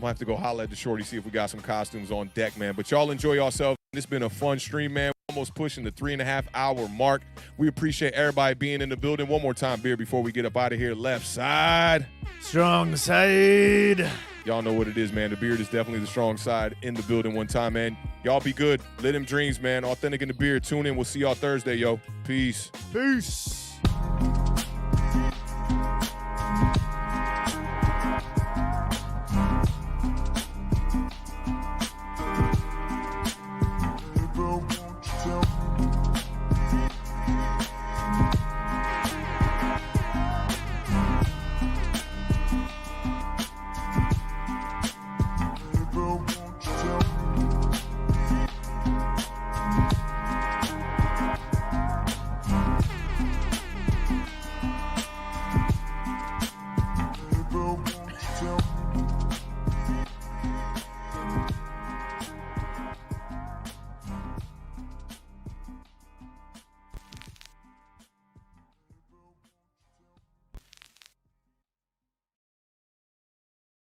Speaker 1: Might have to go holler at the shorty, see if we got some costumes on deck, man. But y'all enjoy yourselves. It's been a fun stream, man. Almost pushing the 3.5-hour mark. We appreciate everybody being in the building. One more time, Beer, before we get up out of here. Left side.
Speaker 2: Strong side.
Speaker 1: Y'all know what it is, man. The Beard is definitely the strong side in the building one time, man. Y'all be good. Live them dreams, man. Authentic in the Beard. Tune in. We'll see y'all Thursday, yo. Peace.
Speaker 2: Peace.